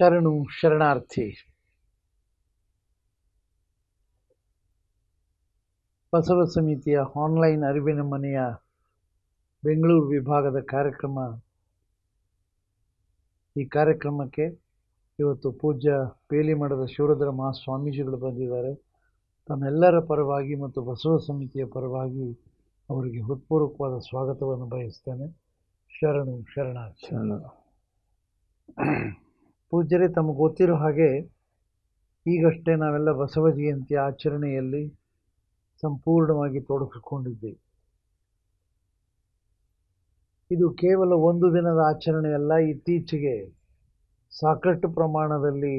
ಶರಣು ಶರಣಾರ್ಥಿ. ಬಸವ ಸಮಿತಿಯ ಆನ್ಲೈನ್ ಅರಿವಿನ ಮನೆಯ ಬೆಂಗಳೂರು ವಿಭಾಗದ ಕಾರ್ಯಕ್ರಮ. ಈ ಕಾರ್ಯಕ್ರಮಕ್ಕೆ ಇವತ್ತು ಪೂಜ್ಯ ಬೇಲಿಮಠದ ಶಿವರುದ್ರ ಮಹಾಸ್ವಾಮೀಜಿಗಳು ಬಂದಿದ್ದಾರೆ. ತಮ್ಮೆಲ್ಲರ ಪರವಾಗಿ ಮತ್ತು ಬಸವ ಸಮಿತಿಯ ಪರವಾಗಿ ಅವರಿಗೆ ಹೃತ್ಪೂರ್ವಕವಾದ ಸ್ವಾಗತವನ್ನು ಬಯಸ್ತೇನೆ. ಶರಣು ಶರಣಾರ್ಥಿ. ಪೂಜ್ಯರೇ, ತಮಗೆ ಗೊತ್ತಿರೋ ಹಾಗೆ ಈಗಷ್ಟೇ ನಾವೆಲ್ಲ ಬಸವ ಜಯಂತಿ ಆಚರಣೆಯಲ್ಲಿ ಸಂಪೂರ್ಣವಾಗಿ ತೊಡಗಿಕೊಂಡಿದ್ದೇವೆ. ಇದು ಕೇವಲ ಒಂದು ದಿನದ ಆಚರಣೆಯಲ್ಲ. ಇತ್ತೀಚೆಗೆ ಸಾಕಷ್ಟು ಪ್ರಮಾಣದಲ್ಲಿ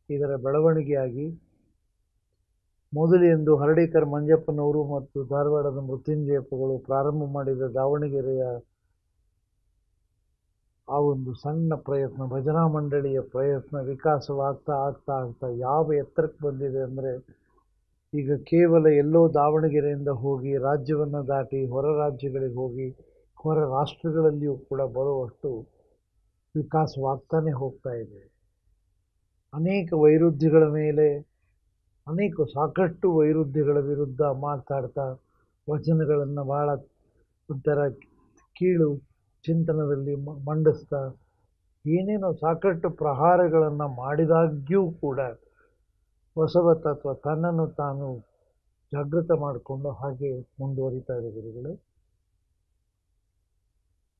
ಇದರ ಬೆಳವಣಿಗೆಯಾಗಿ ಮೊದಲು ಎಂದು ಹರಡೀಕರ್ ಮಂಜಪ್ಪನವರು ಮತ್ತು ಧಾರವಾಡದ ಮೃತ್ಯುಂಜಯಪ್ಪಗಳು ಪ್ರಾರಂಭ ಮಾಡಿದ ದಾವಣಗೆರೆಯ ಆ ಒಂದು ಸಣ್ಣ ಪ್ರಯತ್ನ, ಭಜನಾ ಮಂಡಳಿಯ ಪ್ರಯತ್ನ ವಿಕಾಸವಾಗ್ತಾ ಆಗ್ತಾ ಆಗ್ತಾ ಯಾವ ಎತ್ತರಕ್ಕೆ ಬಂದಿದೆ ಅಂದರೆ, ಈಗ ಕೇವಲ ಎಲ್ಲೋ ದಾವಣಗೆರೆಯಿಂದ ಹೋಗಿ ರಾಜ್ಯವನ್ನು ದಾಟಿ ಹೊರ ರಾಜ್ಯಗಳಿಗೆ ಹೋಗಿ ಹೊರ ರಾಷ್ಟ್ರಗಳಲ್ಲಿಯೂ ಕೂಡ ಬರುವಷ್ಟು ವಿಕಾಸವಾಗ್ತಾನೆ ಹೋಗ್ತಾ ಇದೆ. ಅನೇಕ ವೈರುಧ್ಯಗಳ ಮೇಲೆ ಸಾಕಷ್ಟು ವೈರುಧ್ಯಗಳ ವಿರುದ್ಧ ಮಾತಾಡ್ತಾ ವಚನಗಳನ್ನು ಭಾಳ ಒಂಥರ ಕೀಳು ಚಿಂತನದಲ್ಲಿ ಮಂಡಿಸ್ತಾ ಏನೇನೋ ಸಾಕಷ್ಟು ಪ್ರಹಾರಗಳನ್ನು ಮಾಡಿದಾಗ್ಯೂ ಕೂಡ ಬಸವ ತತ್ವ ತನ್ನನ್ನು ತಾನು ಜಾಗೃತ ಮಾಡಿಕೊಂಡು ಹಾಗೆ ಮುಂದುವರಿತಾ ಇದೆ ಗುರುಗಳೇ.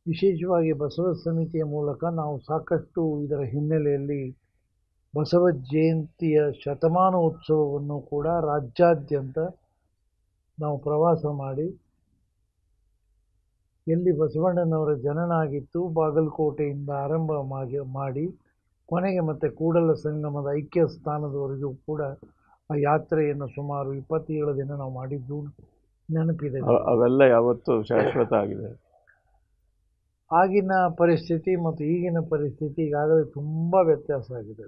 ವಿಶೇಷವಾಗಿ ಬಸವ ಸಮಿತಿಯ ಮೂಲಕ ನಾವು ಸಾಕಷ್ಟು ಇದರ ಹಿನ್ನೆಲೆಯಲ್ಲಿ ಬಸವ ಜಯಂತಿಯ ಶತಮಾನೋತ್ಸವವನ್ನು ಕೂಡ ರಾಜ್ಯಾದ್ಯಂತ ನಾವು ಪ್ರವಾಸ ಮಾಡಿ, ಎಲ್ಲಿ ಬಸವಣ್ಣನವರ ಜನನ ಆಗಿತ್ತು ಬಾಗಲಕೋಟೆಯಿಂದ ಆರಂಭ ಮಾಡಿ ಕೊನೆಗೆ ಮತ್ತೆ ಕೂಡಲ ಸಂಗಮದ ಐಕ್ಯ ಸ್ಥಾನದವರೆಗೂ ಕೂಡ ಆ ಯಾತ್ರೆಯನ್ನು ಸುಮಾರು 27 ದಿನ ನಾವು ಮಾಡಿದ್ದು ನೆನಪಿದೆ. ಅವೆಲ್ಲ ಯಾವತ್ತೂ ಶಾಶ್ವತ ಆಗಿದೆ. ಆಗಿನ ಪರಿಸ್ಥಿತಿ ಮತ್ತು ಈಗಿನ ಪರಿಸ್ಥಿತಿ ಈಗಾಗಲೇ ತುಂಬ ವ್ಯತ್ಯಾಸ ಆಗಿದೆ.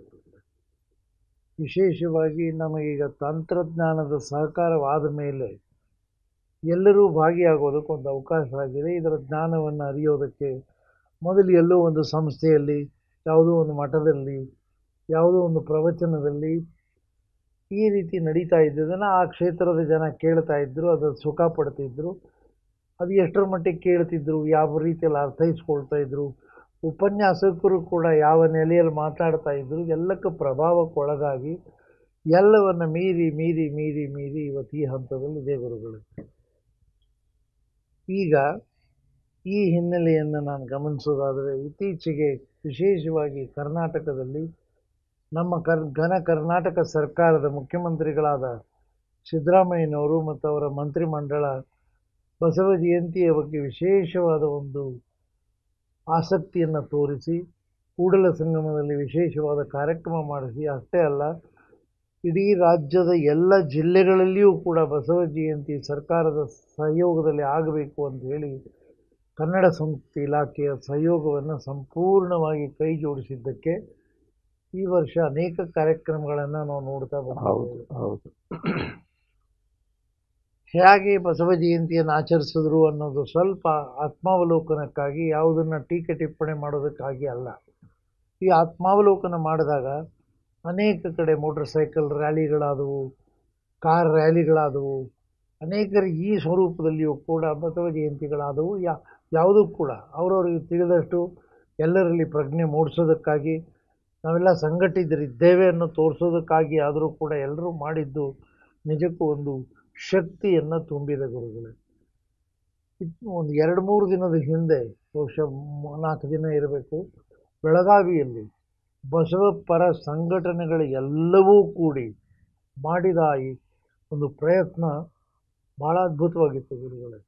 ವಿಶೇಷವಾಗಿ ನಮಗೀಗ ತಂತ್ರಜ್ಞಾನದ ಸಹಕಾರವಾದ ಮೇಲೆ ಎಲ್ಲರೂ ಭಾಗಿಯಾಗೋದಕ್ಕೆ ಒಂದು ಅವಕಾಶ ಆಗಿದೆ. ಇದರ ಜ್ಞಾನವನ್ನು ಅರಿಯೋದಕ್ಕೆ ಮೊದಲು ಎಲ್ಲೋ ಒಂದು ಸಂಸ್ಥೆಯಲ್ಲಿ, ಯಾವುದೋ ಒಂದು ಮಠದಲ್ಲಿ, ಯಾವುದೋ ಒಂದು ಪ್ರವಚನದಲ್ಲಿ ಈ ರೀತಿ ನಡೀತಾ ಇದ್ದದನ್ನು ಆ ಕ್ಷೇತ್ರದ ಜನ ಕೇಳ್ತಾ ಇದ್ದರು, ಅದರ ಸುಖ ಪಡ್ತಿದ್ರು. ಅದು ಎಷ್ಟರ ಮಟ್ಟಿಗೆ ಕೇಳ್ತಿದ್ರು, ಯಾವ ರೀತಿಯಲ್ಲಿ ಅರ್ಥೈಸ್ಕೊಳ್ತಾ ಇದ್ರು, ಉಪನ್ಯಾಸಕರು ಕೂಡ ಯಾವ ನೆಲೆಯಲ್ಲಿ ಮಾತಾಡ್ತಾ ಇದ್ರು, ಎಲ್ಲಕ್ಕೂ ಪ್ರಭಾವಕ್ಕೊಳಗಾಗಿ ಎಲ್ಲವನ್ನು ಮೀರಿ ಮೀರಿ ಮೀರಿ ಮೀರಿ ಇವತ್ತು ಈ ಹಂತದಲ್ಲಿ ಇದೆ ಗುರುಗಳು. ಈಗ ಈ ಹಿನ್ನೆಲೆಯನ್ನು ನಾನು ಗಮನಿಸೋದಾದರೆ, ಇತ್ತೀಚೆಗೆ ವಿಶೇಷವಾಗಿ ಕರ್ನಾಟಕದಲ್ಲಿ ನಮ್ಮ ಘನ ಕರ್ನಾಟಕ ಸರ್ಕಾರದ ಮುಖ್ಯಮಂತ್ರಿಗಳಾದ ಸಿದ್ದರಾಮಯ್ಯನವರು ಮತ್ತು ಅವರ ಮಂತ್ರಿಮಂಡಳ ಬಸವ ಜಯಂತಿಯ ಬಗ್ಗೆ ವಿಶೇಷವಾದ ಒಂದು ಆಸಕ್ತಿಯನ್ನು ತೋರಿಸಿ ಕೂಡಲ ಸಂಗಮದಲ್ಲಿ ವಿಶೇಷವಾದ ಕಾರ್ಯಕ್ರಮ ಮಾಡಿಸಿ, ಅಷ್ಟೇ ಅಲ್ಲ ಇಡೀ ರಾಜ್ಯದ ಎಲ್ಲ ಜಿಲ್ಲೆಗಳಲ್ಲಿಯೂ ಕೂಡ ಬಸವ ಜಯಂತಿ ಸರ್ಕಾರದ ಸಹಯೋಗದಲ್ಲಿ ಆಗಬೇಕು ಅಂತ ಹೇಳಿ ಕನ್ನಡ ಸಂಸ್ಕೃತಿ ಇಲಾಖೆಯ ಸಹಯೋಗವನ್ನು ಸಂಪೂರ್ಣವಾಗಿ ಕೈ ಜೋಡಿಸಿದ್ದಕ್ಕೆ ಈ ವರ್ಷ ಅನೇಕ ಕಾರ್ಯಕ್ರಮಗಳನ್ನು ನಾವು ನೋಡ್ತಾ ಬಂದಿದ್ದೇವೆ. ಹೇಗೆ ಬಸವ ಜಯಂತಿಯನ್ನು ಆಚರಿಸಿದ್ರು ಅನ್ನೋದು ಸ್ವಲ್ಪ ಆತ್ಮಾವಲೋಕನಕ್ಕಾಗಿ, ಯಾವುದನ್ನು ಟೀಕೆ ಟಿಪ್ಪಣಿ ಮಾಡೋದಕ್ಕಾಗಿ ಅಲ್ಲ. ಈ ಆತ್ಮಾವಲೋಕನ ಮಾಡಿದಾಗ ಅನೇಕ ಕಡೆ ಮೋಟರ್ ಸೈಕಲ್ ರ್ಯಾಲಿಗಳಾದವು, ಕಾರ್ ರ್ಯಾಲಿಗಳಾದವು, ಅನೇಕರು ಈ ಸ್ವರೂಪದಲ್ಲಿಯೂ ಕೂಡ ಬಸವ ಜಯಂತಿಗಳಾದವು. ಯಾವುದೂ ಕೂಡ ಅವರವರಿಗೆ ತಿಳಿದಷ್ಟು ಎಲ್ಲರಲ್ಲಿ ಪ್ರಜ್ಞೆ ಮೂಡಿಸೋದಕ್ಕಾಗಿ, ನಾವೆಲ್ಲ ಸಂಘಟಿತರಿದ್ದೇವೆ ಅನ್ನೋ ತೋರಿಸೋದಕ್ಕಾಗಿ ಆದರೂ ಕೂಡ ಎಲ್ಲರೂ ಮಾಡಿದ್ದು ನಿಜಕ್ಕೂ ಒಂದು ಶಕ್ತಿಯನ್ನು ತುಂಬಿದ ಗುರುಗಳೇ. ಒಂದು 2-3 ದಿನದ ಹಿಂದೆ, ಬಹುಶಃ 4 ದಿನ ಇರಬೇಕು, ಬೆಳಗಾವಿಯಲ್ಲಿ ಬಸವ ಪರ ಸಂಘಟನೆಗಳು ಎಲ್ಲವೂ ಕೂಡಿ ಮಾಡಿದ ಈ ಒಂದು ಪ್ರಯತ್ನ ಭಾಳ ಅದ್ಭುತವಾಗಿತ್ತು ಗುರುಗಳೇ.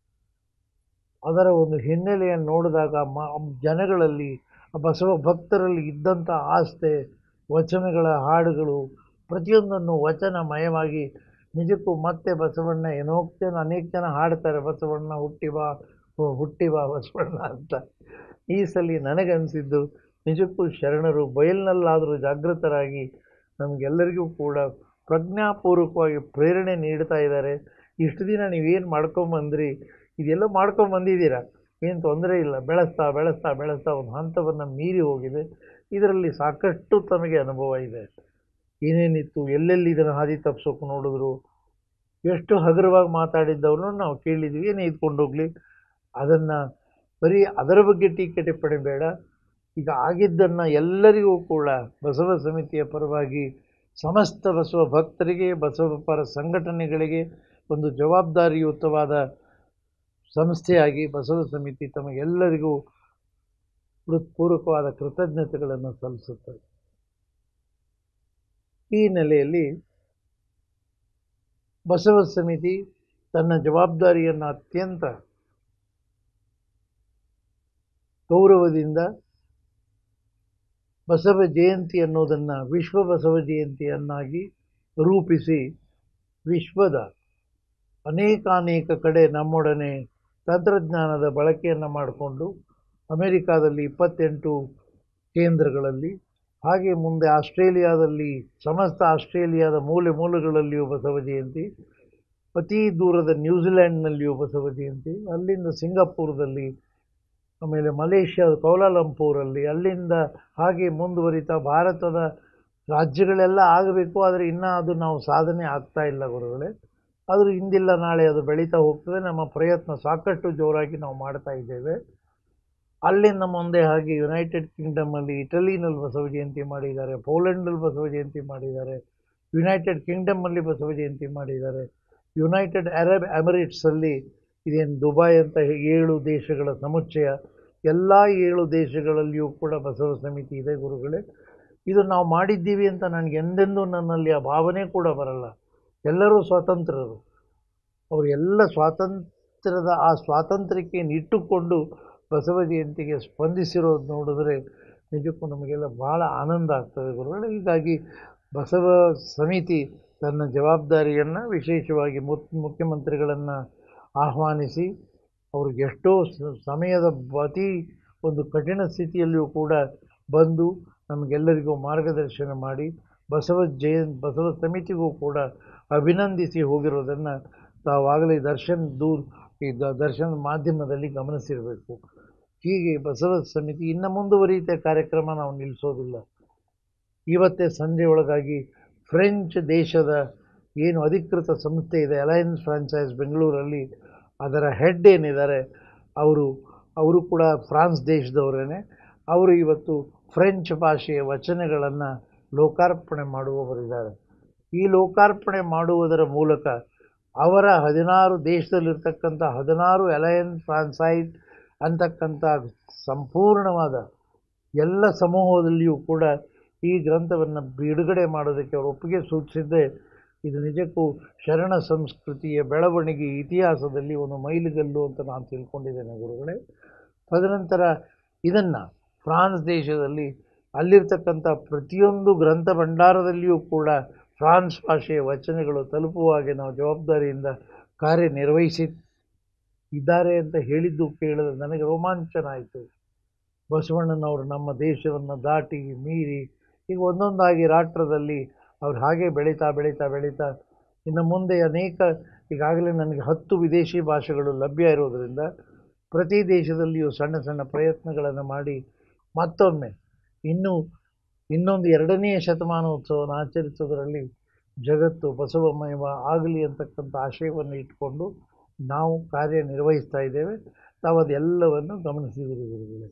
ಅದರ ಒಂದು ಹಿನ್ನೆಲೆಯನ್ನು ನೋಡಿದಾಗ ಜನಗಳಲ್ಲಿ, ಬಸವ ಭಕ್ತರಲ್ಲಿ ಇದ್ದಂಥ ಆಸ್ಥೆ, ವಚನಗಳ ಹಾಡುಗಳು ಪ್ರತಿಯೊಂದನ್ನು ವಚನಮಯವಾಗಿ ನಿಜಕ್ಕೂ ಮತ್ತೆ ಬಸವಣ್ಣ ಏನೋಗ್ತೇನೆ ಅನೇಕ ಜನ ಹಾಡ್ತಾರೆ, ಬಸವಣ್ಣ ಹುಟ್ಟಿ ಬಾ ಬಸವಣ್ಣ ಅಂತ. ಈ ಸಲ ನನಗನ್ನಿಸಿದ್ದು ನಿಜಕ್ಕೂ ಶರಣರು ಬಯಲಿನಲ್ಲಾದರೂ ಜಾಗೃತರಾಗಿ ನಮಗೆಲ್ಲರಿಗೂ ಕೂಡ ಪ್ರಜ್ಞಾಪೂರ್ವಕವಾಗಿ ಪ್ರೇರಣೆ ನೀಡ್ತಾ ಇದ್ದಾರೆ. ಇಷ್ಟು ದಿನ ನೀವೇನು ಮಾಡ್ಕೊಂಬಂದ್ರಿ, ಇದೆಲ್ಲ ಮಾಡ್ಕೊಂಬಂದಿದ್ದೀರಾ, ಏನು ತೊಂದರೆ ಇಲ್ಲ, ಬೆಳೆಸ್ತಾ ಬೆಳೆಸ್ತಾ ಬೆಳೆಸ್ತಾ ಒಂದು ಹಂತವನ್ನು ಮೀರಿ ಹೋಗಿದೆ. ಇದರಲ್ಲಿ ಸಾಕಷ್ಟು ತಮಗೆ ಅನುಭವ ಇದೆ. ಏನೇನಿತ್ತು, ಎಲ್ಲೆಲ್ಲಿ ಇದನ್ನು ಹಾದಿ ತಪ್ಪಿಸೋಕೆ ನೋಡಿದ್ರು, ಎಷ್ಟು ಹಗುರವಾಗಿ ಮಾತಾಡಿದ್ದವ್ರನ್ನ ನಾವು ಕೇಳಿದ್ವಿ. ಏನೇ ಇದ್ಕೊಂಡು ಹೋಗಲಿ, ಅದನ್ನು ಬರೀ ಅದರ ಬಗ್ಗೆ ಟೀಕೆ ಟಿಪ್ಪಣಿ ಬೇಡ. ಈಗ ಆಗಿದ್ದನ್ನು ಎಲ್ಲರಿಗೂ ಕೂಡ ಬಸವ ಸಮಿತಿಯ ಪರವಾಗಿ ಸಮಸ್ತ ಬಸವ ಭಕ್ತರಿಗೆ, ಬಸವ ಪರ ಸಂಘಟನೆಗಳಿಗೆ ಒಂದು ಜವಾಬ್ದಾರಿಯುತವಾದ ಸಂಸ್ಥೆಯಾಗಿ ಬಸವ ಸಮಿತಿ ತಮಗೆಲ್ಲರಿಗೂ ಹೃತ್ಪೂರ್ವಕವಾದ ಕೃತಜ್ಞತೆಗಳನ್ನು ಸಲ್ಲಿಸುತ್ತದೆ. ಈ ನೆಲೆಯಲ್ಲಿ ಬಸವ ಸಮಿತಿ ತನ್ನ ಜವಾಬ್ದಾರಿಯನ್ನು ಅತ್ಯಂತ ಗೌರವದಿಂದ ಬಸವ ಜಯಂತಿ ಅನ್ನೋದನ್ನು ವಿಶ್ವ ಬಸವ ಜಯಂತಿಯನ್ನಾಗಿ ರೂಪಿಸಿ ವಿಶ್ವದ ಅನೇಕಾನೇಕ ಕಡೆ ನಮ್ಮೊಡನೆ ತಂತ್ರಜ್ಞಾನದ ಬಳಕೆಯನ್ನು ಮಾಡಿಕೊಂಡು ಅಮೆರಿಕಾದಲ್ಲಿ 28 ಕೇಂದ್ರಗಳಲ್ಲಿ, ಹಾಗೆ ಮುಂದೆ ಆಸ್ಟ್ರೇಲಿಯಾದಲ್ಲಿ ಸಮಸ್ತ ಆಸ್ಟ್ರೇಲಿಯಾದ ಮೂಲೆ ಮೂಲೆಗಳಲ್ಲಿಯೂ ಬಸವ ಜಯಂತಿ, ಅತೀ ದೂರದ ನ್ಯೂಜಿಲ್ಯಾಂಡ್ನಲ್ಲಿಯೂ ಬಸವ ಜಯಂತಿ, ಅಲ್ಲಿಂದ ಸಿಂಗಾಪುರದಲ್ಲಿ, ಆಮೇಲೆ ಮಲೇಷ್ಯಾದ ಕೌಲಾಲಂಪೂರಲ್ಲಿ, ಅಲ್ಲಿಂದ ಹಾಗೆ ಮುಂದುವರಿತಾ ಭಾರತದ ರಾಜ್ಯಗಳೆಲ್ಲ ಆಗಬೇಕು. ಆದರೆ ಇನ್ನೂ ಅದು ನಾವು ಸಾಧನೆ ಆಗ್ತಾ ಇಲ್ಲ ಗುರುಗಳೇ. ಆದರೂ ಇಂದಿಲ್ಲ ನಾಳೆ ಅದು ಬೆಳೀತಾ ಹೋಗ್ತದೆ. ನಮ್ಮ ಪ್ರಯತ್ನ ಸಾಕಷ್ಟು ಜೋರಾಗಿ ನಾವು ಮಾಡ್ತಾ ಇದ್ದೇವೆ. ಅಲ್ಲಿಂದ ಮುಂದೆ ಹಾಗೆ ಯುನೈಟೆಡ್ ಕಿಂಗ್ಡಮಲ್ಲಿ, ಇಟಲಿನಲ್ಲಿ ಬಸವ ಜಯಂತಿ ಮಾಡಿದ್ದಾರೆ, ಪೋಲೆಂಡಲ್ಲಿ ಬಸವ ಜಯಂತಿ ಮಾಡಿದ್ದಾರೆ, ಯುನೈಟೆಡ್ ಕಿಂಗ್ಡಮಲ್ಲಿ ಬಸವ ಜಯಂತಿ ಮಾಡಿದ್ದಾರೆ, ಯುನೈಟೆಡ್ ಅರಬ್ ಎಮಿರೇಟ್ಸಲ್ಲಿ, ಇದೇನು ದುಬೈ ಅಂತ 7 ದೇಶಗಳ ಸಮುಚ್ಚಯ, ಎಲ್ಲ 7 ದೇಶಗಳಲ್ಲಿಯೂ ಕೂಡ ಬಸವ ಸಮಿತಿ ಇದೆ ಗುರುಗಳೇ. ಇದು ನಾವು ಮಾಡಿದ್ದೀವಿ ಅಂತ ನನಗೆ ಎಂದೆಂದೂ ನನ್ನಲ್ಲಿ ಆ ಭಾವನೆ ಕೂಡ ಬರಲ್ಲ. ಎಲ್ಲರೂ ಸ್ವತಂತ್ರರು. ಅವರು ಎಲ್ಲ ಸ್ವಾತಂತ್ರ್ಯದ ಆ ಸ್ವಾತಂತ್ರ್ಯಕ್ಕೆ ಇಟ್ಟುಕೊಂಡು ಬಸವ ಜಯಂತಿಗೆ ಸ್ಪಂದಿಸಿರೋದು ನೋಡಿದ್ರೆ ನಿಜಕ್ಕೂ ನಮಗೆಲ್ಲ ಭಾಳ ಆನಂದ ಆಗ್ತದೆ ಗುರುಗಳೇ. ಹೀಗಾಗಿ ಬಸವ ಸಮಿತಿ ತನ್ನ ಜವಾಬ್ದಾರಿಯನ್ನು ವಿಶೇಷವಾಗಿ ಮುಖ್ಯಮಂತ್ರಿಗಳನ್ನು ಆಹ್ವಾನಿಸಿ, ಅವ್ರಿಗೆ ಎಷ್ಟೋ ಸಮಯದ ಅತಿ ಒಂದು ಕಠಿಣ ಸ್ಥಿತಿಯಲ್ಲಿಯೂ ಕೂಡ ಬಂದು ನಮಗೆಲ್ಲರಿಗೂ ಮಾರ್ಗದರ್ಶನ ಮಾಡಿ ಬಸವ ಸಮಿತಿಗೂ ಕೂಡ ಅಭಿನಂದಿಸಿ ಹೋಗಿರೋದನ್ನು ತಾವಾಗಲೇ ದರ್ಶನ ಮಾಧ್ಯಮದಲ್ಲಿ ಗಮನಿಸಿರಬೇಕು. ಹೀಗೆ ಬಸವ ಸಮಿತಿ ಇನ್ನು ಮುಂದುವರಿಯುತ್ತೆ. ಕಾರ್ಯಕ್ರಮ ನಾವು ನಿಲ್ಲಿಸೋದಿಲ್ಲ. ಇವತ್ತೇ ಸಂಜೆ ಒಳಗಾಗಿ ಫ್ರೆಂಚ್ ದೇಶದ ಏನು ಅಧಿಕೃತ ಸಂಸ್ಥೆ ಇದೆ ಅಲಯನ್ಸ್ ಫ್ರಾಂಚೈಸ್ ಬೆಂಗಳೂರಲ್ಲಿ, ಅದರ ಹೆಡ್ ಏನಿದ್ದಾರೆ ಅವರು ಕೂಡ ಫ್ರಾನ್ಸ್ ದೇಶದವರೇ. ಅವರು ಇವತ್ತು ಫ್ರೆಂಚ್ ಭಾಷೆಯ ವಚನಗಳನ್ನು ಲೋಕಾರ್ಪಣೆ ಮಾಡುವವರಿದ್ದಾರೆ. ಈ ಲೋಕಾರ್ಪಣೆ ಮಾಡುವುದರ ಮೂಲಕ ಅವರ 16 ದೇಶದಲ್ಲಿರ್ತಕ್ಕಂಥ 16 ಅಲಯನ್ಸ್ ಫ್ರಾನ್ಸೈಸ್ ಅಂತಕ್ಕಂಥ ಸಂಪೂರ್ಣವಾದ ಎಲ್ಲ ಸಮೂಹದಲ್ಲಿಯೂ ಕೂಡ ಈ ಗ್ರಂಥವನ್ನು ಬಿಡುಗಡೆ ಮಾಡೋದಕ್ಕೆ ಅವರು ಒಪ್ಪಿಗೆ ಸೂಚಿಸಿದ್ದೇ ಇದು ನಿಜಕ್ಕೂ ಶರಣ ಸಂಸ್ಕೃತಿಯ ಬೆಳವಣಿಗೆ ಇತಿಹಾಸದಲ್ಲಿ ಒಂದು ಮೈಲಿಗಲ್ಲು ಅಂತ ನಾನು ತಿಳ್ಕೊಂಡಿದ್ದೇನೆ ಗುರುಗಳೇ. ತದನಂತರ ಇದನ್ನು ಫ್ರಾನ್ಸ್ ದೇಶದಲ್ಲಿ ಅಲ್ಲಿರ್ತಕ್ಕಂಥ ಪ್ರತಿಯೊಂದು ಗ್ರಂಥ ಭಂಡಾರದಲ್ಲಿಯೂ ಕೂಡ ಫ್ರಾನ್ಸ್ ಭಾಷೆಯ ವಚನಗಳು ತಲುಪುವ ಹಾಗೆ ನಾವು ಜವಾಬ್ದಾರಿಯಿಂದ ಕಾರ್ಯನಿರ್ವಹಿಸಿದ್ದಾರೆ ಅಂತ ಹೇಳಿದ್ದು ಕೇಳಿದ್ರೆ ನನಗೆ ರೋಮಾಂಚನ ಆಯಿತು. ಬಸವಣ್ಣನವರು ನಮ್ಮ ದೇಶವನ್ನು ದಾಟಿ ಮೀರಿ ಈಗ ಒಂದೊಂದಾಗಿ ರಾಷ್ಟ್ರದಲ್ಲಿ ಅವ್ರು ಹಾಗೆ ಬೆಳೀತಾ ಇನ್ನು ಮುಂದೆ ಅನೇಕ, ಈಗಾಗಲೇ ನನಗೆ 10 ವಿದೇಶಿ ಭಾಷೆಗಳು ಲಭ್ಯ ಇರೋದರಿಂದ ಪ್ರತಿ ದೇಶದಲ್ಲಿಯೂ ಸಣ್ಣ ಸಣ್ಣ ಪ್ರಯತ್ನಗಳನ್ನು ಮಾಡಿ ಮತ್ತೊಮ್ಮೆ ಇನ್ನೊಂದು 2ನೇ ಶತಮಾನೋತ್ಸವವನ್ನು ಆಚರಿಸೋದರಲ್ಲಿ ಜಗತ್ತು ಬಸವಮಯವ ಆಗಲಿ ಅಂತಕ್ಕಂಥ ಆಶಯವನ್ನು ಇಟ್ಕೊಂಡು ನಾವು ಕಾರ್ಯನಿರ್ವಹಿಸ್ತಾ ಇದ್ದೇವೆ. ತಾವು ಅದೆಲ್ಲವನ್ನು ಗಮನಿಸಿದಿರಿ ಗುರುಗಳೇ.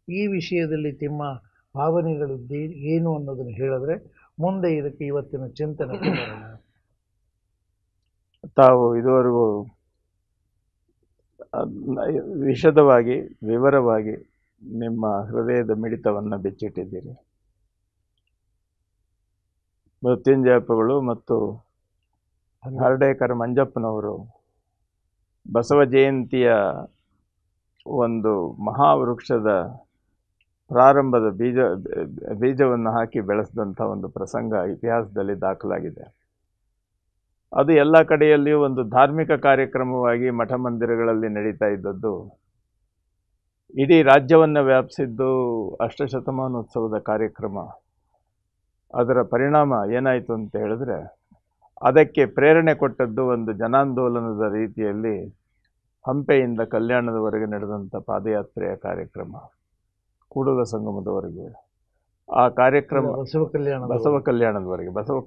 ಈ ವಿಷಯದಲ್ಲಿ ನಿಮ್ಮ ಭಾವನೆಗಳು ಏನು ಅನ್ನೋದನ್ನು ಹೇಳಿದ್ರೆ ಮುಂದೆ ಇದಕ್ಕೆ ಇವತ್ತಿನ ಚಿಂತನೆ ಬರೋಣ. ತಾವು ಇದುವರೆಗೂ ವಿಶದವಾಗಿ ವಿವರವಾಗಿ ನಿಮ್ಮ ಹೃದಯದ ಮಿಡಿತವನ್ನು ಬಿಚ್ಚಿಟ್ಟಿದ್ದೀರಿ. ಮೃತ್ಯುಂಜಯಪ್ಪಗಳು ಮತ್ತು ಹರ್ಡೇಕರ್ ಮಂಜಪ್ಪನವರು ಬಸವ ಜಯಂತಿಯ ಒಂದು ಮಹಾವೃಕ್ಷದ ಪ್ರಾರಂಭದ ಬೀಜವನ್ನು ಹಾಕಿ ಬೆಳೆಸಿದಂಥ ಒಂದು ಪ್ರಸಂಗ ಇತಿಹಾಸದಲ್ಲಿ ದಾಖಲಾಗಿದೆ. ಅದು ಎಲ್ಲ ಕಡೆಯಲ್ಲಿಯೂ ಒಂದು ಧಾರ್ಮಿಕ ಕಾರ್ಯಕ್ರಮವಾಗಿ ಮಠ ಮಂದಿರಗಳಲ್ಲಿ ನಡೀತಾ ಇದ್ದದ್ದು ಇಡೀ ರಾಜ್ಯವನ್ನು ವ್ಯಾಪಿಸಿದ್ದು ಅಷ್ಟಶತಮಾನೋತ್ಸವದ ಕಾರ್ಯಕ್ರಮ. ಅದರ ಪರಿಣಾಮ ಏನಾಯಿತು ಅಂತ ಹೇಳಿದ್ರೆ, ಅದಕ್ಕೆ ಪ್ರೇರಣೆ ಕೊಟ್ಟದ್ದು ಒಂದು ಜನಾಂದೋಲನದ ರೀತಿಯಲ್ಲಿ ಹಂಪೆಯಿಂದ ಕಲ್ಯಾಣದವರೆಗೆ ನಡೆದಂಥ ಪಾದಯಾತ್ರೆಯ ಕಾರ್ಯಕ್ರಮ, ಕೂಡಲ ಸಂಗಮದವರೆಗೆ. ಆ ಕಾರ್ಯಕ್ರಮ ಬಸವ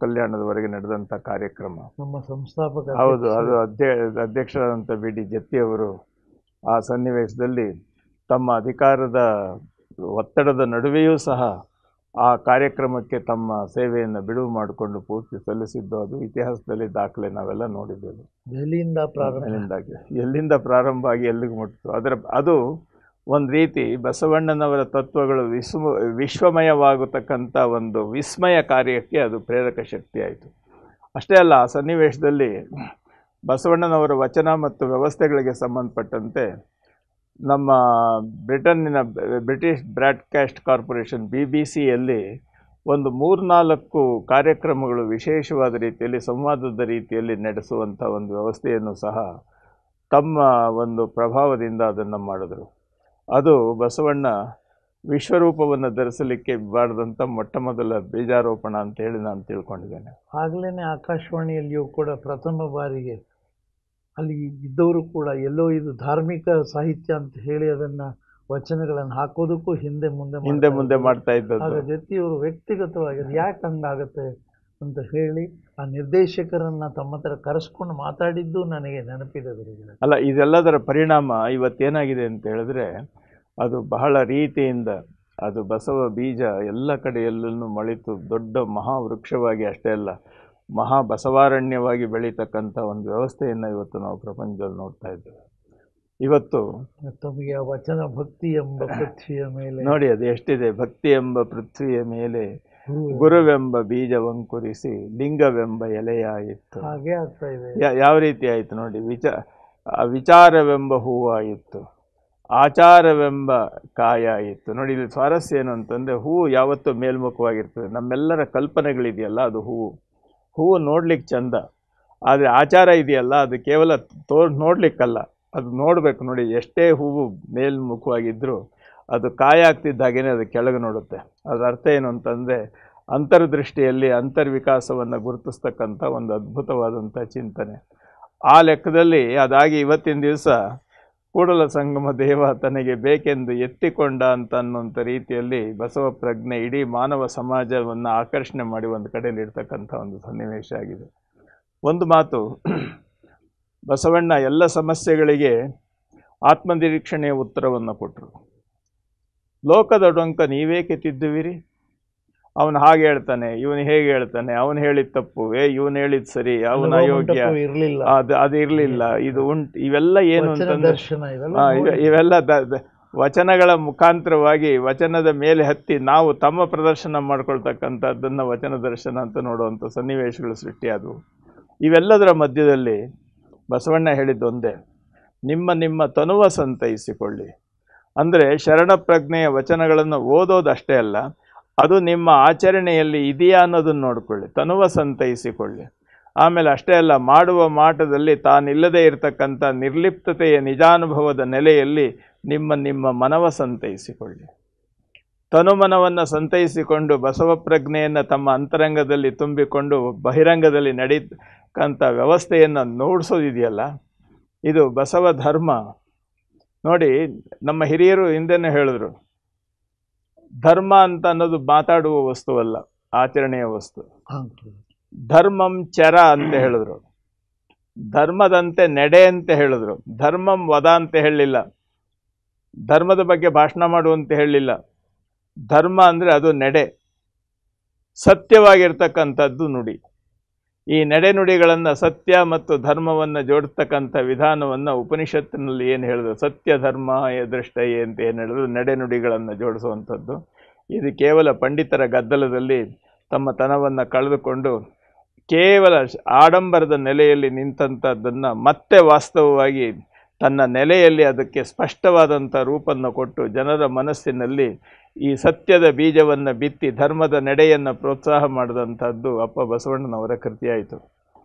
ಕಲ್ಯಾಣದವರೆಗೆ ನಡೆದಂಥ ಕಾರ್ಯಕ್ರಮ. ನಮ್ಮ ಸಂಸ್ಥಾಪಕ ಹೌದು, ಅದು ಅಧ್ಯಕ್ಷರಾದಂಥ ಬಿ ಡಿ ಜತ್ತಿ ಅವರು ಆ ಸನ್ನಿವೇಶದಲ್ಲಿ ತಮ್ಮ ಅಧಿಕಾರದ ಒತ್ತಡದ ನಡುವೆಯೂ ಸಹ ಆ ಕಾರ್ಯಕ್ರಮಕ್ಕೆ ತಮ್ಮ ಸೇವೆಯನ್ನು ಬಿಡುವು ಮಾಡಿಕೊಂಡು ಪೂರ್ತಿ ಸಲ್ಲಿಸಿದ್ದು ಅದು ಇತಿಹಾಸದಲ್ಲಿ ದಾಖಲೆ ನಾವೆಲ್ಲ ನೋಡಿದ್ದೇವೆ. ಎಲ್ಲಿಂದ ಪ್ರಾರಂಭ ಆಗಿ ಎಲ್ಲಿಗೆ ಮುಟ್ಟಿತು. ಅದು ಒಂದು ರೀತಿ ಬಸವಣ್ಣನವರ ತತ್ವಗಳು ವಿಶ್ವಮಯವಾಗತಕ್ಕಂಥ ಒಂದು ವಿಸ್ಮಯ ಕಾರ್ಯಕ್ಕೆ ಅದು ಪ್ರೇರಕ ಶಕ್ತಿ ಆಯಿತು. ಅಷ್ಟೇ ಅಲ್ಲ, ಆ ಸನ್ನಿವೇಶದಲ್ಲಿ ಬಸವಣ್ಣನವರ ವಚನ ಮತ್ತು ವ್ಯವಸ್ಥೆಗಳಿಗೆ ಸಂಬಂಧಪಟ್ಟಂತೆ ನಮ್ಮ ಬ್ರಿಟಿಷ್ ಬ್ರಾಡ್ಕಾಸ್ಟ್ ಕಾರ್ಪೊರೇಷನ್ BBC-ಯಲ್ಲಿ ಒಂದು 3-4 ಕಾರ್ಯಕ್ರಮಗಳು ವಿಶೇಷವಾದ ರೀತಿಯಲ್ಲಿ ಸಂವಾದದ ರೀತಿಯಲ್ಲಿ ನಡೆಸುವಂಥ ಒಂದು ವ್ಯವಸ್ಥೆಯನ್ನು ಸಹ ತಮ್ಮ ಒಂದು ಪ್ರಭಾವದಿಂದ ಅದನ್ನು ಮಾಡಿದ್ರು. ಅದು ಬಸವಣ್ಣ ವಿಶ್ವರೂಪವನ್ನು ಧರಿಸಲಿಕ್ಕೆ ಬಾರದಂಥ ಮೊಟ್ಟ ಮೊದಲ ಬೀಜಾರೋಪಣ ಅಂತ ಹೇಳಿ ನಾನು ತಿಳ್ಕೊಂಡಿದ್ದೇನೆ. ಆಗಲೇ ಆಕಾಶವಾಣಿಯಲ್ಲಿಯೂ ಕೂಡ ಪ್ರಥಮ ಬಾರಿಗೆ ಅಲ್ಲಿ ಇದ್ದವರು ಕೂಡ ಎಲ್ಲೋ ಇದು ಧಾರ್ಮಿಕ ಸಾಹಿತ್ಯ ಅಂತ ಹೇಳಿ ಅದನ್ನು ವಚನಗಳನ್ನು ಹಾಕೋದಕ್ಕೂ ಹಿಂದೆ ಮುಂದೆ ಮಾಡ್ತಾ ಇದ್ದದ್ದು. ಆಗ ಜೊತೆಯವರು ವ್ಯಕ್ತಿಗತವಾಗಿ ಅದು ಯಾಕೆ ಹಂಗಾಗತ್ತೆ ಅಂತ ಹೇಳಿ ಆ ನಿರ್ದೇಶಕರನ್ನು ತಮ್ಮ ಹತ್ರ ಕರೆಸ್ಕೊಂಡು ಮಾತಾಡಿದ್ದು ನನಗೆ ನೆನಪಿದೆ. ಅಲ್ಲ, ಇದೆಲ್ಲದರ ಪರಿಣಾಮ ಇವತ್ತೇನಾಗಿದೆ ಅಂತ ಹೇಳಿದ್ರೆ, ಅದು ಬಹಳ ರೀತಿಯಿಂದ ಅದು ಬಸವ ಬೀಜ ಎಲ್ಲ ಕಡೆಯಲ್ಲೂ ಮೊಳೆತು ದೊಡ್ಡ ಮಹಾವೃಕ್ಷವಾಗಿ, ಅಷ್ಟೇ ಅಲ್ಲ ಮಹಾ ಬಸವಾರಣ್ಯವಾಗಿ ಬೆಳೀತಕ್ಕಂಥ ಒಂದು ವ್ಯವಸ್ಥೆಯನ್ನು ಇವತ್ತು ನಾವು ಪ್ರಪಂಚದಲ್ಲಿ ನೋಡ್ತಾ ಇದ್ದೇವೆ. ಇವತ್ತು ತಮಗೆ ವಚನ ಭಕ್ತಿ ಎಂಬ ಪೃಥ್ವಿಯ ಮೇಲೆ ನೋಡಿ ಅದು ಎಷ್ಟಿದೆ. ಭಕ್ತಿ ಎಂಬ ಪೃಥ್ವಿಯ ಮೇಲೆ ಗುರುವೆಂಬ ಬೀಜವಂಕುರಿಸಿ ಲಿಂಗವೆಂಬ ಎಲೆಯಾಯಿತು. ಹಾಗೆ ಆಗ್ತಾ ಇದೆ. ಯಾವ ರೀತಿ ಆಯಿತು ನೋಡಿ. ವಿಚಾರವೆಂಬ ಹೂವಾಯಿತು, ಆಚಾರವೆಂಬ ಕಾಯ ಆಯಿತು. ನೋಡಿ, ಇಲ್ಲಿ ಸ್ವಾರಸ್ಯ ಏನು ಅಂತಂದರೆ, ಹೂವು ಯಾವತ್ತೂ ಮೇಲ್ಮುಖವಾಗಿರ್ತದೆ. ನಮ್ಮೆಲ್ಲರ ಕಲ್ಪನೆಗಳಿದೆಯಲ್ಲ ಅದು ಹೂವು ನೋಡ್ಲಿಕ್ಕೆ ಚಂದ, ಆದರೆ ಆಚಾರ ಇದೆಯಲ್ಲ ಅದು ಕೇವಲ ನೋಡ್ಲಿಕ್ಕಲ್ಲ, ಅದು ನೋಡಬೇಕು. ನೋಡಿ, ಎಷ್ಟೇ ಹೂವು ಮೇಲ್ಮುಖವಾಗಿದ್ದರೂ ಅದು ಕಾಯ ಆಗ್ತಿದ್ದಾಗೇ ಅದು ಕೆಳಗೆ ನೋಡುತ್ತೆ. ಅದರ ಅರ್ಥ ಏನು ಅಂತಂದರೆ, ಅಂತರ್ದೃಷ್ಟಿಯಲ್ಲಿ ಅಂತರ್ವಿಕಾಸವನ್ನು ಗುರುತಿಸ್ತಕ್ಕಂಥ ಒಂದು ಅದ್ಭುತವಾದಂಥ ಚಿಂತನೆ. ಆ ಲೆಕ್ಕದಲ್ಲಿ ಅದಾಗಿ ಇವತ್ತಿನ ದಿವಸ ಕೂಡಲ ಸಂಗಮ ದೇವ ತನಗೆ ಬೇಕೆಂದು ಎತ್ತಿಕೊಂಡ ಅಂತ ಅನ್ನುವಂಥ ರೀತಿಯಲ್ಲಿ ಬಸವ ಪ್ರಜ್ಞೆ ಇಡೀ ಮಾನವ ಸಮಾಜವನ್ನು ಆಕರ್ಷಣೆ ಮಾಡಿ ಒಂದು ಕಡೆಯಲ್ಲಿ ಇಡ್ತಕ್ಕಂಥ ಒಂದು ಸನ್ನಿವೇಶ ಆಗಿದೆ. ಒಂದು ಮಾತು, ಬಸವಣ್ಣ ಎಲ್ಲ ಸಮಸ್ಯೆಗಳಿಗೆ ಆತ್ಮನಿರೀಕ್ಷಣೆಯ ಉತ್ತರವನ್ನು ಕೊಟ್ಟರು. ಲೋಕದ ಡೊಂಕ ನೀವೇಕೆ ತಿದ್ದುವಿರಿ, ಅವನು ಹಾಗೆ ಹೇಳ್ತಾನೆ, ಇವನು ಹೇಗೆ ಹೇಳ್ತಾನೆ, ಅವನು ಹೇಳಿದ ತಪ್ಪು, ಇವನು ಹೇಳಿದ ಸರಿ, ಅವನ ಅಯೋಗ್ಯ, ಅದು ಇರಲಿಲ್ಲ, ಇದು ಉಂಟು, ಇವೆಲ್ಲ ಏನು ಅಂತಂದ್ರೆ ಇವೆಲ್ಲ ವಚನಗಳ ಮುಖಾಂತರವಾಗಿ ವಚನದ ಮೇಲೆ ಹತ್ತಿ ನಾವು ತಮ್ಮ ಪ್ರದರ್ಶನ ಮಾಡ್ಕೊಳ್ತಕ್ಕಂಥದ್ದನ್ನು ವಚನ ದರ್ಶನ ಅಂತ ನೋಡುವಂಥ ಸನ್ನಿವೇಶಗಳು ಸೃಷ್ಟಿಯಾದವು. ಇವೆಲ್ಲದರ ಮಧ್ಯದಲ್ಲಿ ಬಸವಣ್ಣ ಹೇಳಿದ್ದೊಂದೇ, ನಿಮ್ಮ ತನುವ ಸಂತೈಸಿಕೊಳ್ಳಿ. ಅಂದರೆ ಶರಣ ಪ್ರಜ್ಞೆಯ ವಚನಗಳನ್ನು ಓದೋದಷ್ಟೇ ಅಲ್ಲ, ಅದು ನಿಮ್ಮ ಆಚರಣೆಯಲ್ಲಿ ಇದೆಯಾ ಅನ್ನೋದನ್ನು ನೋಡಿಕೊಳ್ಳಿ, ತನುವ ಸಂತೈಸಿಕೊಳ್ಳಿ. ಆಮೇಲೆ ಅಷ್ಟೇ ಅಲ್ಲ, ಮಾಡುವ ಮಾಟದಲ್ಲಿ ತಾನಿಲ್ಲದೆ ಇರತಕ್ಕಂಥ ನಿರ್ಲಿಪ್ತತೆಯ ನಿಜಾನುಭವದ ನೆಲೆಯಲ್ಲಿ ನಿಮ್ಮ ಮನವ ಸಂತೈಸಿಕೊಳ್ಳಿ. ತನುಮನವನ್ನು ಸಂತೈಸಿಕೊಂಡು ಬಸವ ಪ್ರಜ್ಞೆಯನ್ನು ತಮ್ಮ ಅಂತರಂಗದಲ್ಲಿ ತುಂಬಿಕೊಂಡು ಬಹಿರಂಗದಲ್ಲಿ ನಡೀತಕ್ಕಂಥ ವ್ಯವಸ್ಥೆಯನ್ನು ನೋಡಿಸೋದಿದೆಯಲ್ಲ, ಇದು ಬಸವ ಧರ್ಮ. ನೋಡಿ, ನಮ್ಮ ಹಿರಿಯರು ಹಿಂದೆನೇ ಹೇಳಿದ್ರು, ಧರ್ಮ ಅಂತ ಅನ್ನೋದು ಮಾತಾಡುವ ವಸ್ತುವಲ್ಲ, ಆಚರಣೆಯ ವಸ್ತು. ಧರ್ಮಂ ಚರ ಅಂತ ಹೇಳಿದ್ರು, ಧರ್ಮದಂತೆ ನಡೆ ಅಂತ ಹೇಳಿದ್ರು. ಧರ್ಮಂ ವದ ಅಂತ ಹೇಳಲಿಲ್ಲ, ಧರ್ಮದ ಬಗ್ಗೆ ಭಾಷಣ ಮಾಡುವಂತ ಹೇಳಲಿಲ್ಲ. ಧರ್ಮ ಅಂದರೆ ಅದು ನಡೆ, ಸತ್ಯವಾಗಿರ್ತಕ್ಕಂಥದ್ದು ನುಡಿ. ಈ ನಡೆನುಡಿಗಳನ್ನು ಸತ್ಯ ಮತ್ತು ಧರ್ಮವನ್ನು ಜೋಡಿಸ್ತಕ್ಕಂಥ ವಿಧಾನವನ್ನು ಉಪನಿಷತ್ತಿನಲ್ಲಿ ಏನು ಹೇಳಿದ್ರು, ಸತ್ಯ ಧರ್ಮ ದೃಷ್ಟಯೇ ಅಂತ ಏನು ಹೇಳಿದ್ರು, ನಡೆನುಡಿಗಳನ್ನು ಜೋಡಿಸುವಂಥದ್ದು. ಇದು ಕೇವಲ ಪಂಡಿತರ ಗದ್ದಲದಲ್ಲಿ ತಮ್ಮ ತನವನ್ನು ಕಳೆದುಕೊಂಡು ಕೇವಲ ಆಡಂಬರದ ನೆಲೆಯಲ್ಲಿ ನಿಂತಂಥದ್ದನ್ನು ಮತ್ತೆ ವಾಸ್ತವವಾಗಿ ತನ್ನ ನೆಲೆಯಲ್ಲಿ ಅದಕ್ಕೆ ಸ್ಪಷ್ಟವಾದಂಥ ರೂಪನ್ನು ಕೊಟ್ಟು ಜನರ ಮನಸ್ಸಿನಲ್ಲಿ ಈ ಸತ್ಯದ ಬೀಜವನ್ನು ಬಿತ್ತಿ ಧರ್ಮದ ನಡೆಯನ್ನು ಪ್ರೋತ್ಸಾಹ ಮಾಡಿದಂಥದ್ದು ಅಪ್ಪ ಬಸವಣ್ಣನವರ ಕೃತಿಯಾಯಿತು.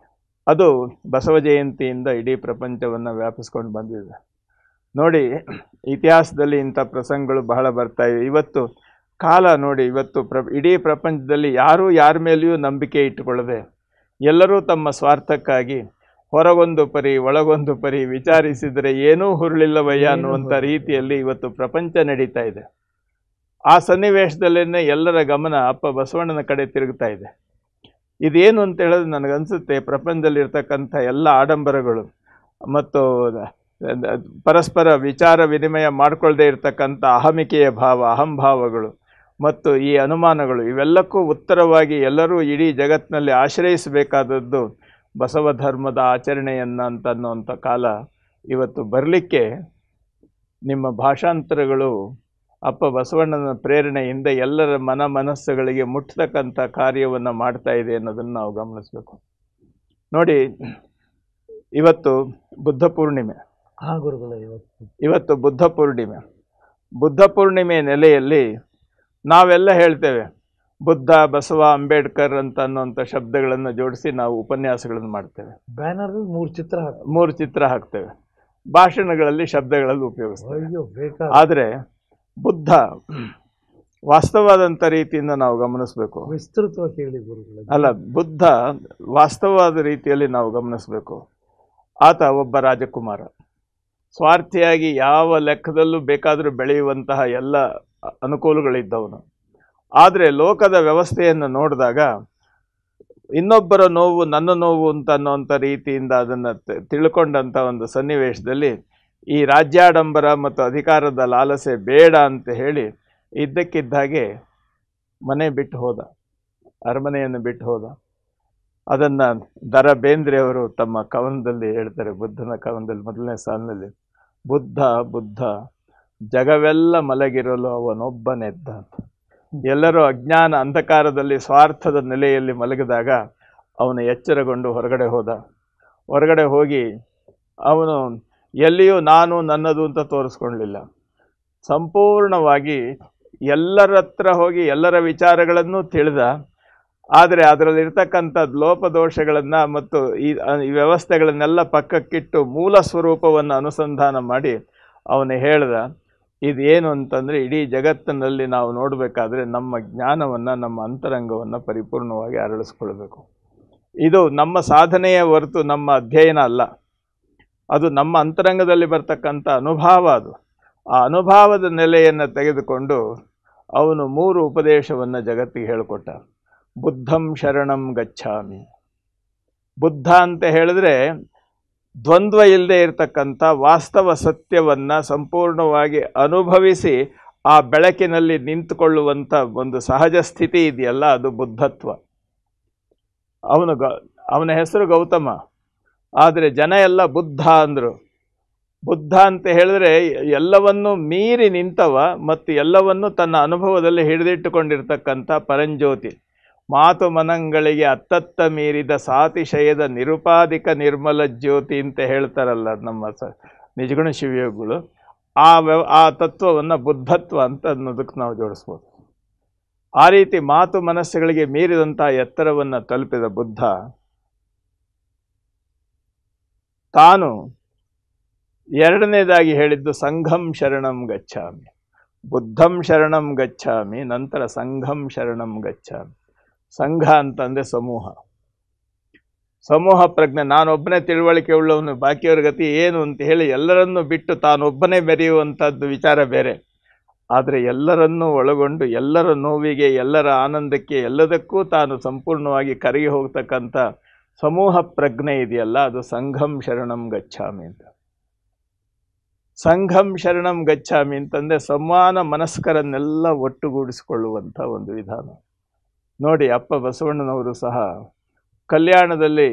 ಅದು ಬಸವ ಜಯಂತಿಯಿಂದ ಇಡೀ ಪ್ರಪಂಚವನ್ನು ವ್ಯಾಪಿಸ್ಕೊಂಡು ಬಂದಿದೆ. ನೋಡಿ, ಇತಿಹಾಸದಲ್ಲಿ ಇಂಥ ಪ್ರಸಂಗಗಳು ಬಹಳ ಬರ್ತಾ ಇವೆ. ಇವತ್ತು ಕಾಲ ನೋಡಿ, ಇವತ್ತು ಇಡೀ ಪ್ರಪಂಚದಲ್ಲಿ ಯಾರೂ ಯಾರ ಮೇಲೆಯೂ ನಂಬಿಕೆ ಇಟ್ಟುಕೊಳ್ಳದೆ ಎಲ್ಲರೂ ತಮ್ಮ ಸ್ವಾರ್ಥಕ್ಕಾಗಿ ಹೊರಗೊಂದು ಪರಿ ಒಳಗೊಂದು ಪರಿ ವಿಚಾರಿಸಿದರೆ ಏನೂ ಹುರುಳಿಲ್ಲವಯ್ಯ ಅನ್ನುವಂಥ ರೀತಿಯಲ್ಲಿ ಇವತ್ತು ಪ್ರಪಂಚ ನಡೀತಾ ಇದೆ. ಆ ಸನ್ನಿವೇಶದಲ್ಲೇ ಎಲ್ಲರ ಗಮನ ಅಪ್ಪ ಬಸವಣ್ಣನ ಕಡೆ ತಿರುಗ್ತಾ ಇದೆ. ಇದೇನು ಅಂತ ಹೇಳಿದ್ರೆ ನನಗನ್ಸುತ್ತೆ, ಪ್ರಪಂಚದಲ್ಲಿರ್ತಕ್ಕಂಥ ಎಲ್ಲ ಆಡಂಬರಗಳು ಮತ್ತು ಪರಸ್ಪರ ವಿಚಾರ ವಿನಿಮಯ ಮಾಡಿಕೊಳ್ಳದೆ ಇರತಕ್ಕಂಥ ಅಹಮಿಕೆಯ ಭಾವ, ಅಹಂಭಾವಗಳು ಮತ್ತು ಈ ಅನುಮಾನಗಳು, ಇವೆಲ್ಲಕ್ಕೂ ಉತ್ತರವಾಗಿ ಎಲ್ಲರೂ ಇಡೀ ಜಗತ್ತಿನಲ್ಲಿ ಆಶ್ರಯಿಸಬೇಕಾದದ್ದು ಬಸವ ಧರ್ಮದ ಆಚರಣೆಯನ್ನು ಅಂತನ್ನುವಂಥ ಕಾಲ ಇವತ್ತು ಬರಲಿಕ್ಕೆ ನಿಮ್ಮ ಭಾಷಾಂತರಗಳು ಅಪ್ಪ ಬಸವಣ್ಣನ ಪ್ರೇರಣೆಯಿಂದ ಎಲ್ಲರ ಮನಸ್ಸುಗಳಿಗೆ ಮುಟ್ಟತಕ್ಕಂಥ ಕಾರ್ಯವನ್ನು ಮಾಡ್ತಾ ಇದೆ ಅನ್ನೋದನ್ನು ನಾವು ಗಮನಿಸಬೇಕು. ನೋಡಿ, ಇವತ್ತು ಬುದ್ಧ ಪೂರ್ಣಿಮೆ. ಗುರುಗಳೇ, ಇವತ್ತು ಬುದ್ಧ ಪೂರ್ಣಿಮೆ. ಬುದ್ಧ ಪೂರ್ಣಿಮೆ ನೆಲೆಯಲ್ಲಿ ನಾವೆಲ್ಲ ಹೇಳ್ತೇವೆ ಬುದ್ಧ, ಬಸವ, ಅಂಬೇಡ್ಕರ್ ಅಂತ ಅನ್ನೋಂಥ ಶಬ್ದಗಳನ್ನು ಜೋಡಿಸಿ ನಾವು ಉಪನ್ಯಾಸಗಳನ್ನು ಮಾಡ್ತೇವೆ. ಬ್ಯಾನರ್ ಮೂರು ಚಿತ್ರ ಹಾಕ್ತೇವೆ, ಭಾಷಣಗಳಲ್ಲಿ ಶಬ್ದಗಳಲ್ಲಿ ಉಪಯೋಗಿಸ್ತೇವೆ. ಆದರೆ ಬುದ್ಧ ವಾಸ್ತವವಾದಂಥ ರೀತಿಯಿಂದ ನಾವು ಗಮನಿಸಬೇಕು. ವಿಸ್ತೃತವಾಗಿ ಹೇಳಿ ಗುರುಗಳೇ. ಅಲ್ಲ, ಬುದ್ಧ ವಾಸ್ತವವಾದ ರೀತಿಯಲ್ಲಿ ನಾವು ಗಮನಿಸಬೇಕು. ಆತ ಒಬ್ಬ ರಾಜಕುಮಾರ, ಸ್ವಾರ್ಥಿಯಾಗಿ ಯಾವ ಲೆಕ್ಕದಲ್ಲೂ ಬೇಕಾದರೂ ಬೆಳೆಯುವಂತಹ ಎಲ್ಲ ಅನುಕೂಲಗಳಿದ್ದವನು. ಆದರೆ ಲೋಕದ ವ್ಯವಸ್ಥೆಯನ್ನು ನೋಡಿದಾಗ ಇನ್ನೊಬ್ಬರ ನೋವು ನನ್ನ ನೋವು ಅಂತ ಅನ್ನೋಂಥ ರೀತಿಯಿಂದ ಅದನ್ನು ತಿಳ್ಕೊಂಡಂಥ ಒಂದು ಸನ್ನಿವೇಶದಲ್ಲಿ ಈ ರಾಜ್ಯಾಡಂಬರ ಮತ್ತು ಅಧಿಕಾರದ ಲಾಲಸೆ ಬೇಡ ಅಂತ ಹೇಳಿ ಇದ್ದಕ್ಕಿದ್ದ ಹಾಗೆ ಮನೆ ಬಿಟ್ಟು ಹೋದ, ಅರಮನೆಯನ್ನು ಬಿಟ್ಟು ಹೋದ. ಅದನ್ನು ದ ರಾ ಬೇಂದ್ರೆಯವರು ತಮ್ಮ ಕವನದಲ್ಲಿ ಹೇಳ್ತಾರೆ, ಬುದ್ಧನ ಕವನದಲ್ಲಿ ಮೊದಲನೇ ಸಾಲಿನಲ್ಲಿ, ಬುದ್ಧ ಬುದ್ಧ ಜಗವೆಲ್ಲ ಮಲಗಿರಲು ಅವನೊಬ್ಬನೆದ್ದ ಅಂತ. ಎಲ್ಲರೂ ಅಜ್ಞಾನ ಅಂಧಕಾರದಲ್ಲಿ ಸ್ವಾರ್ಥದ ನೆಲೆಯಲ್ಲಿ ಮಲಗಿದಾಗ ಅವನು ಎಚ್ಚರಗೊಂಡು ಹೊರಗಡೆ ಹೋದ. ಹೊರಗಡೆ ಹೋಗಿ ಅವನು ಎಲ್ಲಿಯೂ ನಾನು ನನ್ನದು ಅಂತ ತೋರಿಸ್ಕೊಳ್ಳಲಿಲ್ಲ. ಸಂಪೂರ್ಣವಾಗಿ ಎಲ್ಲರ ಹತ್ರ ಹೋಗಿ ಎಲ್ಲರ ವಿಚಾರಗಳನ್ನು ತಿಳಿದ. ಆದರೆ ಅದರಲ್ಲಿರ್ತಕ್ಕಂಥ ಲೋಪದೋಷಗಳನ್ನು ಮತ್ತು ಈ ವ್ಯವಸ್ಥೆಗಳನ್ನೆಲ್ಲ ಪಕ್ಕಕ್ಕಿಟ್ಟು ಮೂಲ ಸ್ವರೂಪವನ್ನು ಅನುಸಂಧಾನ ಮಾಡಿ ಅವನು ಹೇಳ್ದ, ಇದೇನು ಅಂತಂದರೆ ಇಡೀ ಜಗತ್ತಿನಲ್ಲಿ ನಾವು ನೋಡಬೇಕಾದ್ರೆ ನಮ್ಮ ಜ್ಞಾನವನ್ನು, ನಮ್ಮ ಅಂತರಂಗವನ್ನು ಪರಿಪೂರ್ಣವಾಗಿ ಅರಳಿಸ್ಕೊಳ್ಬೇಕು. ಇದು ನಮ್ಮ ಸಾಧನೆಯ ಹೊರತು ನಮ್ಮ ಅಧ್ಯಯನ ಅಲ್ಲ, ಅದು ನಮ್ಮ ಅಂತರಂಗದಲ್ಲಿ ಬರ್ತಕ್ಕಂಥ ಅನುಭವ. ಅದು ಆ ಅನುಭವದ ನೆಲೆಯನ್ನು ತೆಗೆದುಕೊಂಡು ಅವನು 3 ಉಪದೇಶವನ್ನು ಜಗತ್ತಿಗೆ ಹೇಳಿಕೊಟ್ಟ. ಬುದ್ಧಂ ಶರಣಂ ಗಚ್ಛಾಮಿ. ಬುದ್ಧ ಅಂತ ಹೇಳಿದ್ರೆ ದ್ವಂದ್ವ ಇಲ್ಲದೆ ಇರತಕ್ಕಂಥ ವಾಸ್ತವ ಸತ್ಯವನ್ನು ಸಂಪೂರ್ಣವಾಗಿ ಅನುಭವಿಸಿ ಆ ಬೆಳಕಿನಲ್ಲಿ ನಿಂತುಕೊಳ್ಳುವಂಥ ಒಂದು ಸಹಜ ಸ್ಥಿತಿ ಇದೆಯಲ್ಲ, ಅದು ಬುದ್ಧತ್ವ. ಅವನ ಹೆಸರು ಗೌತಮ, ಆದರೆ ಜನ ಎಲ್ಲ ಬುದ್ಧ ಅಂದರು. ಬುದ್ಧ ಅಂತ ಹೇಳಿದ್ರೆ ಎಲ್ಲವನ್ನೂ ಮೀರಿ ನಿಂತವ ಮತ್ತು ಎಲ್ಲವನ್ನೂ ತನ್ನ ಅನುಭವದಲ್ಲಿ ಹಿಡಿದಿಟ್ಟುಕೊಂಡಿರ್ತಕ್ಕಂಥ ಪರಂಜ್ಯೋತಿ. ಮಾತು ಮನಂಗಳಿಗೆ ಅತ್ತತ್ತ ಮೀರಿದ ಸಾತಿಶಯದ ನಿರುಪಾಧಿಕ ನಿರ್ಮಲ ಜ್ಯೋತಿ ಅಂತ ಹೇಳ್ತಾರಲ್ಲ ನಮ್ಮ ನಿಜಗುಣ ಶಿವಯೋಗಿಗಳು. ಆ ತತ್ವವನ್ನು ಬುದ್ಧತ್ವ ಅಂತ ಅನ್ನೋದಕ್ಕೆ ನಾವು ಜೋಡಿಸ್ಬೋದು. ಆ ರೀತಿ ಮಾತು ಮನಸ್ಸುಗಳಿಗೆ ಮೀರಿದಂಥ ಎತ್ತರವನ್ನು ತಲುಪಿದ ಬುದ್ಧ ತಾನು ಎರಡನೇದಾಗಿ ಹೇಳಿದ್ದು ಸಂಘಂ ಶರಣಂ ಗಚ್ಛಾಮಿ. ಬುದ್ಧಂ ಶರಣಂ ಗಚ್ಛಾಮಿ, ನಂತರ ಸಂಘಂ ಶರಣಂ ಗಚ್ಛಾಮಿ. ಸಂಘ ಅಂತಂದರೆ ಸಮೂಹ, ಸಮೂಹ ಪ್ರಜ್ಞೆ. ನಾನೊಬ್ಬನೇ ತಿಳುವಳಿಕೆ ಉಳ್ಳವನು, ಬಾಕಿಯವ್ರ ಗತಿ ಏನು ಅಂತ ಹೇಳಿ ಎಲ್ಲರನ್ನೂ ಬಿಟ್ಟು ತಾನೊಬ್ಬನೇ ಬೆರೆಯುವಂಥದ್ದು ವಿಚಾರ ಬೇರೆ. ಆದರೆ ಎಲ್ಲರನ್ನೂ ಒಳಗೊಂಡು ಎಲ್ಲರ ನೋವಿಗೆ, ಎಲ್ಲರ ಆನಂದಕ್ಕೆ, ಎಲ್ಲದಕ್ಕೂ ತಾನು ಸಂಪೂರ್ಣವಾಗಿ ಕರಗಿ ಹೋಗ್ತಕ್ಕಂಥ ಸಮೂಹ ಪ್ರಜ್ಞೆ ಇದೆಯಲ್ಲ, ಅದು ಸಂಘಂ ಶರಣಂ ಗಚ್ಛಾಮಿ ಅಂತ. ಸಂಘಂ ಶರಣಂ ಗಚ್ಛಾಮಿ ಅಂತಂದರೆ ಸಮಾನ ಮನಸ್ಕರನ್ನೆಲ್ಲ ಒಟ್ಟುಗೂಡಿಸಿಕೊಳ್ಳುವಂಥ ಒಂದು ವಿಧಾನ. ನೋಡಿ, ಅಪ್ಪ ಬಸವಣ್ಣನವರು ಸಹ ಕಲ್ಯಾಣದಲ್ಲಿ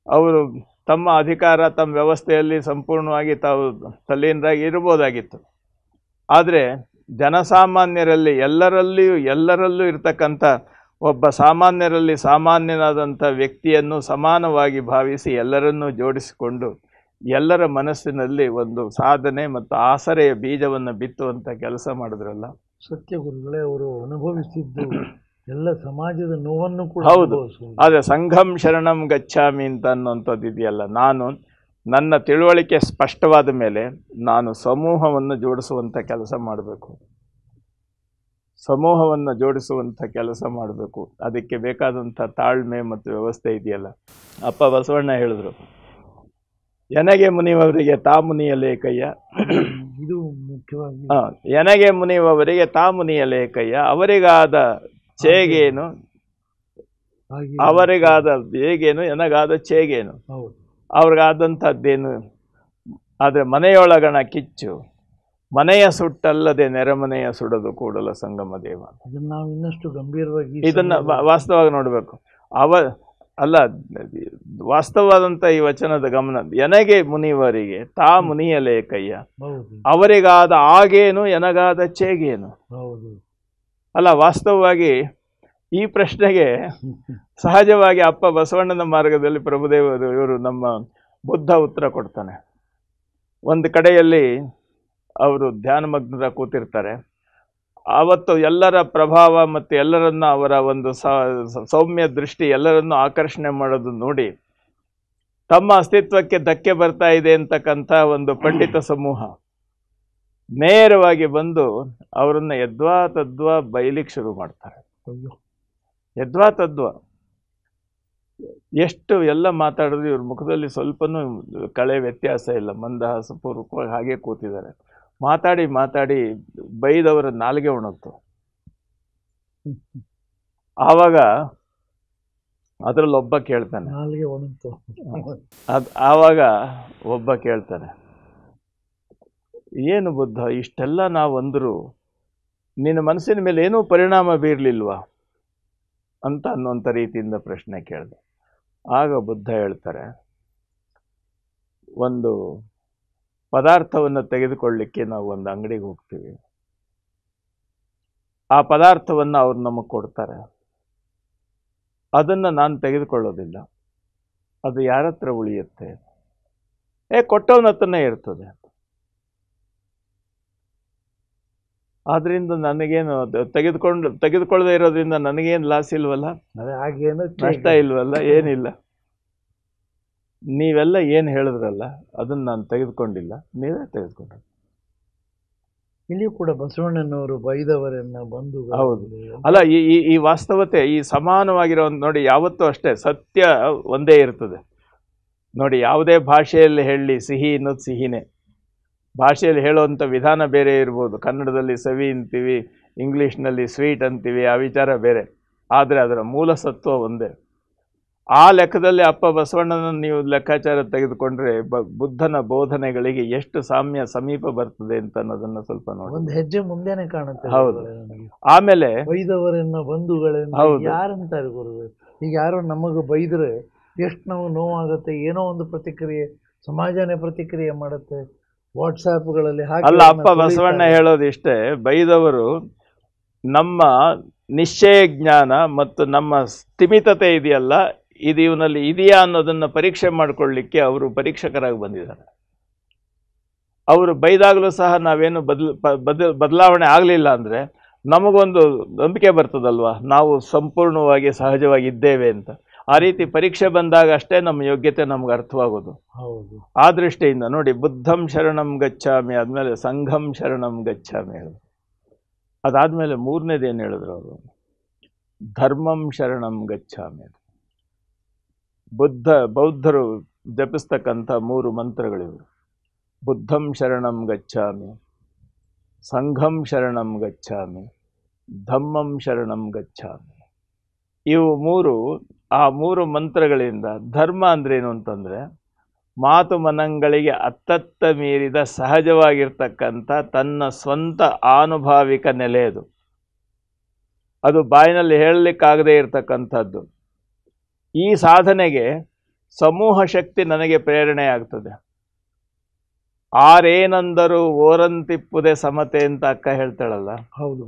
ಅವರು ತಮ್ಮ ಅಧಿಕಾರ, ತಮ್ಮ ವ್ಯವಸ್ಥೆಯಲ್ಲಿ ಸಂಪೂರ್ಣವಾಗಿ ತಾವು ತಲ್ಲೀನರಾಗಿ ಇರ್ಬೋದಾಗಿತ್ತು. ಆದರೆ ಜನಸಾಮಾನ್ಯರಲ್ಲಿ ಎಲ್ಲರಲ್ಲೂ ಇರ್ತಕ್ಕಂಥ ಒಬ್ಬ ಸಾಮಾನ್ಯರಲ್ಲಿ ಸಾಮಾನ್ಯನಾದಂಥ ವ್ಯಕ್ತಿಯನ್ನು ಸಮಾನವಾಗಿ ಭಾವಿಸಿ ಎಲ್ಲರನ್ನೂ ಜೋಡಿಸಿಕೊಂಡು ಎಲ್ಲರ ಮನಸ್ಸಿನಲ್ಲಿ ಒಂದು ಸಾಧನೆ ಮತ್ತು ಆಸರೆಯ ಬೀಜವನ್ನು ಬಿತ್ತುವಂಥ ಕೆಲಸ ಮಾಡಿದ್ರಲ್ಲ. ಸತ್ಯ ಗುರುಗಳೇ, ಅವರು ಅನುಭವಿಸಿದ್ದು ಎಲ್ಲ ಸಮಾಜದ ನೋವನ್ನು ಕೂಡ. ಹೌದು, ಆದರೆ ಸಂಘಂ ಶರಣಂ ಗಚ್ಛಾಮಿ ಅಂತ ಅನ್ನುವಂಥದ್ದು ಇದೆಯಲ್ಲ, ನನ್ನ ತಿಳುವಳಿಕೆ ಸ್ಪಷ್ಟವಾದ ಮೇಲೆ ನಾನು ಸಮೂಹವನ್ನು ಜೋಡಿಸುವಂಥ ಕೆಲಸ ಮಾಡಬೇಕು, ಸಮೂಹವನ್ನು ಜೋಡಿಸುವಂಥ ಕೆಲಸ ಮಾಡಬೇಕು. ಅದಕ್ಕೆ ಬೇಕಾದಂಥ ತಾಳ್ಮೆ ಮತ್ತು ವ್ಯವಸ್ಥೆ ಇದೆಯಲ್ಲ. ಅಪ್ಪ ಬಸವಣ್ಣ ಹೇಳಿದ್ರು, ಎನಗೆ ಮುನಿಯವರಿಗೆ ತಾ ಮುನಿಯಲೇ ಕಯ್ಯ. ಇದು ಮುಖ್ಯವಾಗಿ ಎನಗೆ ಮುನಿಯುವವರಿಗೆ ತಾ ಮುನಿಯಲೇಕಯ್ಯ, ಅವರಿಗಾದ ಚೇಗೇನು ಅವರಿಗಾದ ಬೇಗೇನು ಎನಗಾದ ಚೇಗೇನು, ಅವ್ರಿಗಾದಂಥದ್ದೇನು. ಆದರೆ ಮನೆಯೊಳಗಣ ಕಿಚ್ಚು ಮನೆಯ ಸುಟ್ಟಲ್ಲದೆ ನೆರೆಮನೆಯ ಸುಡದು ಕೂಡಲ ಸಂಗಮ ದೇವ. ಇದನ್ನ ನಾವು ಇನ್ನಷ್ಟು ಗಂಭೀರವಾಗಿ ಇದನ್ನ ವಾಸ್ತವವಾಗಿ ನೋಡಬೇಕು. ಅಲ್ಲ, ವಾಸ್ತವವಾದಂಥ ಈ ವಚನದ ಗಮನ, ಎನಗೆ ಮುನಿವರಿಗೆ ತಾ ಮುನಿಯಲೇಕಯ್ಯ, ಅವರಿಗಾದ ಆಗೇನು ಎನಗಾದ ಚೇಗೇನು. ಅಲ್ಲ, ವಾಸ್ತವವಾಗಿ ಈ ಪ್ರಶ್ನೆಗೆ ಸಹಜವಾಗಿ ಅಪ್ಪ ಬಸವಣ್ಣನ ಮಾರ್ಗದಲ್ಲಿ ಪ್ರಭುದೇವರು ಇವರು ನಮ್ಮ ಬುದ್ಧ ಉತ್ತರ ಕೊಡ್ತಾನೆ. ಒಂದು ಕಡೆಯಲ್ಲಿ ಅವರು ಧ್ಯಾನಮಗ್ನರ ಕೂತಿರ್ತಾರೆ. ಆವತ್ತು ಎಲ್ಲರ ಪ್ರಭಾವ ಮತ್ತು ಎಲ್ಲರನ್ನ ಅವರ ಒಂದು ಸೌಮ್ಯ ದೃಷ್ಟಿ ಎಲ್ಲರನ್ನೂ ಆಕರ್ಷಣೆ ಮಾಡೋದು ನೋಡಿ ತಮ್ಮ ಅಸ್ತಿತ್ವಕ್ಕೆ ಧಕ್ಕೆ ಬರ್ತಾ ಇದೆ ಅಂತಕ್ಕಂಥ ಒಂದು ಪಂಡಿತ ಸಮೂಹ ನೇರವಾಗಿ ಬಂದು ಅವರನ್ನ ಯದ್ವಾ ತದ್ವಾ ಬೈಲಿಕ್ಕೆ ಶುರು ಮಾಡ್ತಾರೆ. ಯದ್ವಾ ತದ್ವಾ ಎಷ್ಟು ಎಲ್ಲ ಮಾತಾಡಿದ್ರು ಇವ್ರ ಮುಖದಲ್ಲಿ ಸ್ವಲ್ಪನೂ ಕಳೆ ವ್ಯತ್ಯಾಸ ಇಲ್ಲ, ಮಂದಹಾಸಪೂರ್ವಕವಾಗಿ ಹಾಗೆ ಕೂತಿದ್ದಾರೆ. ಮಾತಾಡಿ ಮಾತಾಡಿ ಬೈದವರ ನಾಲಿಗೆ ಉಣುತ್ತು. ಆವಾಗ ಅದರಲ್ಲಿ ಒಬ್ಬ ಕೇಳ್ತಾನೆ, ಆವಾಗ ಒಬ್ಬ ಕೇಳ್ತಾನೆ, ಏನು ಬುದ್ಧ ಇಷ್ಟೆಲ್ಲ ನಾವಂದರೂ ನಿನ್ನ ಮನಸ್ಸಿನ ಮೇಲೆ ಏನೂ ಪರಿಣಾಮ ಬೀರಲಿಲ್ವಾ ಅಂತ ಅನ್ನುವಂಥ ರೀತಿಯಿಂದ ಪ್ರಶ್ನೆ ಕೇಳಿದೆ. ಆಗ ಬುದ್ಧ ಹೇಳ್ತಾರೆ, ಒಂದು ಪದಾರ್ಥವನ್ನು ತೆಗೆದುಕೊಳ್ಳಿಕ್ಕೆ ನಾವು ಒಂದು ಅಂಗಡಿಗೆ ಹೋಗ್ತೀವಿ. ಆ ಪದಾರ್ಥವನ್ನು ಅವ್ರು ನಮಗೆ ಕೊಡ್ತಾರೆ. ಅದನ್ನು ನಾನು ತೆಗೆದುಕೊಳ್ಳೋದಿಲ್ಲ, ಅದು ಯಾರ ಹತ್ರ ಉಳಿಯುತ್ತೆ? ಕೊಟ್ಟವನ ಹತ್ರನೇ ಇರ್ತದೆ. ಆದ್ರಿಂದ ನನಗೇನು ತೆಗೆದುಕೊಳ್ಳದೆ ಇರೋದ್ರಿಂದ ನನಗೇನು ಲಾಸ್ ಇಲ್ವಲ್ಲ, ನಷ್ಟ ಇಲ್ವಲ್ಲ, ಏನಿಲ್ಲ. ನೀವೆಲ್ಲ ಏನು ಹೇಳಿದ್ರಲ್ಲ ಅದನ್ನು ನಾನು ತೆಗೆದುಕೊಂಡಿಲ್ಲ, ನೀವೇ ತೆಗೆದುಕೊಂಡ್ರಿ. ಇಲ್ಲಿಯೂ ಕೂಡ ಬಸವಣ್ಣನವರು ಬೈದವರನ್ನ ಬಂದು ಹೌದು. ಅಲ್ಲ, ಈ ವಾಸ್ತವತೆ ಈ ಸಮಾನವಾಗಿರೋ ನೋಡಿ, ಯಾವತ್ತೂ ಅಷ್ಟೇ ಸತ್ಯ ಒಂದೇ ಇರ್ತದೆ ನೋಡಿ. ಯಾವುದೇ ಭಾಷೆಯಲ್ಲಿ ಹೇಳಲಿ ಸಿಹಿ ಅನ್ನೋದು ಸಿಹಿನೇ. ಭಾಷೆಯಲ್ಲಿ ಹೇಳುವಂಥ ವಿಧಾನ ಬೇರೆ ಇರ್ಬೋದು. ಕನ್ನಡದಲ್ಲಿ ಸವಿ ಅಂತೀವಿ, ಇಂಗ್ಲೀಷ್ನಲ್ಲಿ ಸ್ವೀಟ್ ಅಂತೀವಿ, ಆ ವಿಚಾರ ಬೇರೆ. ಆದರೆ ಅದರ ಮೂಲ ಸತ್ವ ಒಂದೇ. ಆ ಲೆಕ್ಕದಲ್ಲಿ ಅಪ್ಪ ಬಸವಣ್ಣನ ನೀವು ಲೆಕ್ಕಾಚಾರ ತೆಗೆದುಕೊಂಡ್ರೆ ಬುದ್ಧನ ಬೋಧನೆಗಳಿಗೆ ಎಷ್ಟು ಸಾಮ್ಯ ಸಮೀಪ ಬರ್ತದೆ ಅಂತ ಅನ್ನೋದನ್ನ ಸ್ವಲ್ಪ ನೋಡಿ. ಒಂದು ಹೆಜ್ಜೆ ಮುಂದೆನೆ ಕಾಣುತ್ತೆ. ಹೌದು. ಆಮೇಲೆ ಬೈದವರನ್ನ ಬಂಧುಗಳನ್ನ ಯಾರಂತಾರೆ ಗುರುಗಳು? ಈಗ ಯಾರೋ ನಮಗೆ ಬೈದ್ರೆ ಎಷ್ಟು ನಾವು ನೋವಾಗುತ್ತೆ, ಏನೋ ಒಂದು ಪ್ರತಿಕ್ರಿಯೆ ಸಮಾಜನೇ ಪ್ರತಿಕ್ರಿಯೆ ಮಾಡುತ್ತೆ, ವಾಟ್ಸಾಪ್ಗಳಲ್ಲಿ. ಅಲ್ಲ, ಅಪ್ಪ ಬಸವಣ್ಣ ಹೇಳೋದಿಷ್ಟೇ, ಬೈದವರು ನಮ್ಮ ನಿಶ್ಚಯ ಜ್ಞಾನ ಮತ್ತು ನಮ್ಮ ಸ್ಥಿಮಿತತೆ ಇದೆಯಲ್ಲ, ಇದು ಇವನಲ್ಲಿ ಇದೆಯಾ ಅನ್ನೋದನ್ನು ಪರೀಕ್ಷೆ ಮಾಡಿಕೊಳ್ಳಿಕ್ಕೆ ಅವರು ಪರೀಕ್ಷಕರಾಗಿ ಬಂದಿದ್ದಾರೆ. ಅವರು ಬೈದಾಗಲೂ ಸಹ ನಾವೇನು ಬದಲಾವಣೆ ಆಗಲಿಲ್ಲ ಅಂದರೆ ನಮಗೊಂದು ನಂಬಿಕೆ ಬರ್ತದಲ್ವ, ನಾವು ಸಂಪೂರ್ಣವಾಗಿ ಸಹಜವಾಗಿ ಇದ್ದೇವೆ ಅಂತ. ಆ ರೀತಿ ಪರೀಕ್ಷೆ ಬಂದಾಗ ಅಷ್ಟೇ ನಮ್ಮ ಯೋಗ್ಯತೆ ನಮ್ಗೆ ಅರ್ಥವಾಗೋದು. ಹೌದು. ಆ ದೃಷ್ಟಿಯಿಂದ ನೋಡಿ, ಬುದ್ಧಂ ಶರಣಂ ಗಚ್ಚಾಮಿ ಆದಮೇಲೆ ಸಂಘಂ ಶರಣಂ ಗಚ್ಚಾಮಿ ಹೇಳಿದ್ರು. ಅದಾದಮೇಲೆ ಮೂರನೇದೇನು ಹೇಳಿದ್ರು ಅವರು? ಧರ್ಮಂ ಶರಣಂ ಗಚ್ಚಾಮಿ. ಬೌದ್ಧರು ಜಪಿಸ್ತಕ್ಕಂಥ 3 ಮಂತ್ರಗಳಿವೆ. ಬುದ್ಧಂ ಶರಣಂ ಗಚ್ಚಾಮಿ, ಸಂಘಂ ಶರಣಂ ಗಚ್ಚಾಮಿ, ಧಮ್ಮಂ ಶರಣಂ ಗಚ್ಚಾಮಿ. ಇವು 3, ಆ 3 ಮಂತ್ರಗಳಿಂದ ಧರ್ಮ ಅಂದ್ರೇನು ಅಂತಂದರೆ ಮಾತು ಮನಗಳಿಗೆ ಅತ್ತತ್ತ ಮೀರಿದ ಸಹಜವಾಗಿರ್ತಕ್ಕಂಥ ತನ್ನ ಸ್ವಂತ ಆನುಭಾವಿಕ ನೆಲೆಯದು. ಅದು ಬಾಯಿನಲ್ಲಿ ಹೇಳಲಿಕ್ಕಾಗದೇ ಇರತಕ್ಕಂಥದ್ದು. ಈ ಸಾಧನೆಗೆ ಸಮೂಹ ಶಕ್ತಿ ನನಗೆ ಪ್ರೇರಣೆ ಆಗ್ತದೆ. ಆರೇನಂದರೂ ಓರಂತಿಪ್ಪುದೆ ಸಮತೆ ಅಂತ ಅಕ್ಕ ಹೇಳ್ತಾಳಲ್ಲ. ಹೌದು.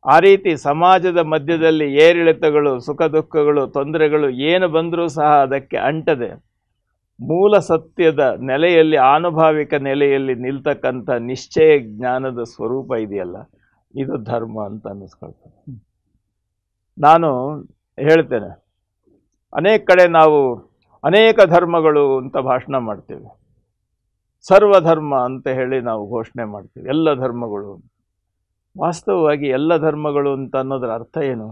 ಆ ರೀತಿ ಸಮಾಜದ ಮಧ್ಯದಲ್ಲಿ ಏರಿಳಿತಗಳು, ಸುಖ ದುಃಖಗಳು, ತೊಂದರೆಗಳು ಏನು ಬಂದರೂ ಸಹ ಅದಕ್ಕೆ ಅಂಟದೆ ಮೂಲ ಸತ್ಯದ ನೆಲೆಯಲ್ಲಿ, ಆನುಭಾವಿಕ ನೆಲೆಯಲ್ಲಿ ನಿಲ್ತಕ್ಕಂಥ ನಿಶ್ಚಯ ಜ್ಞಾನದ ಸ್ವರೂಪ ಇದೆಯಲ್ಲ, ಇದು ಧರ್ಮ ಅಂತ ಅನ್ನಿಸ್ಕೊಳ್ತೇನೆ. ನಾನು ಹೇಳ್ತೇನೆ, ಅನೇಕ ಕಡೆ ನಾವು ಅನೇಕ ಧರ್ಮಗಳು ಅಂತ ಭಾಷಣ ಮಾಡ್ತೇವೆ, ಸರ್ವಧರ್ಮ ಅಂತ ಹೇಳಿ ನಾವು ಘೋಷಣೆ ಮಾಡ್ತೀವಿ, ಎಲ್ಲ ಧರ್ಮಗಳು. ವಾಸ್ತವವಾಗಿ ಎಲ್ಲ ಧರ್ಮಗಳು ಅಂತ ಅನ್ನೋದರ ಅರ್ಥ ಏನು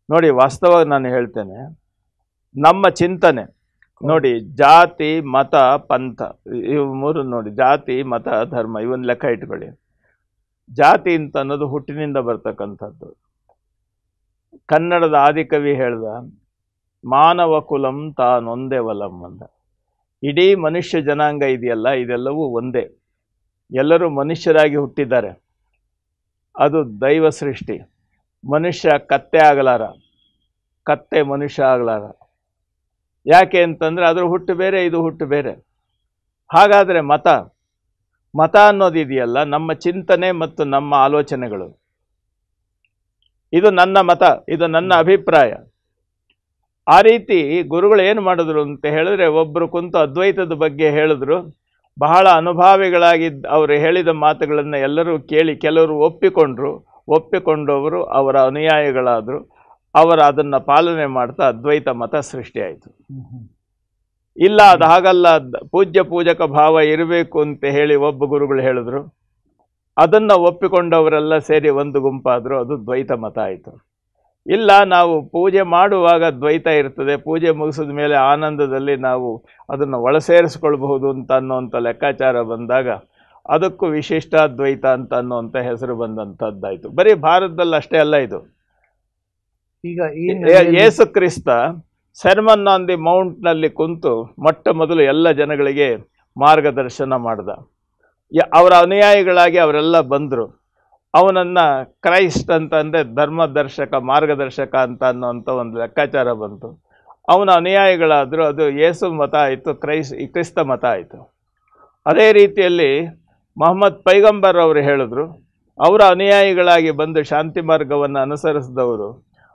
ನೋಡಿ? ವಾಸ್ತವವಾಗಿ ನಾನು ಹೇಳ್ತೇನೆ, ನಮ್ಮ ಚಿಂತನೆ, ನೋಡಿ, ಜಾತಿ, ಮತ, ಪಂಥ, ಇವು ಮೂರು ನೋಡಿ. ಜಾತಿ, ಮತ, ಧರ್ಮ, ಇವನ್ ಲೆಕ್ಕ ಇಟ್ಕೊಳ್ಳಿ. ಜಾತಿ ಅಂತ ಅನ್ನೋದು ಹುಟ್ಟಿನಿಂದ ಬರ್ತಕ್ಕಂಥದ್ದು. ಕನ್ನಡದ ಆದಿಕವಿ ಹೇಳ್ದ, ಮಾನವ ಕುಲಂ ತಾನೊಂದೇ ವಲಂ ಅಂದ. ಇಡೀ ಮನುಷ್ಯ ಜನಾಂಗ ಇದೆಯಲ್ಲ, ಇದೆಲ್ಲವೂ ಒಂದೇ. ಎಲ್ಲರೂ ಮನುಷ್ಯರಾಗಿ ಹುಟ್ಟಿದ್ದಾರೆ. ಅದು ದೈವ ಸೃಷ್ಟಿ. ಮನುಷ್ಯ ಕತ್ತೆ ಆಗಲಾರ, ಕತ್ತೆ ಮನುಷ್ಯ ಆಗಲಾರ. ಯಾಕೆ ಅಂತಂದ್ರೆ ಅದ್ರ ಹುಟ್ಟು ಬೇರೆ, ಇದು ಹುಟ್ಟು ಬೇರೆ. ಹಾಗಾದರೆ ಮತ ಅನ್ನೋದಿದೆಯಲ್ಲ, ನಮ್ಮ ಚಿಂತನೆ ಮತ್ತು ನಮ್ಮ ಆಲೋಚನೆಗಳು. ಇದು ನನ್ನ ಮತ, ಇದು ನನ್ನ ಅಭಿಪ್ರಾಯ. ಆ ರೀತಿ ಗುರುಗಳು ಏನು ಮಾಡಿದ್ರು ಅಂತ ಹೇಳಿದ್ರೆ, ಒಬ್ಬರು ಕುಂತು ಅದ್ವೈತದ ಬಗ್ಗೆ ಹೇಳಿದ್ರು. ಬಹಳ ಅನುಭಾವಿಗಳಾಗಿದ್ದ ಅವರು ಹೇಳಿದ ಮಾತುಗಳನ್ನು ಎಲ್ಲರೂ ಕೇಳಿ ಕೆಲವರು ಒಪ್ಪಿಕೊಂಡವರು ಅವರ ಅನುಯಾಯಿಗಳಾದರು. ಅವರು ಅದನ್ನು ಪಾಲನೆ ಮಾಡ್ತಾ ಅದ್ವೈತ ಮತ ಸೃಷ್ಟಿಯಾಯಿತು. ಇಲ್ಲ, ಅದು ಹಾಗಲ್ಲ, ಪೂಜಕ ಭಾವ ಇರಬೇಕು ಅಂತ ಹೇಳಿ ಒಬ್ಬ ಗುರುಗಳು ಹೇಳಿದ್ರು. ಅದನ್ನು ಒಪ್ಪಿಕೊಂಡವರೆಲ್ಲ ಸೇರಿ ಒಂದು ಗುಂಪಾದರು, ಅದು ದ್ವೈತ ಮತ ಆಯಿತು. ಇಲ್ಲ, ನಾವು ಪೂಜೆ ಮಾಡುವಾಗ ದ್ವೈತ ಇರ್ತದೆ, ಪೂಜೆ ಮುಗಿಸಿದ ಮೇಲೆ ಆನಂದದಲ್ಲಿ ನಾವು ಅದನ್ನು ಒಳಸೇರಿಸ್ಕೊಳ್ಬಹುದು ಅಂತ ಅನ್ನೋಂಥ ಲೆಕ್ಕಾಚಾರ ಬಂದಾಗ ಅದಕ್ಕೂ ವಿಶಿಷ್ಟಾದ್ವೈತ ಅಂತ ಅನ್ನೋಂಥ ಹೆಸರು ಬಂದಂಥದ್ದಾಯಿತು. ಬರೀ ಭಾರತದಲ್ಲಿ ಅಷ್ಟೇ ಅಲ್ಲ ಇದು. ಈಗ Yesu Krista sermon on the ಮೌಂಟ್ನಲ್ಲಿ ಕುಂತು ಮೊಟ್ಟ ಮೊದಲು ಎಲ್ಲ ಜನಗಳಿಗೆ ಮಾರ್ಗದರ್ಶನ ಮಾಡ್ದ. ಅವರ ಅನುಯಾಯಿಗಳಾಗಿ ಅವರೆಲ್ಲ ಬಂದರು. ಅವನನ್ನು ಕ್ರೈಸ್ಟ್ ಅಂತಂದರೆ ಧರ್ಮದರ್ಶಕ, ಮಾರ್ಗದರ್ಶಕ ಅಂತ ಅನ್ನೋಂಥ ಒಂದು ಲೆಕ್ಕಾಚಾರ ಬಂತು. ಅವನ ಅನುಯಾಯಿಗಳಾದರೂ, ಅದು ಯೇಸು ಮತ ಆಯಿತು, ಕ್ರಿಸ್ತ ಮತ ಆಯಿತು. ಅದೇ ರೀತಿಯಲ್ಲಿ ಮೊಹಮ್ಮದ್ ಪೈಗಂಬರ್ ಅವರು ಹೇಳಿದ್ರು. ಅವರ ಅನುಯಾಯಿಗಳಾಗಿ ಬಂದು ಶಾಂತಿ ಮಾರ್ಗವನ್ನು ಅನುಸರಿಸಿದವರು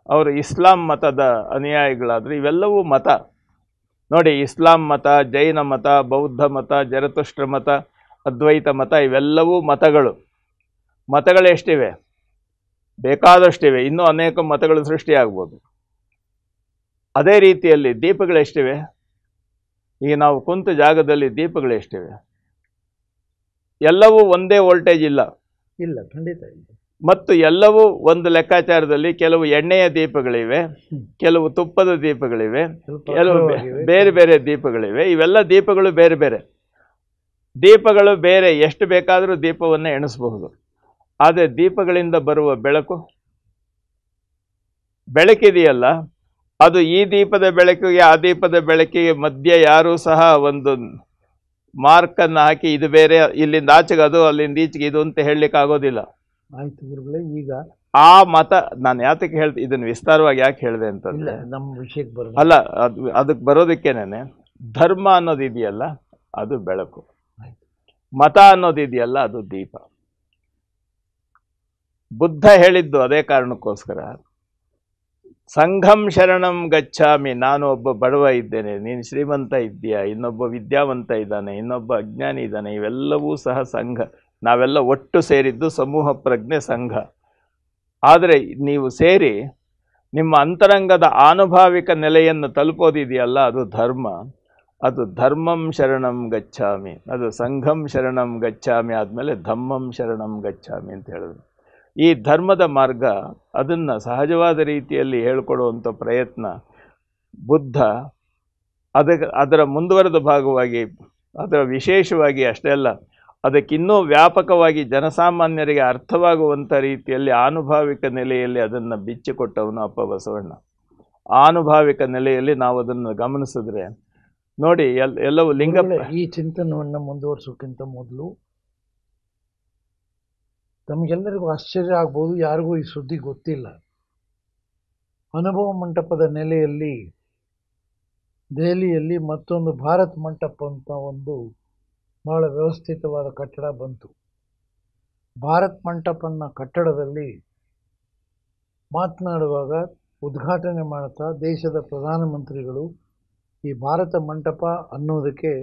ಅವರು ಇಸ್ಲಾಂ ಮತದ ಅನುಯಾಯಿಗಳಾದರು. ಇವೆಲ್ಲವೂ ಮತ ನೋಡಿ. ಇಸ್ಲಾಂ ಮತ, ಜೈನ ಮತ, ಬೌದ್ಧ ಮತ, ಜರತುಷ್ಟ್ರ ಮತ, ಅದ್ವೈತ ಮತ, ಇವೆಲ್ಲವೂ ಮತಗಳು. ಮತಗಳು ಎಷ್ಟಿವೆ? ಬೇಕಾದಷ್ಟಿವೆ. ಇನ್ನೂ ಅನೇಕ ಮತಗಳು ಸೃಷ್ಟಿಯಾಗ್ಬೋದು. ಅದೇ ರೀತಿಯಲ್ಲಿ ದೀಪಗಳು ಎಷ್ಟಿವೆ? ಈಗ ನಾವು ಕುಂತ ಜಾಗದಲ್ಲಿ ದೀಪಗಳು ಎಷ್ಟಿವೆ? ಎಲ್ಲವೂ ಒಂದೇ ವೋಲ್ಟೇಜ್ ಇಲ್ಲ, ಖಂಡಿತ ಇಲ್ಲ. ಮತ್ತು ಎಲ್ಲವೂ ಒಂದು ಲೆಕ್ಕಾಚಾರದಲ್ಲಿ ಕೆಲವು ಎಣ್ಣೆಯ ದೀಪಗಳಿವೆ, ಕೆಲವು ತುಪ್ಪದ ದೀಪಗಳಿವೆ, ಕೆಲವು ಬೇರೆ ಬೇರೆ ದೀಪಗಳಿವೆ. ಇವೆಲ್ಲ ದೀಪಗಳು ಬೇರೆ ಬೇರೆ. ದೀಪಗಳು ಬೇರೆ, ಎಷ್ಟು ಬೇಕಾದರೂ ದೀಪವನ್ನು ಎಣಿಸಬಹುದು. ಆದರೆ ದೀಪಗಳಿಂದ ಬರುವ ಬೆಳಕಿದೆಯಲ್ಲ, ಅದು ಈ ದೀಪದ ಬೆಳಕಿಗೆ ಆ ದೀಪದ ಬೆಳಕಿಗೆ ಮಧ್ಯೆ ಯಾರೂ ಸಹ ಒಂದು ಮಾರ್ಕನ್ನು ಹಾಕಿ ಇದು ಬೇರೆ, ಇಲ್ಲಿಂದ ಆಚೆಗೆ ಅದು, ಅಲ್ಲಿಂದ ಈಚೆಗೆ ಇದು ಅಂತ ಹೇಳಲಿಕ್ಕೆ ಆಗೋದಿಲ್ಲ. ಆಯ್ತು ಗುರುಗಳೇ, ಈಗ ಆ ಮತ ನಾನು ಯಾತಕ್ಕೆ ಹೇಳ್ತೀನಿ, ಇದನ್ನು ವಿಸ್ತಾರವಾಗಿ ಯಾಕೆ ಹೇಳಿದೆ ಅಂತಂದ್ರೆ ನಮ್ಮ ವಿಷಯಕ್ಕೆ ಬರೋದು ಅಲ್ಲ, ಅದಕ್ಕೆ ಬರೋದಕ್ಕೇನೆ ಧರ್ಮ ಅನ್ನೋದಿದೆಯಲ್ಲ ಅದು ಬೆಳಕು, ಮತ ಅನ್ನೋದಿದೆಯಲ್ಲ ಅದು ದೀಪ. ಬುದ್ಧ ಹೇಳಿದ್ದು ಅದೇ ಕಾರಣಕ್ಕೋಸ್ಕರ, ಸಂಘಂ ಶರಣಂ ಗಚ್ಚಾಮಿ. ನಾನು ಒಬ್ಬ ಬಡವ ಇದ್ದೇನೆ, ನೀನು ಶ್ರೀಮಂತ ಇದ್ದೀಯಾ, ಇನ್ನೊಬ್ಬ ವಿದ್ಯಾವಂತ ಇದ್ದಾನೆ, ಇನ್ನೊಬ್ಬ ಅಜ್ಞಾನಿ ಇದ್ದಾನೆ, ಇವೆಲ್ಲವೂ ಸಹ ಸಂಘ. ನಾವೆಲ್ಲ ಒಟ್ಟು ಸೇರಿದ್ದು ಸಮೂಹ ಪ್ರಜ್ಞೆ ಸಂಘ. ಆದರೆ ನೀವು ಸೇರಿ ನಿಮ್ಮ ಅಂತರಂಗದ ಆನುಭಾವಿಕ ನೆಲೆಯನ್ನು ತಲುಪೋದಿದೆಯಲ್ಲ ಅದು ಧರ್ಮ. ಅದು ಧರ್ಮಂ ಶರಣಂ ಗಚ್ಚಾಮಿ, ಅದು ಸಂಘಂ ಶರಣಂ ಗಚ್ಚಾಮಿ ಆದಮೇಲೆ ಧಮ್ಮಂ ಶರಣಂ ಗಚ್ಚಾಮಿ ಅಂತ ಹೇಳಿದ್ರು. ಈ ಧರ್ಮದ ಮಾರ್ಗ ಅದನ್ನು ಸಹಜವಾದ ರೀತಿಯಲ್ಲಿ ಹೇಳಿಕೊಡುವಂಥ ಪ್ರಯತ್ನ ಬುದ್ಧ ಅದರ ಮುಂದುವರೆದ ಭಾಗವಾಗಿ, ಅದರ ವಿಶೇಷವಾಗಿ ಅಷ್ಟೇ ಅಲ್ಲ, ಅದಕ್ಕಿನ್ನೂ ವ್ಯಾಪಕವಾಗಿ ಜನಸಾಮಾನ್ಯರಿಗೆ ಅರ್ಥವಾಗುವಂಥ ರೀತಿಯಲ್ಲಿ ಆನುಭಾವಿಕ ನೆಲೆಯಲ್ಲಿ ಅದನ್ನು ಬಿಚ್ಚಿಕೊಟ್ಟವನು ಅಪ್ಪ ಬಸವಣ್ಣ. ಆನುಭಾವಿಕ ನೆಲೆಯಲ್ಲಿ ನಾವು ಅದನ್ನು ಗಮನಿಸಿದ್ರೆ ನೋಡಿ, ಎಲ್ಲವೂ ಲಿಂಗಪ್ಪ. ಈ ಚಿಂತನವನ್ನು ಮುಂದುವರಿಸೋಕ್ಕಿಂತ ಮೊದಲು ತಮಗೆಲ್ಲರಿಗೂ ಆಶ್ಚರ್ಯ ಆಗ್ಬೋದು, ಯಾರಿಗೂ ಈ ಸುದ್ದಿ ಗೊತ್ತಿಲ್ಲ. ಅನುಭವ ಮಂಟಪದ ನೆಲೆಯಲ್ಲಿ ದೆಹಲಿಯಲ್ಲಿ ಮತ್ತೊಂದು ಭಾರತ್ ಮಂಟಪ ಅಂತ ಒಂದು ಬಹಳ ವ್ಯವಸ್ಥಿತವಾದ ಕಟ್ಟಡ ಬಂತು. ಭಾರತ್ ಮಂಟಪನ ಕಟ್ಟಡದಲ್ಲಿ ಮಾತನಾಡುವಾಗ ಉದ್ಘಾಟನೆ ಮಾಡ್ತಾ ದೇಶದ ಪ್ರಧಾನಮಂತ್ರಿಗಳು ಈ ಭಾರತ ಮಂಟಪ ಅನ್ನೋದಕ್ಕೆ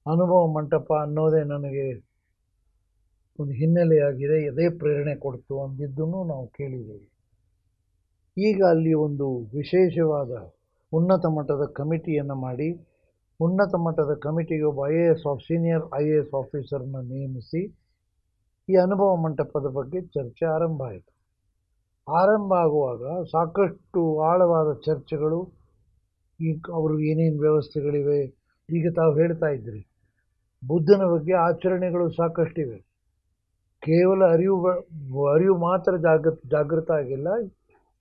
ಅನುಭವ ಮಂಟಪ ಅನ್ನೋದೇ ನನಗೆ ಒಂದು ಹಿನ್ನೆಲೆಯಾಗಿದೆ, ಅದೇ ಪ್ರೇರಣೆ ಕೊಡ್ತು ಅಂದಿದ್ದನ್ನು ನಾವು ಕೇಳಿದ್ದೇವೆ. ಈಗ ಅಲ್ಲಿ ಒಂದು ವಿಶೇಷವಾದ ಉನ್ನತ ಮಟ್ಟದ ಕಮಿಟಿಯನ್ನು ಮಾಡಿ, ಉನ್ನತ ಮಟ್ಟದ ಕಮಿಟಿಗೆ ಒಬ್ಬ ಸೀನಿಯರ್ IAS ಆಫೀಸರ್ನ ನೇಮಿಸಿ ಈ ಅನುಭವ ಮಂಟಪದ ಬಗ್ಗೆ ಚರ್ಚೆ ಆರಂಭ ಆಯಿತು. ಆರಂಭ ಆಗುವಾಗ ಸಾಕಷ್ಟು ಆಳವಾದ ಚರ್ಚೆಗಳು, ಈಗ ಅವರು ಏನೇನು ವ್ಯವಸ್ಥೆಗಳಿವೆ, ಈಗ ತಾವು ಹೇಳ್ತಾ ಇದ್ರಿ ಬುದ್ಧನ ಬಗ್ಗೆ ಆಚರಣೆಗಳು ಸಾಕಷ್ಟಿವೆ. ಕೇವಲ ಅರಿವು ಮಾತ್ರ ಜಾಗೃತ ಆಗಿಲ್ಲ.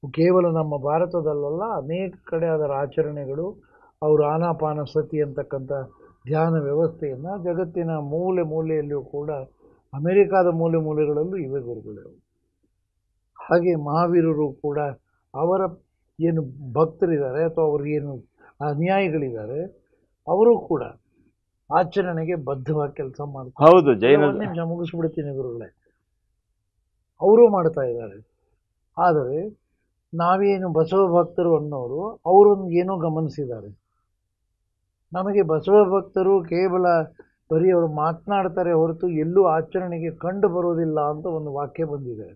ಕೇವಲ ನಮ್ಮ ಭಾರತದಲ್ಲ, ಅನೇಕ ಕಡೆ ಅದರ ಆಚರಣೆಗಳು, ಅವರು ಆನಾಪಾನ ಸತಿ ಅಂತಕ್ಕಂಥ ಧ್ಯಾನ ವ್ಯವಸ್ಥೆಯನ್ನು ಜಗತ್ತಿನ ಮೂಲೆ ಮೂಲೆಯಲ್ಲಿಯೂ ಕೂಡ, ಅಮೆರಿಕಾದ ಮೂಲೆ ಮೂಲೆಗಳಲ್ಲೂ ಇವೆ ಗುರುಗಳು. ಹಾಗೆ ಮಹಾವೀರರು ಕೂಡ ಅವರ ಏನು ಭಕ್ತರಿದ್ದಾರೆ ಅಥವಾ ಅವರು ಏನು ಅನುಯಾಯಿಗಳಿದ್ದಾರೆ, ಅವರು ಕೂಡ ಆಚರಣೆಗೆ ಬದ್ಧವಾಗಿ ಕೆಲಸ ಮಾಡ್ತಾರೆ. ಹೌದು, ಜೈನ ಒಂದು ನಿಮಿಷ ಮುಗಿಸ್ಬಿಡ್ತೀನಿ ಗುರುಗಳೇ. ಅವರು ಮಾಡ್ತಾ ಇದ್ದಾರೆ. ಆದರೆ ನಾವೇನು ಬಸವ ಭಕ್ತರು ಅನ್ನೋರು ಅವರೊಂದು ಏನೋ ಗಮನಿಸಿದ್ದಾರೆ. ನಮಗೆ ಬಸವ ಭಕ್ತರು ಕೇವಲ ಬರೀ ಅವರು ಮಾತನಾಡ್ತಾರೆ ಹೊರತು ಎಲ್ಲೂ ಆಚರಣೆಗೆ ಕಂಡು ಬರೋದಿಲ್ಲ ಅಂತ ಒಂದು ವಾಕ್ಯ ಬಂದಿದೆ.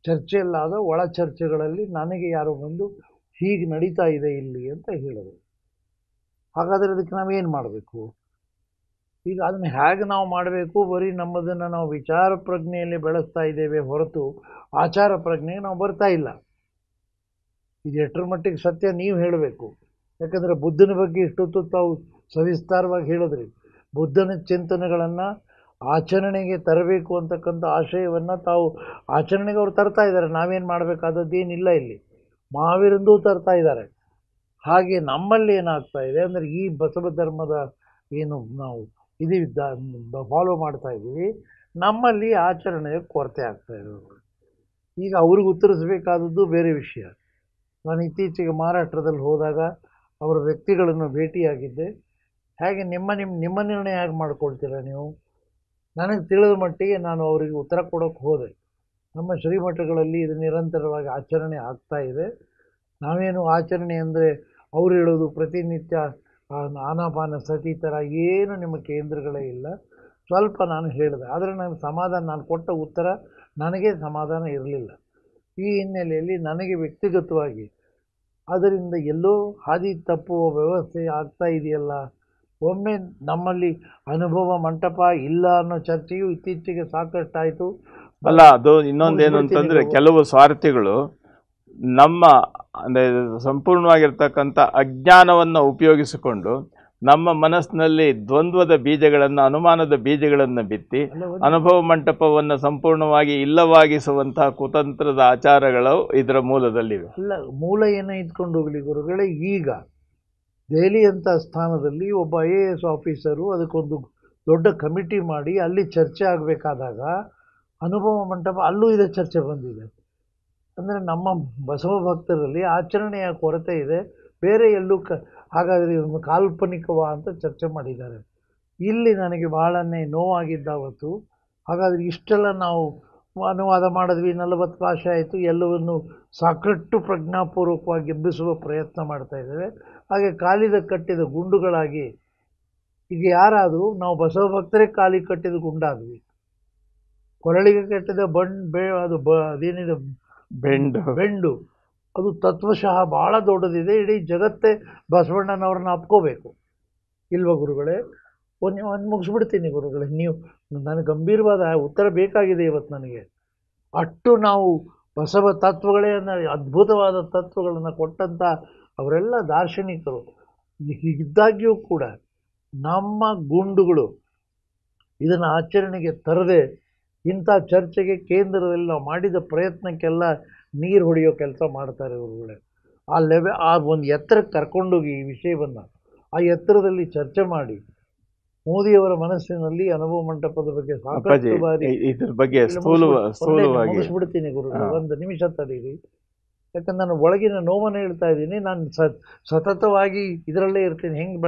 ಚರ್ಚೆಯಲ್ಲಾದ ಒಳ ಚರ್ಚೆಗಳಲ್ಲಿ ನನಗೆ ಯಾರೋ ಬಂದು ಹೀಗೆ ನಡೀತಾ ಇದೆ ಇಲ್ಲಿ ಅಂತ ಹೇಳಿದರು. ಹಾಗಾದರೆ ಅದಕ್ಕೆ ನಾವೇನು ಮಾಡಬೇಕು? ಈಗ ಅದನ್ನು ಹೇಗೆ ನಾವು ಮಾಡಬೇಕು? ಬರೀ ನಮ್ಮದನ್ನು ನಾವು ವಿಚಾರ ಪ್ರಜ್ಞೆಯಲ್ಲಿ ಬೆಳೆಸ್ತಾ ಇದ್ದೇವೆ ಹೊರತು ಆಚಾರ ಪ್ರಜ್ಞೆಗೆ ನಾವು ಬರ್ತಾ ಇಲ್ಲ. ಇದು ಎಷ್ಟರ ಮಟ್ಟಿಗೆ ಸತ್ಯ ನೀವು ಹೇಳಬೇಕು. ಯಾಕಂದರೆ ಬುದ್ಧನ ಬಗ್ಗೆ ಇಷ್ಟೊತ್ತು ತಾವು ಸವಿಸ್ತಾರವಾಗಿ ಹೇಳಿದ್ರಿ. ಬುದ್ಧನ ಚಿಂತನೆಗಳನ್ನು ಆಚರಣೆಗೆ ತರಬೇಕು ಅಂತಕ್ಕಂಥ ಆಶಯವನ್ನು ತಾವು ಆಚರಣೆಗೆ ಅವ್ರು ತರ್ತಾ ಇದ್ದಾರೆ. ನಾವೇನು ಮಾಡಬೇಕಾದದ್ದೇನಿಲ್ಲ. ಇಲ್ಲಿ ಮಹಾವೀರಂದೂ ತರ್ತಾ ಇದ್ದಾರೆ. ಹಾಗೆ ನಮ್ಮಲ್ಲಿ ಏನಾಗ್ತಾ ಇದೆ ಅಂದರೆ, ಈ ಬಸವ ಧರ್ಮದ ಏನು ನಾವು ಫಾಲೋ ಮಾಡ್ತಾ ಇದ್ದೀವಿ, ನಮ್ಮಲ್ಲಿ ಆಚರಣೆಗೆ ಕೊರತೆ ಆಗ್ತಾ ಇದೆ. ಈಗ ಅವ್ರಿಗೆ ಉತ್ತರಿಸಬೇಕಾದದ್ದು ಬೇರೆ ವಿಷಯ. ನಾನು ಇತ್ತೀಚೆಗೆ ಮಹಾರಾಷ್ಟ್ರದಲ್ಲಿ ಹೋದಾಗ ಅವರ ವ್ಯಕ್ತಿಗಳನ್ನು ಭೇಟಿಯಾಗಿದ್ದೆ. ಹೇಗೆ ನಿಮ್ಮ ನಿರ್ಣಯ ಹೇಗೆ ಮಾಡ್ಕೊಳ್ತೀರಾ ನೀವು? ನನಗೆ ತಿಳಿದ ಮಟ್ಟಿಗೆ ನಾನು ಅವರಿಗೆ ಉತ್ತರ ಕೊಡೋಕ್ಕೆ ಹೋದೆ. ನಮ್ಮ ಶ್ರೀಮಠಗಳಲ್ಲಿ ಇದು ನಿರಂತರವಾಗಿ ಆಚರಣೆ ಆಗ್ತಾ ಇದೆ. ನಾವೇನು ಆಚರಣೆ ಅಂದರೆ ಅವ್ರು ಹೇಳೋದು ಪ್ರತಿನಿತ್ಯ ಆನಾಪಾನ ಸತಿ ಥರ ಏನು ನಿಮ್ಮ ಕೇಂದ್ರಗಳೇ ಇಲ್ಲ. ಸ್ವಲ್ಪ ನಾನು ಹೇಳಿದೆ, ಆದರೆ ನಾನು ಕೊಟ್ಟ ಉತ್ತರ ನನಗೆ ಸಮಾಧಾನ ಇರಲಿಲ್ಲ. ಈ ಹಿನ್ನೆಲೆಯಲ್ಲಿ ನನಗೆ ವ್ಯಕ್ತಿಗತವಾಗಿ ಅದರಿಂದ ಎಲ್ಲೋ ಹಾದಿ ತಪ್ಪುವ ವ್ಯವಸ್ಥೆ ಆಗ್ತಾ ಇದೆಯಲ್ಲ. ಒಮ್ಮೆ ನಮ್ಮಲ್ಲಿ ಅನುಭವ ಮಂಟಪ ಇಲ್ಲ ಅನ್ನೋ ಚರ್ಚೆಯು ಇತ್ತೀಚೆಗೆ ಸಾಕಷ್ಟಾಯಿತು. ಅಲ್ಲ, ಅದು ಇನ್ನೊಂದೇನು ಅಂತಂದರೆ, ಕೆಲವು ಸ್ವಾರ್ಥಿಗಳು ನಮ್ಮ ಅಂದರೆ ಸಂಪೂರ್ಣವಾಗಿರ್ತಕ್ಕಂಥ ಅಜ್ಞಾನವನ್ನು ಉಪಯೋಗಿಸಿಕೊಂಡು ನಮ್ಮ ಮನಸ್ಸಿನಲ್ಲಿ ದ್ವಂದ್ವದ ಬೀಜಗಳನ್ನು, ಅನುಮಾನದ ಬೀಜಗಳನ್ನು ಬಿತ್ತಿ ಅನುಭವ ಮಂಟಪವನ್ನು ಸಂಪೂರ್ಣವಾಗಿ ಇಲ್ಲವಾಗಿಸುವಂತಹ ಕುತಂತ್ರದ ಆಚಾರಗಳು ಇದರ ಮೂಲದಲ್ಲಿವೆ. ಅಲ್ಲ, ಮೂಲ ಏನೋ ಇದ್ಕೊಂಡು ಹೋಗಲಿ ಗುರುಗಳೇ. ಈಗ ದೆಹಲಿ ಅಂತ ಸ್ಥಾನದಲ್ಲಿ ಒಬ್ಬ IAS ಆಫೀಸರು ಅದಕ್ಕೊಂದು ದೊಡ್ಡ ಕಮಿಟಿ ಮಾಡಿ ಅಲ್ಲಿ ಚರ್ಚೆ ಆಗಬೇಕಾದಾಗ ಅನುಭವ ಮಂಟಪ ಅಲ್ಲೂ ಇದೇ ಚರ್ಚೆ ಬಂದಿದೆ. ಅಂದರೆ ನಮ್ಮ ಬಸವ ಭಕ್ತರಲ್ಲಿ ಆಚರಣೆಯ ಕೊರತೆ ಇದೆ, ಬೇರೆ ಎಲ್ಲೂ ಹಾಗಾದರೆ ಇದನ್ನು ಕಾಲ್ಪನಿಕವ ಅಂತ ಚರ್ಚೆ ಮಾಡಿದ್ದಾರೆ. ಇಲ್ಲಿ ನನಗೆ ಬಹಳನೇ ನೋವಾಗಿದ್ದಾವತ್ತು. ಹಾಗಾದರೆ ಇಷ್ಟೆಲ್ಲ ನಾವು ಅನುವಾದ ಮಾಡಿದ್ವಿ, 40 ಭಾಷೆ ಆಯಿತು, ಎಲ್ಲವನ್ನು ಸಾಕಷ್ಟು ಪ್ರಜ್ಞಾಪೂರ್ವಕವಾಗಿ ಎಬ್ಬಿಸುವ ಪ್ರಯತ್ನ ಮಾಡ್ತಾ ಇದ್ದೇವೆ. ಹಾಗೆ ಕಾಲಿದ ಕಟ್ಟಿದ ಗುಂಡುಗಳಾಗಿ ಈಗ ಯಾರಾದರೂ ನಾವು ಬಸವ ಭಕ್ತರೇ ಕಾಲಿ ಕಟ್ಟಿದ ಗುಂಡಾದ್ವಿ. ಕೊರಳಿಗೆ ಕಟ್ಟಿದ ಅದೇನಿದೆ ಬೆಂಡು, ಅದು ತತ್ವಶಃ ಭಾಳ ದೊಡ್ಡದಿದೆ. ಇಡೀ ಜಗತ್ತೇ ಬಸವಣ್ಣನವ್ರನ್ನ ಅಪ್ಕೋಬೇಕು ಇಲ್ವ ಗುರುಗಳೇ? ಒಂದು ಮುಗಿಸ್ಬಿಡ್ತೀನಿ ಗುರುಗಳೇ. ನೀವು ನನಗೆ ಗಂಭೀರವಾದ ಉತ್ತರ ಬೇಕಾಗಿದೆ ಇವತ್ತು ನನಗೆ. ಅಷ್ಟು ನಾವು ಬಸವ ತತ್ವಗಳೇ ಅದ್ಭುತವಾದ ತತ್ವಗಳನ್ನು ಕೊಟ್ಟಂಥ ಅವರೆಲ್ಲ ದಾರ್ಶನಿಕರು ಹೀಗಿದ್ದಾಗ್ಯೂ ಕೂಡ ನಮ್ಮ ಗುಂಡುಗಳು ಇದನ್ನು ಆಚರಣೆಗೆ ತರದೆ ಇಂಥ ಚರ್ಚೆಗೆ ಕೇಂದ್ರದಲ್ಲಿ ನಾವು ಮಾಡಿದ ಪ್ರಯತ್ನಕ್ಕೆಲ್ಲ ನೀರು ಹೊಡೆಯೋ ಕೆಲಸ ಮಾಡ್ತಾರೆ ಗುರುಗಳೇ. ಆ ಒಂದು ಎತ್ತರಕ್ಕೆ ಕರ್ಕೊಂಡೋಗಿ ಈ ವಿಷಯವನ್ನು ಆ ಎತ್ತರದಲ್ಲಿ ಚರ್ಚೆ ಮಾಡಿ ಮೋದಿಯವರ ಮನಸ್ಸಿನಲ್ಲಿ ಅನುಭವ ಮಂಟಪದ ಬಗ್ಗೆ ಸಾಕಷ್ಟು ಬಾರಿ ಇದ್ರ ಬಗ್ಗೆ ಮುಗಿಸ್ಬಿಡ್ತೀನಿ ಗುರುಗಳು, ಒಂದು ನಿಮಿಷ ತಡೀರಿ. ಯಾಕಂದ್ರೆ ನಾನು ಒಳಗಿನ ನೋವನ್ನು ಹೇಳ್ತಾ ಇದ್ದೀನಿ. ನಾನು ಸತತವಾಗಿ ಇದರಲ್ಲೇ ಇರ್ತೀನಿ, ಹೆಂಗೆ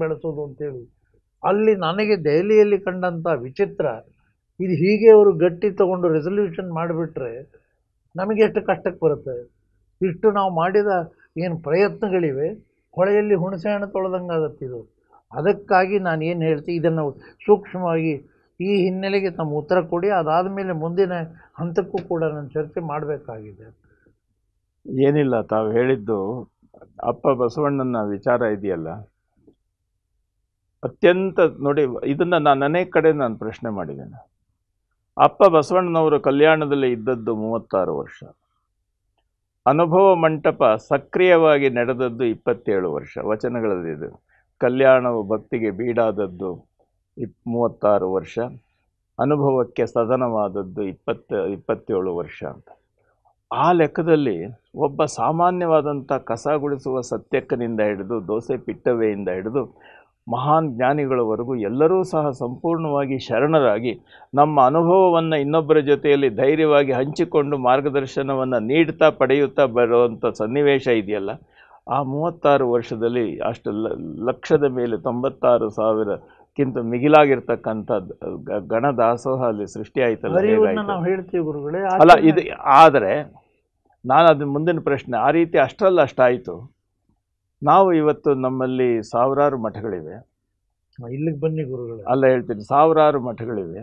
ಬೆಳೆಸೋದು ಅಂತೇಳಿ. ಅಲ್ಲಿ ನನಗೆ ದೆಹಲಿಯಲ್ಲಿ ಕಂಡಂಥ ವಿಚಿತ್ರ ಇದು. ಹೀಗೆ ಅವರು ಗಟ್ಟಿ ತಗೊಂಡು ರೆಸಲ್ಯೂಷನ್ ಮಾಡಿಬಿಟ್ರೆ ನಮಗೆ ಎಷ್ಟು ಕಷ್ಟಕ್ಕೆ ಬರುತ್ತೆ. ಇಷ್ಟು ನಾವು ಮಾಡಿದ ಏನು ಪ್ರಯತ್ನಗಳಿವೆ, ಹೊಳೆಯಲ್ಲಿ ಹುಣಸೆ ಹಣ್ಣು ತೊಳೆದಂಗೆ ಆಗುತ್ತಿದ್ದು. ಅದಕ್ಕಾಗಿ ನಾನು ಏನು ಹೇಳ್ತೀನಿ, ಇದನ್ನು ಸೂಕ್ಷ್ಮವಾಗಿ ಈ ಹಿನ್ನೆಲೆಗೆ ತಮ್ಮ ಉತ್ತರ ಕೊಡಿ. ಅದಾದ ಮೇಲೆ ಮುಂದಿನ ಹಂತಕ್ಕೂ ಕೂಡ ನಾನು ಚರ್ಚೆ ಮಾಡಬೇಕಾಗಿದೆ. ಏನಿಲ್ಲ, ತಾವು ಹೇಳಿದ್ದು ಅಪ್ಪ ಬಸವಣ್ಣನ ವಿಚಾರ ಇದೆಯಲ್ಲ, ಅತ್ಯಂತ ನೋಡಿ, ಇದನ್ನು ನಾನು ಅನೇಕ ಕಡೆ ನಾನು ಪ್ರಶ್ನೆ ಮಾಡಿದ್ದೇನೆ. ಅಪ್ಪ ಬಸವಣ್ಣನವರು ಕಲ್ಯಾಣದಲ್ಲಿ ಇದ್ದದ್ದು 36 ವರ್ಷ. ಅನುಭವ ಮಂಟಪ ಸಕ್ರಿಯವಾಗಿ ನಡೆದದ್ದು 27 ವರ್ಷ. ವಚನಗಳಲ್ಲಿದೆ. ಕಲ್ಯಾಣವು ಭಕ್ತಿಗೆ ಬೀಡಾದದ್ದು 36 ವರ್ಷ, ಅನುಭವಕ್ಕೆ ಸದನವಾದದ್ದು 27 ವರ್ಷ ಅಂತ. ಆ ಲೆಕ್ಕದಲ್ಲಿ ಒಬ್ಬ ಸಾಮಾನ್ಯವಾದಂಥ ಕಸ ಗುಡಿಸುವ ಸತ್ಯಕ್ಕನಿಂದ ಹಿಡಿದು ದೋಸೆ ಪಿಟ್ಟವೆಯಿಂದ ಹಿಡಿದು ಮಹಾನ್ ಜ್ಞಾನಿಗಳವರೆಗೂ ಎಲ್ಲರೂ ಸಹ ಸಂಪೂರ್ಣವಾಗಿ ಶರಣರಾಗಿ ನಮ್ಮ ಅನುಭವವನ್ನು ಇನ್ನೊಬ್ಬರ ಜೊತೆಯಲ್ಲಿ ಧೈರ್ಯವಾಗಿ ಹಂಚಿಕೊಂಡು ಮಾರ್ಗದರ್ಶನವನ್ನು ನೀಡ್ತಾ ಪಡೆಯುತ್ತಾ ಬರುವಂಥ ಸನ್ನಿವೇಶ ಇದೆಯಲ್ಲ, ಆ 36 ವರ್ಷದಲ್ಲಿ ಅಷ್ಟು ಲಕ್ಷದ ಮೇಲೆ 96,000ಕ್ಕಿಂತ ಮಿಗಿಲಾಗಿರ್ತಕ್ಕಂಥ ಗಣದಾಸೋಹ ಅಲ್ಲಿ ಸೃಷ್ಟಿಯಾಯ್ತಲ್ಲ. ನಾವು ಹೇಳ್ತೀವಿ ಗುರುಗಳೇ. ಅಲ್ಲ ಇದು, ಆದರೆ ನಾನು ಅದು ಮುಂದಿನ ಪ್ರಶ್ನೆ, ಆ ರೀತಿ ಅಷ್ಟರಲ್ಲಿ ಅಷ್ಟಾಯಿತು. ನಾವು ಇವತ್ತು ನಮ್ಮಲ್ಲಿ ಸಾವಿರಾರು ಮಠಗಳಿವೆ. ಇಲ್ಲಿಗೆ ಬನ್ನಿ ಗುರುಗಳೇ. ಅಲ್ಲ ಹೇಳ್ತೀನಿ, ಸಾವಿರಾರು ಮಠಗಳಿವೆ,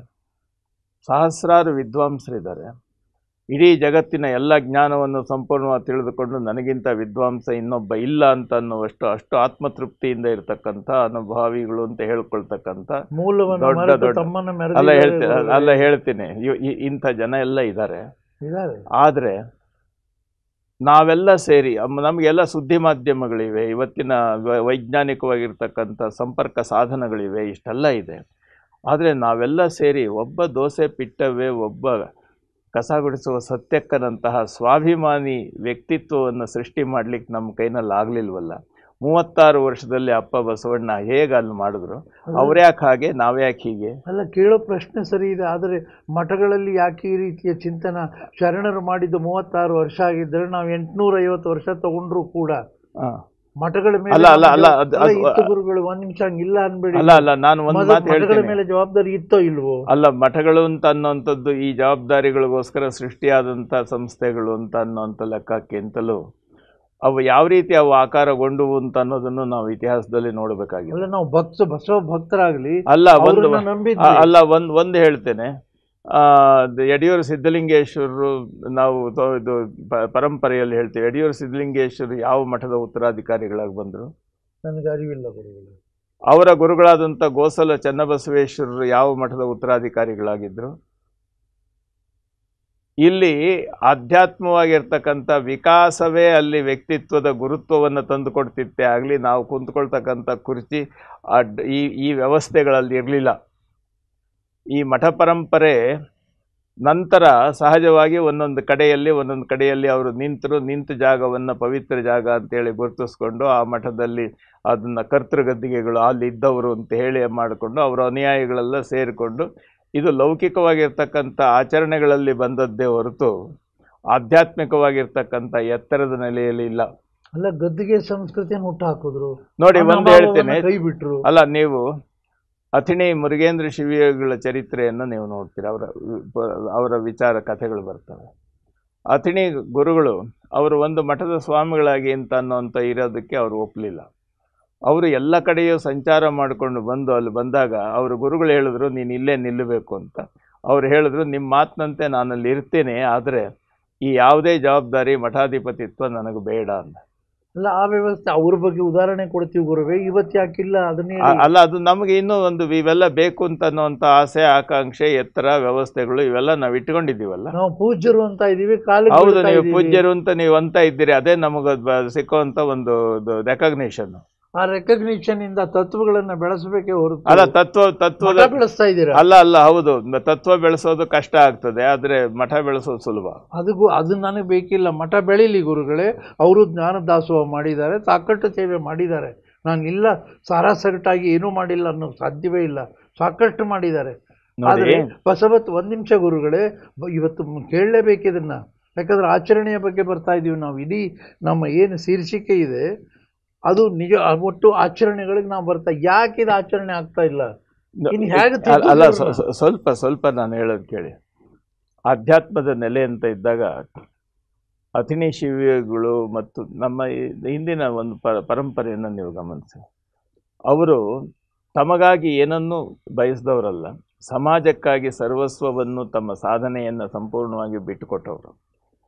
ಸಹಸ್ರಾರು ವಿದ್ವಾಂಸರಿದ್ದಾರೆ. ಇಡೀ ಜಗತ್ತಿನ ಎಲ್ಲ ಜ್ಞಾನವನ್ನು ಸಂಪೂರ್ಣವಾಗಿ ತಿಳಿದುಕೊಂಡು ನನಗಿಂತ ವಿದ್ವಾಂಸ ಇನ್ನೊಬ್ಬ ಇಲ್ಲ ಅಂತ ಅನ್ನುವಷ್ಟು ಅಷ್ಟು ಆತ್ಮತೃಪ್ತಿಯಿಂದ ಇರತಕ್ಕಂಥ ಅನುಭಾವಿಗಳು ಅಂತ ಹೇಳ್ಕೊಳ್ತಕ್ಕಂಥ ದೊಡ್ಡ ದೊಡ್ಡ ಅಲ್ಲ ಹೇಳ್ತೀನಿ ಇಂಥ ಜನ ಎಲ್ಲ ಇದ್ದಾರೆ. ಆದರೆ ನಾವೆಲ್ಲ ಸೇರಿ ನಮಗೆಲ್ಲ ಸುದ್ದಿ ಮಾಧ್ಯಮಗಳಿವೆ, ಇವತ್ತಿನ ವೈಜ್ಞಾನಿಕವಾಗಿರ್ತಕ್ಕಂಥ ಸಂಪರ್ಕ ಸಾಧನಗಳಿವೆ, ಇಷ್ಟೆಲ್ಲ ಇದೆ. ಆದರೆ ನಾವೆಲ್ಲ ಸೇರಿ ಒಬ್ಬ ದೋಸೆ ಪಿಟ್ಟವೇ, ಒಬ್ಬ ಕಸ ಗುಡಿಸುವ ಸತ್ಯಕ್ಕನಂತಹ ಸ್ವಾಭಿಮಾನಿ ವ್ಯಕ್ತಿತ್ವವನ್ನು ಸೃಷ್ಟಿ ಮಾಡಲಿಕ್ಕೆ ನಮ್ಮ ಕೈನಲ್ಲಿ ಆಗಲಿಲ್ವಲ್ಲ. 36 ವರ್ಷದಲ್ಲಿ ಅಪ್ಪ ಬಸವಣ್ಣ ಹೇಗೆ ಅಲ್ಲಿ ಮಾಡಿದ್ರು, ಅವ್ರ್ಯಾಕೆ ಹಾಗೆ, ನಾವ್ಯಾಕೆ ಹೀಗೆ? ಅಲ್ಲ, ಕೇಳೋ ಪ್ರಶ್ನೆ ಸರಿ ಇದೆ. ಆದರೆ ಮಠಗಳಲ್ಲಿ ಯಾಕೆ ಈ ರೀತಿಯ ಚಿಂತನ? ಶರಣರು ಮಾಡಿದ್ದು 36 ವರ್ಷ ಆಗಿದ್ದರೆ ನಾವು 850 ವರ್ಷ ತಗೊಂಡ್ರು ಕೂಡ ಮಠಗಳ ಮೇಲೆ ಗುರುಗಳು ಒಂದ್ ನಿಮಿಷ ಹಂಗಿಲ್ಲ ಅನ್ಬೇಡಿ. ನಾನು ಒಂದು ಮಾತು ಹೇಳ್ತೀನಿ, ಮೇಲೆ ಜವಾಬ್ದಾರಿ ಇತ್ತೋ ಇಲ್ವೋ? ಅಲ್ಲ, ಮಠಗಳು ಅಂತ ಅನ್ನೋಂಥದ್ದು ಈ ಜವಾಬ್ದಾರಿಗಳಿಗೋಸ್ಕರ ಸೃಷ್ಟಿಯಾದಂಥ ಸಂಸ್ಥೆಗಳು ಅಂತ ಅನ್ನೋಂಥ ಲೆಕ್ಕಕ್ಕಿಂತಲೂ ಅವು ಯಾವ ರೀತಿ ಅವು ಆಕಾರಗೊಂಡುವು ಅಂತ ಅನ್ನೋದನ್ನು ನಾವು ಇತಿಹಾಸದಲ್ಲಿ ನೋಡಬೇಕಾಗಿದೆ. ನಾವು ಬಸವ ಭಕ್ತರಾಗ್ಲಿ ಒಂದು ಹೇಳ್ತೇನೆ. ಯಡಿಯೂರು ಸಿದ್ಧಲಿಂಗೇಶ್ವರರು, ನಾವು ಇದು ಪರಂಪರೆಯಲ್ಲಿ ಹೇಳ್ತೀವಿ, ಯಡಿಯೂರು ಸಿದ್ಧಲಿಂಗೇಶ್ವರರು ಯಾವ ಮಠದ ಉತ್ತರಾಧಿಕಾರಿಗಳಾಗಿ ಬಂದರು? ನನಗೆ ಅರಿವಿಲ್ಲ ಗುರುಗಳು. ಅವರ ಗುರುಗಳಾದಂಥ ಗೋಸಲ ಚನ್ನಬಸವೇಶ್ವರರು ಯಾವ ಮಠದ ಉತ್ತರಾಧಿಕಾರಿಗಳಾಗಿದ್ದರು? ಇಲ್ಲಿ ಆಧ್ಯಾತ್ಮವಾಗಿರ್ತಕ್ಕಂಥ ವಿಕಾಸವೇ ಅಲ್ಲಿ ವ್ಯಕ್ತಿತ್ವದ ಗುರುತ್ವವನ್ನು ತಂದುಕೊಡ್ತಿತ್ತೇ ಆಗಲಿ, ನಾವು ಕುಂತ್ಕೊಳ್ತಕ್ಕಂಥ ಕುರ್ಚಿ ಈ ವ್ಯವಸ್ಥೆಗಳಲ್ಲಿ ಇರಲಿಲ್ಲ. ಈ ಮಠ ಪರಂಪರೆ ನಂತರ ಸಹಜವಾಗಿ ಒಂದೊಂದು ಕಡೆಯಲ್ಲಿ ಅವರು ನಿಂತ ಜಾಗವನ್ನು ಪವಿತ್ರ ಜಾಗ ಅಂತೇಳಿ ಗುರುತಿಸ್ಕೊಂಡು ಆ ಮಠದಲ್ಲಿ ಅದನ್ನು ಕರ್ತೃಗದ್ದಿಗೆಗಳು ಅಲ್ಲಿ ಇದ್ದವರು ಅಂತ ಹೇಳಿ ಮಾಡಿಕೊಂಡು ಅವರ ಅನುಯಾಯಿಗಳೆಲ್ಲ ಸೇರಿಕೊಂಡು ಇದು ಲೌಕಿಕವಾಗಿರ್ತಕ್ಕಂಥ ಆಚರಣೆಗಳಲ್ಲಿ ಬಂದದ್ದೇ ಹೊರತು ಆಧ್ಯಾತ್ಮಿಕವಾಗಿರ್ತಕ್ಕಂಥ ಎತ್ತರದ ನೆಲೆಯಲ್ಲಿ ಇಲ್ಲ. ಅಲ್ಲ, ಗದ್ದಿಗೆ ಸಂಸ್ಕೃತಿಯನ್ನು ಹುಟ್ಟು ಹಾಕಿದ್ರು ನೋಡಿ. ಒಂದು ಹೇಳ್ತೇನೆ, ಅಲ್ಲ, ನೀವು ಅಥಿಣಿ ಮುರುಗೇಂದ್ರ ಶಿವಿಗಳ ಚರಿತ್ರೆಯನ್ನು ನೀವು ನೋಡ್ತೀರ, ಅವರ ವಿಚಾರ ಕಥೆಗಳು ಬರ್ತವೆ. ಅಥಿಣಿ ಗುರುಗಳು ಅವರು ಒಂದು ಮಠದ ಸ್ವಾಮಿಗಳಾಗಿ ಅಂತ ಅನ್ನೋಂಥ ಇರೋದಕ್ಕೆ ಅವರು ಒಪ್ಪಲಿಲ್ಲ. ಅವರು ಎಲ್ಲ ಕಡೆಯೂ ಸಂಚಾರ ಮಾಡಿಕೊಂಡು ಬಂದು ಅಲ್ಲಿ ಬಂದಾಗ ಅವರು ಗುರುಗಳು ಹೇಳಿದ್ರು, ನೀನು ಇಲ್ಲೇ ನಿಲ್ಲಬೇಕು ಅಂತ. ಅವ್ರು ಹೇಳಿದ್ರು, ನಿಮ್ಮ ಮಾತಿನಂತೆ ನಾನಲ್ಲಿ ಇರ್ತೇನೆ, ಆದರೆ ಈ ಯಾವುದೇ ಜವಾಬ್ದಾರಿ ಮಠಾಧಿಪತಿತ್ವ ನನಗೆ ಬೇಡ ಅಂತ. ಅಲ್ಲ, ಆ ವ್ಯವಸ್ಥೆ ಅವ್ರ ಬಗ್ಗೆ ಉದಾಹರಣೆ ಕೊಡ್ತೀವಿ ಗುರುವೇ, ಇವತ್ತು ಯಾಕಿಲ್ಲ ಅದನ್ನೇ? ಅಲ್ಲ, ಅದು ನಮಗೆ ಇನ್ನೂ ಒಂದು ಇವೆಲ್ಲ ಬೇಕು ಅಂತ ಅನ್ನೋಂಥ ಆಸೆ, ಆಕಾಂಕ್ಷೆ, ಎತ್ತರ, ವ್ಯವಸ್ಥೆಗಳು ಇವೆಲ್ಲ ನಾವು ಇಟ್ಕೊಂಡಿದ್ದೀವಲ್ಲ. ನಾವು ಪೂಜ್ಯರು ಅಂತ ಇದ್ದೀವಿ. ಹೌದು, ನೀವು ಪೂಜ್ಯರು ಅಂತ ನೀವು ಅಂತ ಇದ್ದೀರಿ, ಅದೇ ನಮಗೆ ಸಿಕ್ಕುವಂಥ ಒಂದು ರೆಕಗ್ನಿಷನ್. ಆ ರೆಕಗ್ನಿಷನ್ ಇಂದ ತತ್ವಗಳನ್ನ ಬೆಳೆಸಬೇಕೇ ಹೊರತು ಅಲ್ಲ, ತತ್ವ ಬೆಳೆಸ್ತಾ ಇದ್ದೀರಾ? ಅಲ್ಲ, ಹೌದು, ತತ್ವ ಬೆಳೆಸೋದು ಕಷ್ಟ ಆಗ್ತದೆ, ಆದರೆ ಮಠ ಬೆಳೆಸೋದು ಸುಲಭ. ಅದು ನನಗೆ ಬೇಕಿಲ್ಲ. ಮಠ ಬೆಳೀಲಿ ಗುರುಗಳೇ. ಅವರು ಜ್ಞಾನ ದಾಸೋಹ ಮಾಡಿದ್ದಾರೆ, ಸಾಕಷ್ಟು ಸೇವೆ ಮಾಡಿದ್ದಾರೆ. ನಾನು ಇಲ್ಲ ಸಾರಾಸಗಟಾಗಿ ಏನೂ ಮಾಡಿಲ್ಲ ಅನ್ನೋ ಸಾಧ್ಯವೇ ಇಲ್ಲ, ಸಾಕಷ್ಟು ಮಾಡಿದ್ದಾರೆ. ಆದರೆ ಬಸವತ್ ಒಂದ್ ನಿಮಿಷ ಗುರುಗಳೇ, ಇವತ್ತು ಕೇಳಲೇಬೇಕಿದನ್ನ. ಯಾಕಂದ್ರೆ ಆಚರಣೆಯ ಬಗ್ಗೆ ಬರ್ತಾ ಇದೀವಿ ನಾವು. ಇಡೀ ನಮ್ಮ ಏನು ಶೀರ್ಷಿಕೆ ಇದೆ ಅದು ನಿಜ. ಒಟ್ಟು ಆಚರಣೆಗಳಿಗೆ ನಾವು ಬರ್ತಾ, ಯಾಕೆ ಇದು ಆಚರಣೆ ಆಗ್ತಾ ಇಲ್ಲ? ಅಲ್ಲ, ಸ್ವಲ್ಪ ನಾನು ಹೇಳೋದು ಕೇಳಿ. ಆಧ್ಯಾತ್ಮದ ನೆಲೆ ಅಂತ ಇದ್ದಾಗ ಅಥಿಣಿ ಶಿವಿಗಳು ಮತ್ತು ನಮ್ಮ ಹಿಂದಿನ ಒಂದು ಪರಂಪರೆಯನ್ನು ನೀವು ಗಮನಿಸಿ. ಅವರು ತಮಗಾಗಿ ಏನನ್ನೂ ಬಯಸಿದವರಲ್ಲ, ಸಮಾಜಕ್ಕಾಗಿ ಸರ್ವಸ್ವವನ್ನು, ತಮ್ಮ ಸಾಧನೆಯನ್ನು ಸಂಪೂರ್ಣವಾಗಿ ಬಿಟ್ಟುಕೊಟ್ಟವರು.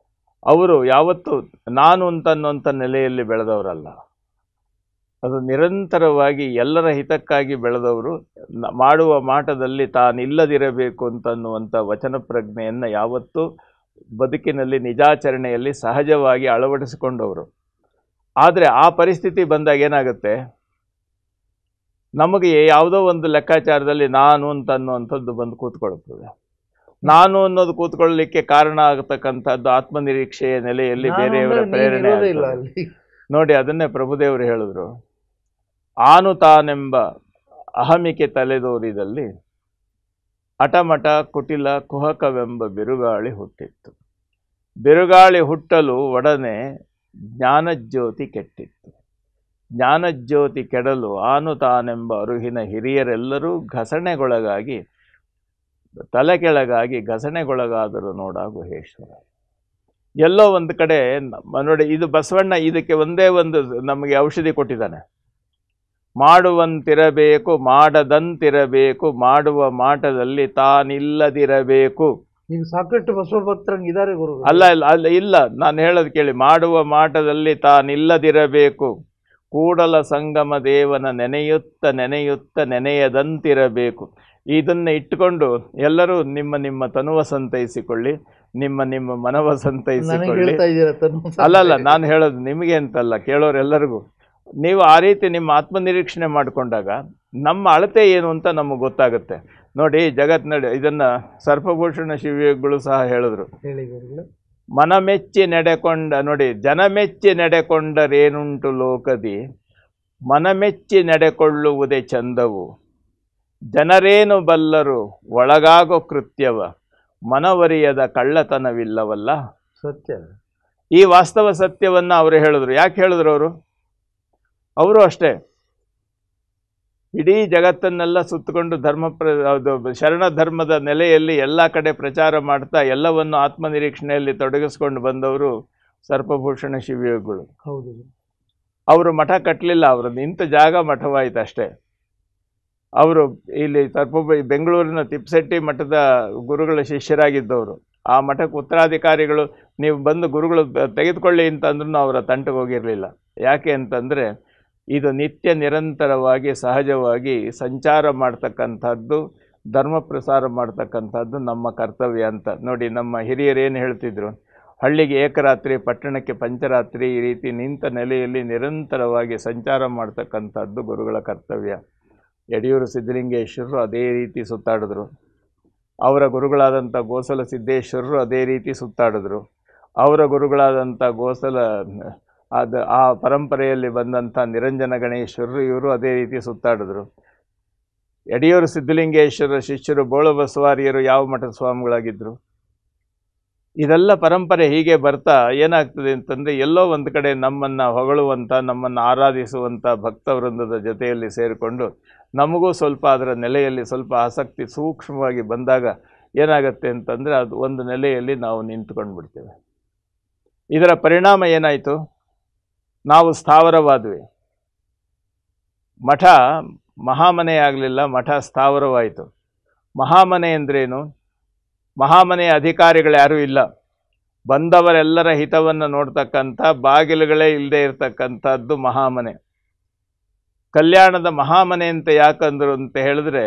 ಅವರು ಯಾವತ್ತೂ ನಾನು ಅಂತನ್ನುವಂಥ ನೆಲೆಯಲ್ಲಿ ಬೆಳೆದವರಲ್ಲ. ಅದು ನಿರಂತರವಾಗಿ ಎಲ್ಲರ ಹಿತಕ್ಕಾಗಿ ಬೆಳೆದವರು. ಮಾಡುವ ಮಾಟದಲ್ಲಿ ತಾನಿಲ್ಲದಿರಬೇಕು ಅಂತನ್ನುವಂಥ ವಚನ ಪ್ರಜ್ಞೆಯನ್ನು ಯಾವತ್ತೂ ಬದುಕಿನಲ್ಲಿ ನಿಜಾಚರಣೆಯಲ್ಲಿ ಸಹಜವಾಗಿ ಅಳವಡಿಸಿಕೊಂಡವರು. ಆದರೆ ಆ ಪರಿಸ್ಥಿತಿ ಬಂದಾಗ ಏನಾಗುತ್ತೆ, ನಮಗೆ ಯಾವುದೋ ಒಂದು ಲೆಕ್ಕಾಚಾರದಲ್ಲಿ ನಾನು ಅಂತ ಅನ್ನುವಂಥದ್ದು ಬಂದು ಕೂತ್ಕೊಳ್ಳುತ್ತದೆ. ನಾನು ಅನ್ನೋದು ಕೂತ್ಕೊಳ್ಳಲಿಕ್ಕೆ ಕಾರಣ ಆಗತಕ್ಕಂಥದ್ದು ಆತ್ಮನಿರೀಕ್ಷೆಯ ನೆಲೆಯಲ್ಲಿ ಬೇರೆಯವರ ಪ್ರೇರಣೆ ಆಗ್ತದೆ. ನೋಡಿ, ಅದನ್ನೇ ಪ್ರಭುದೇವರು ಹೇಳಿದ್ರು, ಆನು ತಾನೆಂಬ ಅಹಮಿಕೆ ತಲೆದೋರಿದಲ್ಲಿ ಹಠಮಠ ಕುಟಿಲ ಕುಹಕವೆಂಬ ಬಿರುಗಾಳಿ ಹುಟ್ಟಿತ್ತು. ಬಿರುಗಾಳಿ ಹುಟ್ಟಲು ಒಡನೆ ಜ್ಞಾನಜ್ಯೋತಿ ಕೆಟ್ಟಿತ್ತು. ಜ್ಞಾನಜ್ಯೋತಿ ಕೆಡಲು ಆನು ತಾನೆಂಬ ಅರುಹಿನ ಹಿರಿಯರೆಲ್ಲರೂ ಘಸಣೆಗೊಳಗಾಗಿ ತಲೆ ಕೆಳಗಾಗಿ ಘಸಣೆಗೊಳಗಾದರು ನೋಡ ಗುಹೇಶ್ವರ. ಎಲ್ಲೋ ಒಂದು ಕಡೆ ನೋಡಿ, ಇದು ಬಸವಣ್ಣ ಇದಕ್ಕೆ ಒಂದೇ ಒಂದು ನಮಗೆ ಔಷಧಿ ಕೊಟ್ಟಿದ್ದಾನೆ. ಮಾಡುವಂತಿರಬೇಕು, ಮಾಡದಂತಿರಬೇಕು, ಮಾಡುವ ಮಾಟದಲ್ಲಿ ತಾನಿಲ್ಲದಿರಬೇಕು. ಈಗ ಸಾಕಷ್ಟು ಬಸವ ಭಕ್ತರಂಗಿದ್ದಾರೆ ಗುರು. ಇಲ್ಲ, ನಾನು ಹೇಳೋದು ಕೇಳಿ. ಮಾಡುವ ಮಾಟದಲ್ಲಿ ತಾನಿಲ್ಲದಿರಬೇಕು, ಕೂಡಲ ಸಂಗಮ ದೇವನ ನೆನೆಯುತ್ತ ನೆನೆಯದಂತಿರಬೇಕು. ಇದನ್ನು ಇಟ್ಟುಕೊಂಡು ಎಲ್ಲರೂ ನಿಮ್ಮ ನಿಮ್ಮ ತನುವ ಸಂತೈಸಿಕೊಳ್ಳಿ, ನಿಮ್ಮ ನಿಮ್ಮ ಮನವ ಸಂತೈಸಿಕೊಳ್ಳಿ. ಅಲ್ಲಲ್ಲ, ನಾನು ಹೇಳೋದು ನಿಮಗೆ ಅಂತಲ್ಲ, ಕೇಳೋರೆಲ್ಲರಿಗೂ. ನೀವು ಆ ರೀತಿ ನಿಮ್ಮ ಆತ್ಮನಿರೀಕ್ಷಣೆ ಮಾಡಿಕೊಂಡಾಗ ನಮ್ಮ ಅಳತೆ ಏನು ಅಂತ ನಮಗೆ ಗೊತ್ತಾಗುತ್ತೆ. ನೋಡಿ, ಜಗತ್ತಿನಲ್ಲಿ ಇದನ್ನು ಸರ್ಪಭೂಷಣ ಶಿವಯೋಗಿಗಳು ಸಹ ಹೇಳಿದ್ರು. ಮನಮೆಚ್ಚಿ ನಡೆಕೊಂಡ, ನೋಡಿ, ಜನಮೆಚ್ಚಿ ನಡೆಕೊಂಡರೇನುಂಟು ಲೋಕದಿ, ಮನಮೆಚ್ಚಿ ನಡೆಕೊಳ್ಳುವುದೇ ಚಂದವು, ಜನರೇನು ಬಲ್ಲರು ಒಳಗಾಗೋ ಕೃತ್ಯವ, ಮನವರಿಯದ ಕಳ್ಳತನವಿಲ್ಲವಲ್ಲ. ಸತ್ಯ. ಈ ವಾಸ್ತವ ಸತ್ಯವನ್ನು ಅವರು ಹೇಳಿದ್ರು. ಯಾಕೆ ಹೇಳಿದ್ರು ಅವರು ಅಷ್ಟೇ ಇಡೀ ಜಗತ್ತನ್ನೆಲ್ಲ ಸುತ್ತಕೊಂಡು ಶರಣ ಧರ್ಮದ ನೆಲೆಯಲ್ಲಿ ಎಲ್ಲ ಕಡೆ ಪ್ರಚಾರ ಮಾಡ್ತಾ ಎಲ್ಲವನ್ನು ಆತ್ಮನಿರೀಕ್ಷಣೆಯಲ್ಲಿ ತೊಡಗಿಸ್ಕೊಂಡು ಬಂದವರು ಸರ್ಪಭೂಷಣ ಶಿವಯೋಗಿಗಳು. ಹೌದು. ಅವರು ಮಠ ಕಟ್ಟಲಿಲ್ಲ, ಅವರು ನಿಂತ ಜಾಗ ಮಠವಾಯಿತು ಅಷ್ಟೇ. ಅವರು ಇಲ್ಲಿ ಬೆಂಗಳೂರಿನ ತಿಪ್ಪಸೆಟ್ಟಿ ಮಠದ ಗುರುಗಳ ಶಿಷ್ಯರಾಗಿದ್ದವರು. ಆ ಮಠಕ್ಕೆ ಉತ್ತರಾಧಿಕಾರಿಗಳು ನೀವು ಬಂದು ಗುರುಗಳು ತೆಗೆದುಕೊಳ್ಳಿ ಅಂತಂದ್ರೂ ಅವರ ತಂಟೆಗೆ ಹೋಗಿರಲಿಲ್ಲ. ಯಾಕೆ ಅಂತಂದರೆ ಇದು ನಿತ್ಯ ನಿರಂತರವಾಗಿ ಸಹಜವಾಗಿ ಸಂಚಾರ ಮಾಡ್ತಕ್ಕಂಥದ್ದು, ಧರ್ಮ ಪ್ರಸಾರ ಮಾಡ್ತಕ್ಕಂಥದ್ದು ನಮ್ಮ ಕರ್ತವ್ಯ ಅಂತ. ನೋಡಿ, ನಮ್ಮ ಹಿರಿಯರೇನು ಹೇಳ್ತಿದ್ರು, ಹಳ್ಳಿಗೆ ಏಕರಾತ್ರಿ, ಪಟ್ಟಣಕ್ಕೆ ಪಂಚರಾತ್ರಿ, ಈ ರೀತಿ ನಿಂತ ನೆಲೆಯಲ್ಲಿ ನಿರಂತರವಾಗಿ ಸಂಚಾರ ಮಾಡ್ತಕ್ಕಂಥದ್ದು ಗುರುಗಳ ಕರ್ತವ್ಯ. ಯಡಿಯೂರು ಸಿದ್ಧಲಿಂಗೇಶ್ವರರು ಅದೇ ರೀತಿ ಸುತ್ತಾಡಿದ್ರು. ಅವರ ಗುರುಗಳಾದಂಥ ಗೋಸಲ ಸಿದ್ದೇಶ್ವರರು ಅದೇ ರೀತಿ ಸುತ್ತಾಡಿದ್ರು. ಅವರ ಗುರುಗಳಾದಂಥ ಆ ಪರಂಪರೆಯಲ್ಲಿ ಬಂದಂಥ ನಿರಂಜನ ಗಣೇಶ್ವರರು ಇವರು ಅದೇ ರೀತಿ ಸುತ್ತಾಡಿದ್ರು. ಯಡಿಯೂರು ಸಿದ್ಧಲಿಂಗೇಶ್ವರ ಶಿಷ್ಯರು ಬೋಳಬಸವಾರಿಯರು ಯಾವ ಮಠದ ಸ್ವಾಮಿಗಳಾಗಿದ್ದರು. ಇದೆಲ್ಲ ಪರಂಪರೆ ಹೀಗೆ ಬರ್ತಾ ಏನಾಗ್ತದೆ ಅಂತಂದರೆ, ಎಲ್ಲೋ ಒಂದು ಕಡೆ ನಮ್ಮನ್ನು ಹೊಗಳುವಂಥ, ನಮ್ಮನ್ನು ಆರಾಧಿಸುವಂಥ ಭಕ್ತವೃಂದದ ಜೊತೆಯಲ್ಲಿ ಸೇರಿಕೊಂಡು ನಮಗೂ ಸ್ವಲ್ಪ ಅದರ ನೆಲೆಯಲ್ಲಿ ಸ್ವಲ್ಪ ಆಸಕ್ತಿ ಸೂಕ್ಷ್ಮವಾಗಿ ಬಂದಾಗ ಏನಾಗುತ್ತೆ ಅಂತಂದರೆ ಅದು ಒಂದು ನೆಲೆಯಲ್ಲಿ ನಾವು ನಿಂತ್ಕೊಂಡು ಬಿಡ್ತೇವೆ. ಇದರ ಪರಿಣಾಮ ಏನಾಯಿತು, ನಾವು ಸ್ಥಾವರವಾದ್ವಿ. ಮಠ ಮಹಾಮನೆ ಆಗಲಿಲ್ಲ, ಮಠ ಸ್ಥಾವರವಾಯಿತು. ಮಹಾಮನೆ ಅಂದ್ರೇನು? ಮಹಾಮನೆಯ ಅಧಿಕಾರಿಗಳು ಯಾರೂ ಇಲ್ಲ, ಬಂದವರೆಲ್ಲರ ಹಿತವನ್ನು ನೋಡ್ತಕ್ಕಂಥ ಬಾಗಿಲುಗಳೇ ಇಲ್ಲದೆ ಇರತಕ್ಕಂಥದ್ದು ಮಹಾಮನೆ. ಕಲ್ಯಾಣದ ಮಹಾಮನೆ ಅಂತ ಯಾಕಂದ್ರು ಅಂತ ಹೇಳಿದ್ರೆ,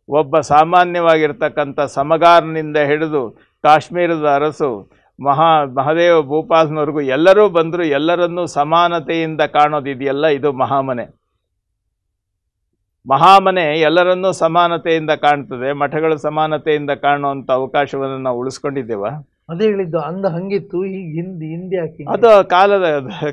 ಒಬ್ಬ ಸಾಮಾನ್ಯವಾಗಿರ್ತಕ್ಕಂಥ ಸಮಗಾರನಿಂದ ಹಿಡಿದು ಕಾಶ್ಮೀರದ ಅರಸು ಮಹಾದೇವ ಭೂಪಾಲ್ನವರೆಗೂ ಎಲ್ಲರೂ ಬಂದರು, ಎಲ್ಲರನ್ನೂ ಸಮಾನತೆಯಿಂದ ಕಾಣೋದಿದೆಯಲ್ಲ, ಇದು ಮಹಾಮನೆ. ಮಹಾಮನೆ ಎಲ್ಲರನ್ನೂ ಸಮಾನತೆಯಿಂದ ಕಾಣ್ತದೆ. ಮಠಗಳು ಸಮಾನತೆಯಿಂದ ಕಾಣುವಂಥ ಅವಕಾಶವನ್ನು ನಾವು ಉಳಿಸ್ಕೊಂಡಿದ್ದೇವ? ಅದೇ ಹೇಳಿದ್ದು, ಅಂದ ಹಂಗಿತ್ತು, ಈಗ ಹಿಂದೆ ಯಾಕೆ? ಅದು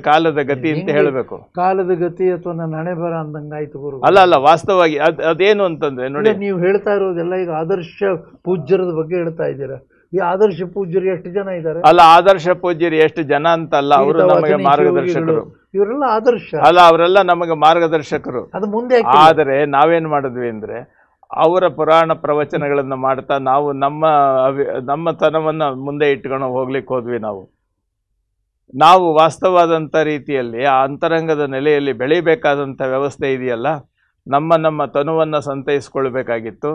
ಕಾಲದ ಗತಿ ಅಂತ ಹೇಳಬೇಕು. ಕಾಲದ ಗತಿ ಅಥವಾ ನನ್ನ ಹಣೆ ಬರ ಅಂದಂಗಾಯ್ತು ಗುರು. ಅಲ್ಲ, ವಾಸ್ತವವಾಗಿ ಅದೇನು ಅಂತಂದ್ರೆ, ನೋಡಿ, ನೀವು ಹೇಳ್ತಾ ಇರೋದೆಲ್ಲ ಈಗ ಆದರ್ಶ ಪೂಜ್ಯರದ ಬಗ್ಗೆ ಹೇಳ್ತಾ ಇದ್ದೀರಾ. ಈ ಆದರ್ಶ ಪೂಜ್ಯರು ಎಷ್ಟು ಜನ ಇದ್ದಾರೆ? ಅಲ್ಲ, ಆದರ್ಶ ಪೂಜ್ಯರು ಎಷ್ಟು ಜನ ಅಂತಲ್ಲ, ಅವರು ನಮಗೆ ಮಾರ್ಗದರ್ಶಕರು. ಇವರೆಲ್ಲ ಆದರ್ಶ ಅಲ್ಲ, ಅವರೆಲ್ಲ ನಮಗೆ ಮಾರ್ಗದರ್ಶಕರು. ಅದು ಮುಂದೆ. ಆದರೆ ನಾವೇನ್ ಮಾಡಿದ್ವಿ ಅಂದ್ರೆ, ಅವರ ಪುರಾಣ ಪ್ರವಚನಗಳನ್ನು ಮಾಡ್ತಾ ನಾವು ನಮ್ಮ ತನವನ್ನು ಮುಂದೆ ಇಟ್ಕೊಂಡು ಹೋಗ್ಲಿಕ್ಕೆ ಹೋದ್ವಿ. ನಾವು ವಾಸ್ತವವಾದಂಥ ರೀತಿಯಲ್ಲಿ ಆ ಅಂತರಂಗದ ನೆಲೆಯಲ್ಲಿ ಬೆಳಿಬೇಕಾದಂಥ ವ್ಯವಸ್ಥೆ ಇದೆಯಲ್ಲ, ನಮ್ಮ ತನುವನ್ನು ಸಂತೈಸ್ಕೊಳ್ಬೇಕಾಗಿತ್ತು,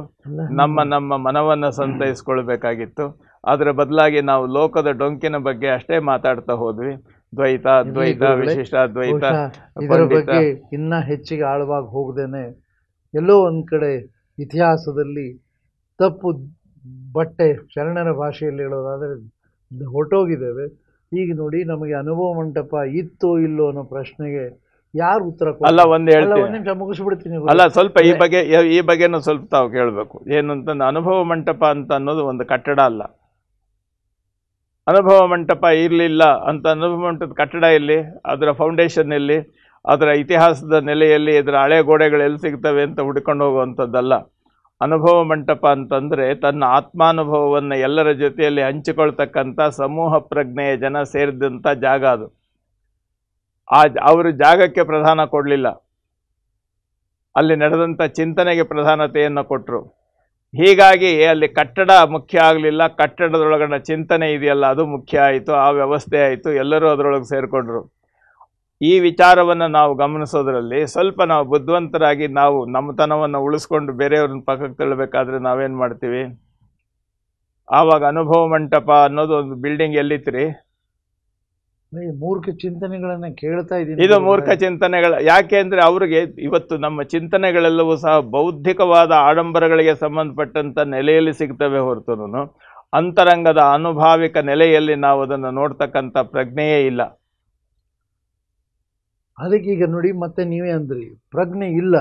ನಮ್ಮ ಮನವನ್ನು ಸಂತೈಸ್ಕೊಳ್ಬೇಕಾಗಿತ್ತು. ಅದರ ಬದಲಾಗಿ ನಾವು ಲೋಕದ ಡೊಂಕಿನ ಬಗ್ಗೆ ಅಷ್ಟೇ ಮಾತಾಡ್ತಾ ಹೋದ್ವಿ. ದ್ವೈತ, ಅದ್ವೈತ, ವಿಶಿಷ್ಟ ಅದ್ವೈತ. ಇದರ ಬಗ್ಗೆ ಇನ್ನ ಹೆಚ್ಚಿಗೆ ಆಳವಾಗಿ ಹೋಗದೇನೆ ಎಲ್ಲೋ ಒಂದು ಕಡೆ ಇತಿಹಾಸದಲ್ಲಿ ತಪ್ಪು ಬಟ್ಟೆ, ಶರಣರ ಭಾಷೆಯಲ್ಲಿ ಹೇಳೋದಾದರೆ ಹೊರಟೋಗಿದ್ದೇವೆ. ಈಗ ನೋಡಿ, ನಮಗೆ ಅನುಭವ ಮಂಟಪ ಇತ್ತೋ ಇಲ್ಲೋ ಅನ್ನೋ ಪ್ರಶ್ನೆಗೆ ಯಾರು ಉತ್ತರ ಅಲ್ಲ, ಕೊಡ್ತಾರೆ? ಒಂದು ಹೇಳ್ತೀನಿ. ಒಂದು ನಿಮಿಷ ಮುಗಿಸ್ಬಿಡ್ತೀನಿ. ಅಲ್ಲ, ಸ್ವಲ್ಪ ಈ ಬಗ್ಗೆನೂ ಸ್ವಲ್ಪ ತಾವು ಕೇಳಬೇಕು. ಏನು ಅಂತಂದ್ರೆ, ಅನುಭವ ಮಂಟಪ ಅಂತ ಅನ್ನೋದು ಒಂದು ಕಟ್ಟಡ ಅಲ್ಲ. ಅನುಭವ ಮಂಟಪ ಇರಲಿಲ್ಲ ಅಂತ ಅನುಭವ ಮಂಟಪದ ಕಟ್ಟಡ ಎಲ್ಲಿ, ಅದರ ಫೌಂಡೇಶನ್ ಎಲ್ಲಿ, ಅದರ ಇತಿಹಾಸದ ನೆಲೆಯಲ್ಲಿ, ಇದರ ಹಳೆ ಗೋಡೆಗಳು ಎಲ್ಲಿ ಸಿಗ್ತವೆ ಅಂತ ಹುಡ್ಕೊಂಡು ಹೋಗುವಂಥದ್ದಲ್ಲ. ಅನುಭವ ಮಂಟಪ ಅಂತಂದರೆ ತನ್ನ ಆತ್ಮಾನುಭವವನ್ನು ಎಲ್ಲರ ಜೊತೆಯಲ್ಲಿ ಹಂಚಿಕೊಳ್ತಕ್ಕಂಥ ಸಮೂಹ ಪ್ರಜ್ಞೆಯ ಜನ ಸೇರಿದಂಥ ಜಾಗ ಅದು. ಅವರು ಜಾಗಕ್ಕೆ ಪ್ರಧಾನ ಕೊಡಲಿಲ್ಲ, ಅಲ್ಲಿ ನಡೆದಂಥ ಚಿಂತನೆಗೆ ಪ್ರಧಾನತೆಯನ್ನು ಕೊಟ್ಟರು. ಹೀಗಾಗಿ ಅಲ್ಲಿ ಕಟ್ಟಡ ಮುಖ್ಯ ಆಗಲಿಲ್ಲ, ಕಟ್ಟಡದೊಳಗಡೆ ಚಿಂತನೆ ಇದೆಯಲ್ಲ ಅದು ಮುಖ್ಯ ಆಯಿತು, ಆ ವ್ಯವಸ್ಥೆ ಆಯಿತು, ಎಲ್ಲರೂ ಅದರೊಳಗೆ ಸೇರಿಕೊಂಡ್ರು. ಈ ವಿಚಾರವನ್ನು ನಾವು ಗಮನಿಸೋದ್ರಲ್ಲಿ ಸ್ವಲ್ಪ ನಾವು ಬುದ್ಧಿವಂತರಾಗಿ ನಾವು ನಮ್ಮತನವನ್ನು ಉಳಿಸ್ಕೊಂಡು ಬೇರೆಯವ್ರನ್ನ ಪಕ್ಕಕ್ಕೆ ತಳ್ಳಬೇಕಾದ್ರೆ ನಾವೇನು ಮಾಡ್ತೀವಿ? ಆವಾಗ ಅನುಭವ ಮಂಟಪ ಅನ್ನೋದು ಒಂದು ಬಿಲ್ಡಿಂಗ್ ಎಲ್ಲಿತ್ರಿ? ಮೂರ್ಖ ಚಿಂತನೆಗಳನ್ನ ಕೇಳ್ತಾ ಇದ್ದೀನಿ. ಇದು ಮೂರ್ಖ ಚಿಂತನೆಗಳ. ಯಾಕೆ ಅಂದರೆ ಅವ್ರಿಗೆ ಇವತ್ತು ನಮ್ಮ ಚಿಂತನೆಗಳೆಲ್ಲವೂ ಸಹ ಬೌದ್ಧಿಕವಾದ ಆಡಂಬರಗಳಿಗೆ ಸಂಬಂಧಪಟ್ಟಂಥ ನೆಲೆಯಲ್ಲಿ ಸಿಗ್ತವೆ ಹೊರತುನು ಅಂತರಂಗದ ಅನುಭಾವಿಕ ನೆಲೆಯಲ್ಲಿ ನಾವು ಅದನ್ನು ನೋಡ್ತಕ್ಕಂಥ ಪ್ರಜ್ಞೆಯೇ ಇಲ್ಲ. ಅದಕ್ಕೆ ಈಗ ನೋಡಿ, ಮತ್ತೆ ನೀವೇ ಅಂದ್ರಿ ಪ್ರಜ್ಞೆ ಇಲ್ಲ.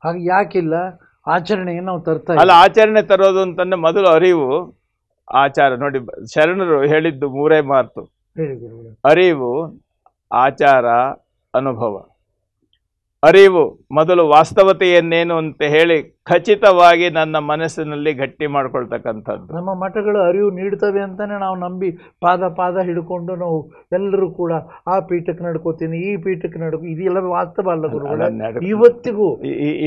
ಹಾಗೆ ಯಾಕಿಲ್ಲ? ಆಚರಣೆಗೆ ನಾವು ತರ್ತಾ ಅಲ್ಲ, ಆಚರಣೆ ತರೋದು ಅಂತಂದ್ರೆ ಮೊದಲು ಅರಿವು, ಆಚಾರ. ನೋಡಿ, ಶರಣರು ಹೇಳಿದ್ದು ಮೂರೇ ಮಾತು: ಅರಿವು, ಆಚಾರ, ಅನುಭವ. ಅರಿವು ಮೊದಲು ವಾಸ್ತವತೆಯನ್ನೇನು ಅಂತ ಹೇಳಿ ಖಚಿತವಾಗಿ ನನ್ನ ಮನಸ್ಸಿನಲ್ಲಿ ಗಟ್ಟಿ ಮಾಡ್ಕೊಳ್ತಕ್ಕಂಥದ್ದು. ನಮ್ಮ ಮಠಗಳು ಅರಿವು ನೀಡ್ತವೆ ಅಂತಾನೆ ನಾವು ನಂಬಿ ಪಾದ ಹಿಡ್ಕೊಂಡು ನಾವು ಎಲ್ಲರೂ ಕೂಡ ಆ ಪೀಠಕ್ಕೆ ನಡ್ಕೋತೀನಿ, ಈ ಪೀಠಕ್ಕೆ ಇದೆಲ್ಲ ವಾಸ್ತವ ಅಲ್ಲ ಗುರುಗಳೇ. ಇವತ್ತಿಗೂ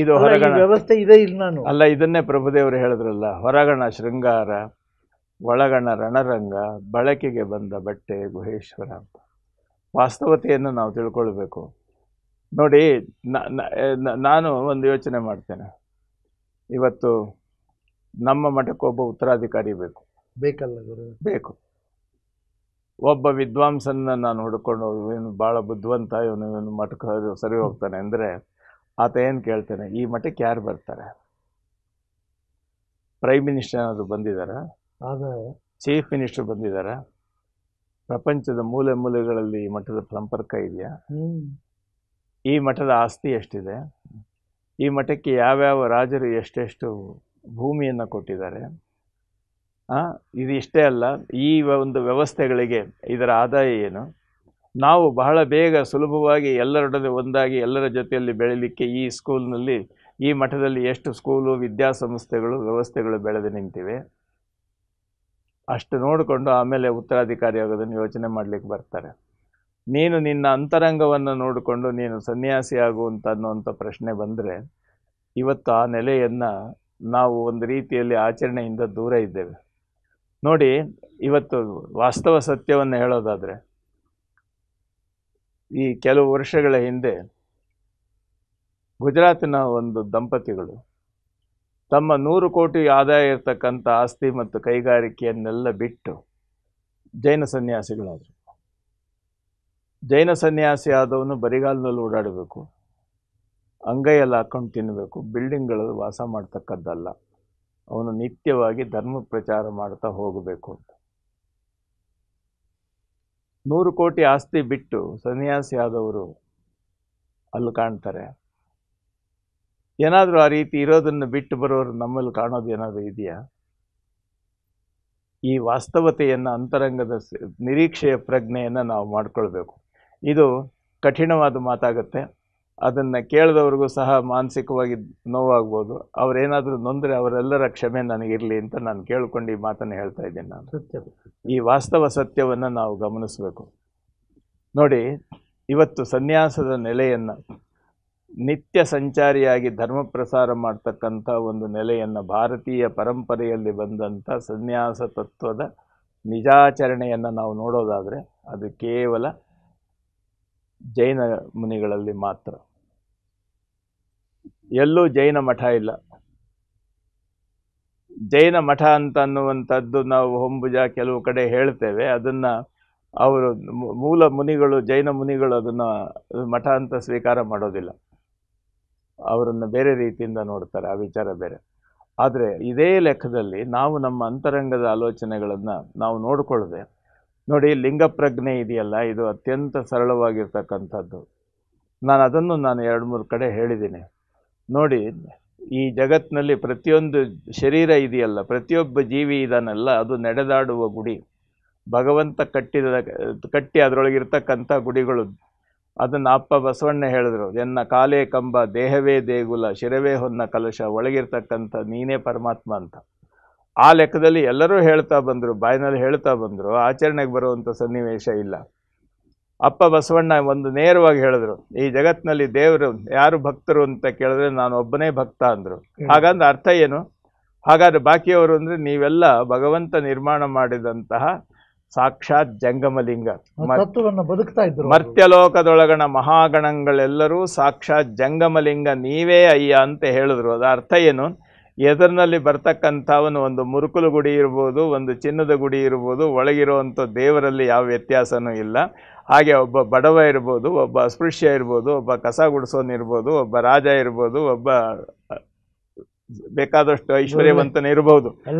ಇದು ಹೊರಗಣ ವ್ಯವಸ್ಥೆ ಇದೆ ಇಲ್ಲ. ನಾನು ಅಲ್ಲ, ಇದನ್ನೇ ಪ್ರಭುದೇವರು ಹೇಳಿದ್ರಲ್ಲ, ಹೊರಗಣ ಶೃಂಗಾರ, ಒಳಗಣ ರಣರಂಗ, ಬಳಕೆಗೆ ಬಂದ ಬಟ್ಟೆ ಗುಹೇಶ್ವರ ಅಂತ. ವಾಸ್ತವತೆಯನ್ನು ನಾವು ತಿಳ್ಕೊಳ್ಬೇಕು. ನೋಡಿ, ನಾನು ಒಂದು ಯೋಚನೆ ಮಾಡ್ತೇನೆ. ಇವತ್ತು ನಮ್ಮ ಮಠಕ್ಕೆ ಒಬ್ಬ ಉತ್ತರಾಧಿಕಾರಿ ಬೇಕಲ್ಲ ಗುರು? ಬೇಕು. ಒಬ್ಬ ವಿದ್ವಾಂಸನ ನಾನು ಹುಡ್ಕೊಂಡು ಇವನು ಭಾಳ ಬುದ್ಧಿವಂತ, ಇವನು ಮಠಕ್ಕೆ ಸರಿ ಹೋಗ್ತಾನೆ ಅಂದರೆ ಆತ ಏನು ಕೇಳ್ತಾನೆ? ಈ ಮಠಕ್ಕೆ ಯಾರು ಬರ್ತಾರೆ? ಪ್ರೈಮ್ ಮಿನಿಸ್ಟರ್ ಏನಾದರೂ ಬಂದಿದ್ದಾರಾ? Chief minister ಬಂದಿದ್ದಾರಾ? ಪ್ರಪಂಚದ ಮೂಲೆ ಮೂಲೆಗಳಲ್ಲಿ ಈ ಮಠದ ಸಂಪರ್ಕ ಇದೆಯಾ? ಈ ಮಠದ ಆಸ್ತಿ ಎಷ್ಟಿದೆ? ಈ ಮಠಕ್ಕೆ ಯಾವ್ಯಾವ ರಾಜರು ಎಷ್ಟೆಷ್ಟು ಭೂಮಿಯನ್ನು ಕೊಟ್ಟಿದ್ದಾರೆ? ಇದು ಇಷ್ಟೇ ಅಲ್ಲ, ಈ ಒಂದು ವ್ಯವಸ್ಥೆಗಳಿಗೆ ಇದರ ಆದಾಯ ಏನು? ನಾವು ಬಹಳ ಬೇಗ ಸುಲಭವಾಗಿ ಎಲ್ಲರೊಡನೆ ಒಂದಾಗಿ ಎಲ್ಲರ ಜೊತೆಯಲ್ಲಿ ಬೆಳೀಲಿಕ್ಕೆ ಈ ಸ್ಕೂಲ್ನಲ್ಲಿ, ಈ ಮಠದಲ್ಲಿ ಎಷ್ಟು ಸ್ಕೂಲು, ವಿದ್ಯಾಸಂಸ್ಥೆಗಳು, ವ್ಯವಸ್ಥೆಗಳು ಬೆಳೆದು ನಿಂತಿವೆ. ಅಷ್ಟು ನೋಡಿಕೊಂಡು ಆಮೇಲೆ ಉತ್ತರಾಧಿಕಾರಿ ಆಗೋದನ್ನು ಯೋಚನೆ ಮಾಡಲಿಕ್ಕೆ ಬರ್ತಾರೆ. ನೀನು ನಿನ್ನ ಅಂತರಂಗವನ್ನು ನೋಡಿಕೊಂಡು ನೀನು ಸನ್ಯಾಸಿ ಆಗುವಂತ ಅನ್ನುವಂಥ ಪ್ರಶ್ನೆ ಬಂದರೆ ಇವತ್ತು ಆ ನೆಲೆಯನ್ನು ನಾವು ಒಂದು ರೀತಿಯಲ್ಲಿ ಆಚರಣೆಯಿಂದ ದೂರ ಇದ್ದೇವೆ. ನೋಡಿ, ಇವತ್ತು ವಾಸ್ತವ ಸತ್ಯವನ್ನು ಹೇಳೋದಾದರೆ, ಈ ಕೆಲವು ವರ್ಷಗಳ ಹಿಂದೆ ಗುಜರಾತಿನ ಒಂದು ದಂಪತಿಗಳು ತಮ್ಮ 100 ಕೋಟಿ ಆದಾಯ ಇರತಕ್ಕಂಥ ಆಸ್ತಿ ಮತ್ತು ಕೈಗಾರಿಕೆಯನ್ನೆಲ್ಲ ಬಿಟ್ಟು ಜೈನ ಸನ್ಯಾಸಿಗಳಾದರು. ಜೈನ ಸನ್ಯಾಸಿ ಆದವನು ಬರಿಗಾಲಿನಲ್ಲಿ ಓಡಾಡಬೇಕು, ಅಂಗೈಯಲ್ಲಿ ಹಾಕೊಂಡು ತಿನ್ನಬೇಕು, ಬಿಲ್ಡಿಂಗ್ಗಳಲ್ಲಿ ವಾಸ ಮಾಡ್ತಕ್ಕದ್ದಲ್ಲ. ಅವನು ನಿತ್ಯವಾಗಿ ಧರ್ಮ ಪ್ರಚಾರ ಮಾಡ್ತಾ ಹೋಗಬೇಕು ಅಂತ. 100 ಕೋಟಿ ಆಸ್ತಿ ಬಿಟ್ಟು ಸನ್ಯಾಸಿ ಆದವರು ಅಲ್ಲಿ ಕಾಣ್ತಾರೆ. ಏನಾದರೂ ಆ ರೀತಿ ಇರೋದನ್ನು ಬಿಟ್ಟು ಬರೋರು ನಮ್ಮಲ್ಲಿ ಕಾಣೋದು ಏನಾದರೂ ಇದೆಯಾ? ಈ ವಾಸ್ತವತೆಯನ್ನು, ಅಂತರಂಗದ ನಿರೀಕ್ಷೆಯ ಪ್ರಜ್ಞೆಯನ್ನು ನಾವು ಮಾಡ್ಕೊಳ್ಬೇಕು. ಇದು ಕಠಿಣವಾದ ಮಾತಾಗುತ್ತೆ. ಅದನ್ನು ಕೇಳಿದವ್ರಿಗೂ ಸಹ ಮಾನಸಿಕವಾಗಿ ನೋವಾಗ್ಬೋದು. ಅವರೇನಾದರೂ ನೊಂದರೆ ಅವರೆಲ್ಲರ ಕ್ಷಮೆ ನನಗಿರಲಿ ಅಂತ ನಾನು ಕೇಳ್ಕೊಂಡು ಈ ಮಾತನ್ನು ಹೇಳ್ತಾ ಇದ್ದೀನಿ. ನಾನು ಈ ವಾಸ್ತವ ಸತ್ಯವನ್ನು ನಾವು ಗಮನಿಸಬೇಕು. ನೋಡಿ, ಇವತ್ತು ಸನ್ಯಾಸದ ನೆಲೆಯನ್ನು, ನಿತ್ಯ ಸಂಚಾರಿಯಾಗಿ ಧರ್ಮ ಪ್ರಸಾರ ಮಾಡ್ತಕ್ಕಂಥ ಒಂದು ನೆಲೆಯನ್ನು, ಭಾರತೀಯ ಪರಂಪರೆಯಲ್ಲಿ ಬಂದಂಥ ಸನ್ಯಾಸ ತತ್ವದ ನಿಜಾಚರಣೆಯನ್ನು ನಾವು ನೋಡೋದಾದರೆ ಅದು ಕೇವಲ ಜೈನ ಮುನಿಗಳಲ್ಲಿ ಮಾತ್ರ. ಎಲ್ಲೂ ಜೈನ ಮಠ ಇಲ್ಲ. ಜೈನ ಮಠ ಅಂತ ಅನ್ನುವಂಥದ್ದು ನಾವು ಹೊಂಬುಜ ಕೆಲವು ಕಡೆ ಹೇಳ್ತೇವೆ. ಅದನ್ನು ಅವರು ಮೂಲ ಮುನಿಗಳು, ಜೈನ ಮುನಿಗಳು ಅದನ್ನು ಮಠ ಅಂತ ಸ್ವೀಕಾರ ಮಾಡೋದಿಲ್ಲ. ಅವರನ್ನು ಬೇರೆ ರೀತಿಯಿಂದ ನೋಡ್ತಾರೆ. ಆ ವಿಚಾರ ಬೇರೆ. ಆದರೆ ಇದೇ ಲೆಕ್ಕದಲ್ಲಿ ನಾವು ನಮ್ಮ ಅಂತರಂಗದ ಆಲೋಚನೆಗಳನ್ನು ನಾವು ನೋಡಿಕೊಳ್ಳದೆ ನೋಡಿ, ಲಿಂಗ ಪ್ರಜ್ಞೆ ಇದೆಯಲ್ಲ, ಇದು ಅತ್ಯಂತ ಸರಳವಾಗಿರ್ತಕ್ಕಂಥದ್ದು. ನಾನು ಅದನ್ನು 2-3 ಕಡೆ ಹೇಳಿದ್ದೀನಿ. ನೋಡಿ, ಈ ಜಗತ್ತಿನಲ್ಲಿ ಪ್ರತಿಯೊಂದು ಶರೀರ ಇದೆಯಲ್ಲ, ಪ್ರತಿಯೊಬ್ಬ ಜೀವಿ ಇದನ್ನೆಲ್ಲ, ಅದು ನಡೆದಾಡುವ ಗುಡಿ. ಭಗವಂತ ಕಟ್ಟಿ ಅದರೊಳಗಿರ್ತಕ್ಕಂಥ ಗುಡಿಗಳು. ಅದನ್ನು ಅಪ್ಪ ಬಸವಣ್ಣ ಹೇಳಿದ್ರು, ಎನ್ನ ಕಾಲೇ ಕಂಬ, ದೇಹವೇ ದೇಗುಲ, ಶಿರವೇ ಹೊನ್ನ ಕಲಶ, ಒಳಗಿರ್ತಕ್ಕಂಥ ನೀನೇ ಪರಮಾತ್ಮ ಅಂತ. ಆ ಲೆಕ್ಕದಲ್ಲಿ ಎಲ್ಲರೂ ಹೇಳ್ತಾ ಬಂದರು, ಬಾಯಿನಲ್ಲಿ ಹೇಳ್ತಾ ಬಂದರು, ಆಚರಣೆಗೆ ಬರುವಂಥ ಸನ್ನಿವೇಶ ಇಲ್ಲ. ಅಪ್ಪ ಬಸವಣ್ಣ ಒಂದು ನೇರವಾಗಿ ಹೇಳಿದ್ರು, ಈ ಜಗತ್ತಿನಲ್ಲಿ ದೇವರು ಯಾರು ಭಕ್ತರು ಅಂತ ಕೇಳಿದ್ರೆ ನಾನು ಒಬ್ಬನೇ ಭಕ್ತ ಅಂದರು. ಹಾಗಂದ್ರೆ ಅರ್ಥ ಏನು? ಹಾಗಾದ್ರೆ ಬಾಕಿಯವರು ಅಂದರೆ ನೀವೆಲ್ಲ ಭಗವಂತ ನಿರ್ಮಾಣ ಮಾಡಿದಂತಹ ಸಾಕ್ಷಾತ್ ಜಂಗಮಲಿಂಗ. ಬದುಕ್ತಾ ಇದ್ರು. ಮರ್ತ್ಯಲೋಕದೊಳಗಣ ಮಹಾಗಣಗಳೆಲ್ಲರೂ ಸಾಕ್ಷಾತ್ ಜಂಗಮಲಿಂಗ ನೀವೇ ಅಯ್ಯ ಅಂತ ಹೇಳಿದ್ರು. ಅದರ ಅರ್ಥ ಏನು? ಎದುರಿನಲ್ಲಿ ಬರ್ತಕ್ಕಂಥವನು ಒಂದು ಮುರುಕುಲು ಗುಡಿ ಇರ್ಬೋದು, ಒಂದು ಚಿನ್ನದ ಗುಡಿ ಇರ್ಬೋದು, ಒಳಗಿರುವಂಥ ದೇವರಲ್ಲಿ ಯಾವ ವ್ಯತ್ಯಾಸನೂ ಇಲ್ಲ. ಹಾಗೆ ಒಬ್ಬ ಬಡವ ಇರ್ಬೋದು, ಒಬ್ಬ ಅಸ್ಪೃಶ್ಯ ಇರ್ಬೋದು, ಒಬ್ಬ ಕಸ ಗುಡಿಸೋನಿರ್ಬೋದು, ಒಬ್ಬ ರಾಜ ಇರ್ಬೋದು, ಒಬ್ಬ ಬೇಕಾದಷ್ಟು ಐಶ್ವರ್ಯವಂತನಿರ್ಬೋದು.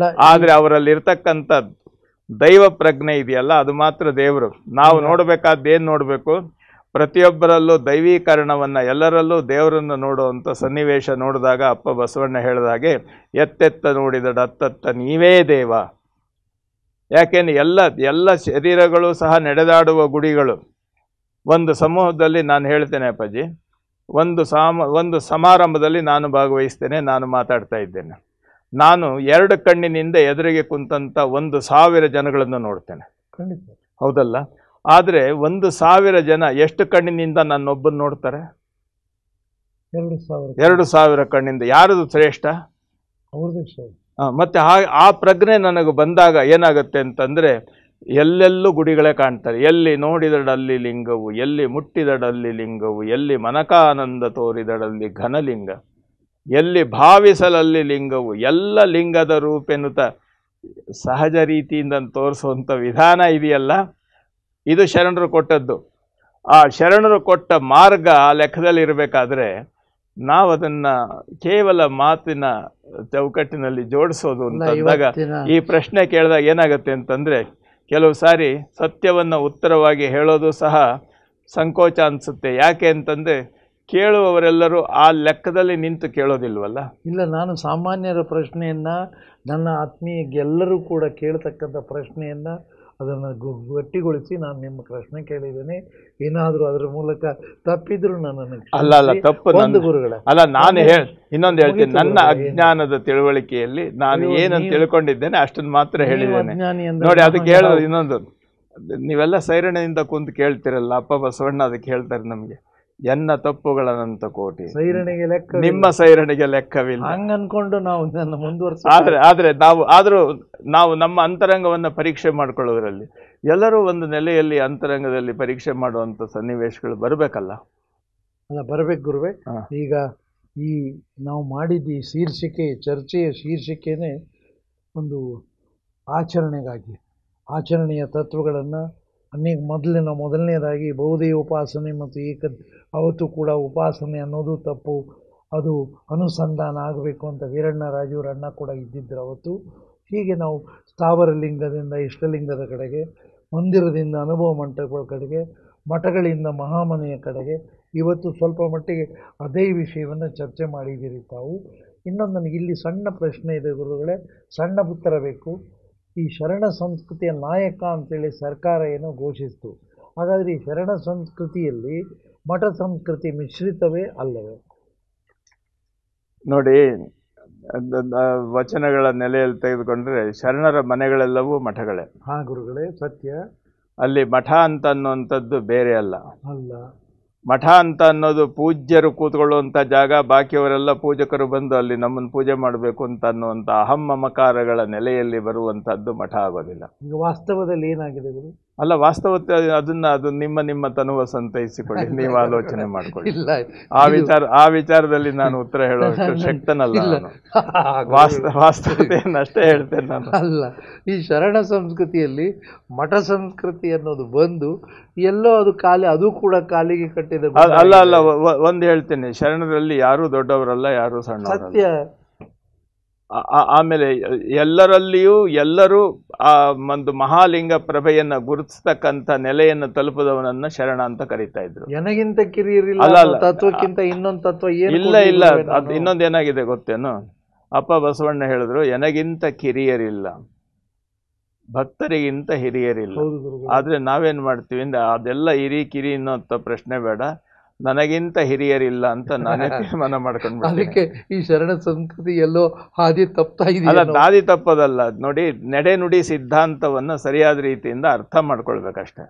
ಆದರೆ ಅವರಲ್ಲಿ ಇರ್ತಕ್ಕಂಥ ದೈವ ಪ್ರಜ್ಞೆ ಇದೆಯಲ್ಲ, ಅದು ಮಾತ್ರ ದೇವರು. ನಾವು ನೋಡಬೇಕಾದ್ದೇನು ನೋಡಬೇಕು? ಪ್ರತಿಯೊಬ್ಬರಲ್ಲೂ ದೈವೀಕರಣವನ್ನು, ಎಲ್ಲರಲ್ಲೂ ದೇವರನ್ನು ನೋಡುವಂಥ ಸನ್ನಿವೇಶ ನೋಡಿದಾಗ ಅಪ್ಪ ಬಸವಣ್ಣ ಹೇಳಿದಾಗೆ, ಎತ್ತೆತ್ತ ನೋಡಿದಡ ಅತ್ತತ್ತ ನೀವೇ ದೇವ. ಯಾಕೆಂದ್ರೆ ಎಲ್ಲ ಶರೀರಗಳು ಸಹ ನಡೆದಾಡುವ ಗುಡಿಗಳು. ಒಂದು ಸಮೂಹದಲ್ಲಿ ನಾನು ಹೇಳ್ತೇನೆ ಅಪ್ಪಾಜಿ, ಒಂದು ಸಮಾರಂಭದಲ್ಲಿ ನಾನು ಭಾಗವಹಿಸ್ತೇನೆ, ನಾನು ಮಾತಾಡ್ತಾ ಇದ್ದೇನೆ. ನಾನು 2 ಕಣ್ಣಿನಿಂದ ಎದುರಿಗೆ ಕುಂತಂಥ 1,000 ಜನಗಳನ್ನು ನೋಡ್ತೇನೆ, ಹೌದಲ್ಲ? ಆದರೆ 1,000 ಜನ ಎಷ್ಟು ಕಣ್ಣಿನಿಂದ ನನ್ನೊಬ್ಬನ ನೋಡ್ತಾರೆ? 2,000 ಕಣ್ಣಿಂದ. ಯಾರದು ಶ್ರೇಷ್ಠ? ಮತ್ತೆ ಆ ಪ್ರಜ್ಞೆ ನನಗೆ ಬಂದಾಗ ಏನಾಗುತ್ತೆ ಅಂತಂದರೆ, ಎಲ್ಲೆಲ್ಲೂ ಗುಡಿಗಳೇ ಕಾಣ್ತಾರೆ. ಎಲ್ಲಿ ನೋಡಿದಡಲ್ಲಿ ಲಿಂಗವು, ಎಲ್ಲಿ ಮುಟ್ಟಿದಡಲ್ಲಿ ಲಿಂಗವು, ಎಲ್ಲಿ ಮನಕಾನಂದ ತೋರಿದಡಲ್ಲಿ ಘನಲಿಂಗ, ಎಲ್ಲಿ ಭಾವಿಸಲಲ್ಲಿ ಲಿಂಗವು, ಎಲ್ಲ ಲಿಂಗದ ರೂಪೆನ್ನುತ್ತ ಸಹಜ ರೀತಿಯಿಂದ ತೋರಿಸುವಂಥ ವಿಧಾನ ಇದೆಯಲ್ಲ, ಇದು ಶರಣರು ಕೊಟ್ಟದ್ದು. ಆ ಶರಣರು ಕೊಟ್ಟ ಮಾರ್ಗ ಆ ಲೆಕ್ಕದಲ್ಲಿ ಇರಬೇಕಾದ್ರೆ ನಾವು ಅದನ್ನು ಕೇವಲ ಮಾತಿನ ಚೌಕಟ್ಟಿನಲ್ಲಿ ಜೋಡಿಸೋದು ಅಂತಂದಾಗ, ಈ ಪ್ರಶ್ನೆ ಕೇಳಿದಾಗ ಏನಾಗುತ್ತೆ ಅಂತಂದರೆ, ಕೆಲವು ಸಾರಿ ಸತ್ಯವನ್ನು ಉತ್ತರವಾಗಿ ಹೇಳೋದು ಸಹ ಸಂಕೋಚ ಅನಿಸುತ್ತೆ. ಯಾಕೆ ಅಂತಂದರೆ, ಕೇಳುವವರೆಲ್ಲರೂ ಆ ಲೆಕ್ಕದಲ್ಲಿ ನಿಂತು ಕೇಳೋದಿಲ್ವಲ್ಲ. ಇಲ್ಲ, ನಾನು ಸಾಮಾನ್ಯರ ಪ್ರಶ್ನೆಯನ್ನು, ನನ್ನ ಆತ್ಮೀಯಗೆಲ್ಲರೂ ಕೂಡ ಕೇಳ್ತಕ್ಕಂಥ ಪ್ರಶ್ನೆಯನ್ನು ಅದನ್ನು ಗಟ್ಟಿಗೊಳಿಸಿ ನಾನು ನಿಮ್ಮ ಪ್ರಶ್ನೆ ಕೇಳಿದ್ದೇನೆ. ಏನಾದರೂ ಅದರ ಮೂಲಕ ತಪ್ಪಿದ್ರು ನನ್ನನ್ನು ಅಲ್ಲ, ತಪ್ಪು ಒಂದು ಗುರುಗಳ ಅಲ್ಲ. ನಾನು ಇನ್ನೊಂದು ಹೇಳ್ತೀನಿ, ನನ್ನ ಅಜ್ಞಾನದ ತಿಳುವಳಿಕೆಯಲ್ಲಿ ನಾನು ಏನಂತ ತಿಳ್ಕೊಂಡಿದ್ದೇನೆ ಅಷ್ಟನ್ನು ಮಾತ್ರ ಹೇಳಿದ್ದೇನೆ. ನೋಡಿ, ಅದಕ್ಕೆ ಹೇಳೋದು ಇನ್ನೊಂದು, ನೀವೆಲ್ಲ ಸೈರಣೆಯಿಂದ ಕುಂತು ಕೇಳ್ತಿರಲ್ಲ, ಅಪ್ಪ ಬಸವಣ್ಣ ಅದಕ್ಕೆ ಹೇಳ್ತಾರೆ ನಮಗೆ, ಎನ್ನ ತಪ್ಪುಗಳನಂತ ಕೋಟಿ, ಸೈರಣೆಗೆ ಲೆಕ್ಕ, ನಿಮ್ಮ ಸೈರಣೆಗೆ ಲೆಕ್ಕವಿಲ್ಲ. ಹಂಗೆ ಅನ್ಕೊಂಡು ನಾವು ನನ್ನ ಮುಂದುವರ್ಸ. ಆದ್ರೆ ನಾವು ನಮ್ಮ ಅಂತರಂಗವನ್ನು ಪರೀಕ್ಷೆ ಮಾಡ್ಕೊಳ್ಳೋದ್ರಲ್ಲಿ ಎಲ್ಲರೂ ಒಂದು ನೆಲೆಯಲ್ಲಿ ಅಂತರಂಗದಲ್ಲಿ ಪರೀಕ್ಷೆ ಮಾಡುವಂಥ ಸನ್ನಿವೇಶಗಳು ಬರಬೇಕಲ್ಲ. ಅಲ್ಲ, ಬರಬೇಕು ಗುರುವೆ. ಈಗ ಈ ನಾವು ಮಾಡಿದ ಈ ಶೀರ್ಷಿಕೆ, ಚರ್ಚೆಯ ಶೀರ್ಷಿಕೆನೇ ಒಂದು ಆಚರಣೆಗಾಗಿ, ಆಚರಣೆಯ ತತ್ವಗಳನ್ನು ಮೊದಲನೇದಾಗಿ ಬಹುದೇವ ಉಪಾಸನೆ ಮತ್ತು ಅವತ್ತು ಕೂಡ ಉಪಾಸನೆ ಅನ್ನೋದು ತಪ್ಪು, ಅದು ಅನುಸಂಧಾನ ಆಗಬೇಕು ಅಂತ ವೀರಣ್ಣ ರಾಜೂರಣ್ಣ ಕೂಡ ಇದ್ದಿದ್ದರು ಅವತ್ತು. ಹೀಗೆ ನಾವು ಸ್ಥಾವರ ಲಿಂಗದಿಂದ ಇಷ್ಟಲಿಂಗದ ಕಡೆಗೆ, ಮಂದಿರದಿಂದ ಅನುಭವ ಮಂಟಪಗಳ ಕಡೆಗೆ, ಮಠಗಳಿಂದ ಮಹಾಮನೆಯ ಕಡೆಗೆ ಇವತ್ತು ಸ್ವಲ್ಪ ಮಟ್ಟಿಗೆ ಅದೇ ವಿಷಯವನ್ನು ಚರ್ಚೆ ಮಾಡಿದ್ದೀರಿ ತಾವು. ಇನ್ನೊಂದು ನನಗೆ ಇಲ್ಲಿ ಸಣ್ಣ ಪ್ರಶ್ನೆ ಇದೆ ಗುರುಗಳೇ, ಸಣ್ಣ ಉತ್ತರ ಬೇಕು. ಈ ಶರಣ ಸಂಸ್ಕೃತಿಯ ನಾಯಕ ಅಂತೇಳಿ ಸರ್ಕಾರ ಏನೋ ಘೋಷಿಸಿತು. ಹಾಗಾದರೆ ಈ ಶರಣ ಸಂಸ್ಕೃತಿಯಲ್ಲಿ ಮಠ ಸಂಸ್ಕೃತಿ ಮಿಶ್ರಿತವೇ ಅಲ್ಲವೇ? ನೋಡಿ, ವಚನಗಳ ನೆಲೆಯಲ್ಲಿ ತೆಗೆದುಕೊಂಡ್ರೆ ಶರಣರ ಮನೆಗಳೆಲ್ಲವೂ ಮಠಗಳೇ. ಹಾ ಗುರುಗಳೇ, ಸತ್ಯ. ಅಲ್ಲಿ ಮಠ ಅಂತ ಅನ್ನುವಂಥದ್ದು ಬೇರೆ ಅಲ್ಲ. ಅಲ್ಲ, ಮಠ ಅಂತ ಅನ್ನೋದು ಪೂಜ್ಯರು ಕೂತ್ಕೊಳ್ಳುವಂಥ ಜಾಗ, ಬಾಕಿಯವರೆಲ್ಲ ಪೂಜಕರು ಬಂದು ಅಲ್ಲಿ ನಮ್ಮನ್ನು ಪೂಜೆ ಮಾಡಬೇಕು ಅಂತ ಅನ್ನುವಂಥ ಅಹಂ ಮಮಕಾರಗಳ ನೆಲೆಯಲ್ಲಿ ಬರುವಂಥದ್ದು ಮಠ ಆಗೋದಿಲ್ಲ. ಈಗ ವಾಸ್ತವದಲ್ಲಿ ಏನಾಗಿದೆ ಗುರು? ಅಲ್ಲ, ಅದು ನಿಮ್ಮ ತನುವ ಸಂತೈಸಿಕೊಳ್ಳಿ, ನೀವು ಆಲೋಚನೆ ಮಾಡ್ಕೊಳ್ಳಿ. ಆ ವಿಚಾರದಲ್ಲಿ ನಾನು ಉತ್ತರ ಹೇಳುವಷ್ಟು ಶಕ್ತನಲ್ಲ. ವಾಸ್ತವತೆಯನ್ನು ಅಷ್ಟೇ ಹೇಳ್ತೇನೆ ನಾನು. ಅಲ್ಲ, ಈ ಶರಣ ಸಂಸ್ಕೃತಿಯಲ್ಲಿ ಮಠ ಸಂಸ್ಕೃತಿ ಅನ್ನೋದು ಬಂದು ಎಲ್ಲೋ ಅದು ಕೂಡ ಕಾಲಿಗೆ ಕಟ್ಟಿದ. ಅಲ್ಲ, ಒಂದು ಹೇಳ್ತೇನೆ, ಶರಣರಲ್ಲಿ ಯಾರೂ ದೊಡ್ಡವರಲ್ಲ, ಯಾರೂ ಸಣ್ಣವರಲ್ಲ. ಸತ್ಯ. ಆಮೇಲೆ ಎಲ್ಲರಲ್ಲಿಯೂ ಎಲ್ಲರೂ ಆ ಒಂದು ಮಹಾಲಿಂಗ ಪ್ರಭೆಯನ್ನು ಗುರುತಿಸ್ತಕ್ಕಂಥ ನೆಲೆಯನ್ನು ತಲುಪದವನನ್ನ ಶರಣ ಅಂತ ಕರೀತಾ ಇದ್ರು. ನನಗಿಂತ ಕಿರಿಯರಿಲ್ಲ ಅಲ್ಲ, ಅಲ್ಲ. ತತ್ವಕ್ಕಿಂತ ಇನ್ನೊಂದು ತತ್ವ ಏನು? ಇಲ್ಲ ಅದು ಇನ್ನೊಂದು ಏನಾಗಿದೆ ಗೊತ್ತೇನು? ಅಪ್ಪ ಬಸವಣ್ಣ ಹೇಳಿದ್ರು, ನನಗಿಂತ ಕಿರಿಯರಿಲ್ಲ, ಭಕ್ತರಿಗಿಂತ ಹಿರಿಯರಿಲ್ಲ. ಆದ್ರೆ ನಾವೇನ್ ಮಾಡ್ತೀವಿ ಅಂದ್ರೆ ಅದೆಲ್ಲ ಹಿರಿ ಕಿರಿ ಅನ್ನೋ ಪ್ರಶ್ನೆ ಬೇಡ, ನನಗಿಂತ ಹಿರಿಯರಿಲ್ಲ ಅಂತ ನಾನೇ ತೀರ್ಮಾನ ಮಾಡ್ಕೊಂಡು. ಅದಕ್ಕೆ ಈ ಶರಣ ಸಂಸ್ಕೃತಿ ಎಲ್ಲೋ ಹಾದಿ ತಪ್ತಾ ಇದೆ. ಅಲ್ಲ, ದಾದಿ ತಪ್ಪದಲ್ಲ. ನೋಡಿ, ನಡೆನುಡಿ ಸಿದ್ಧಾಂತವನ್ನ ಸರಿಯಾದ ರೀತಿಯಿಂದ ಅರ್ಥ ಮಾಡ್ಕೊಳ್ಬೇಕಷ್ಟೆ.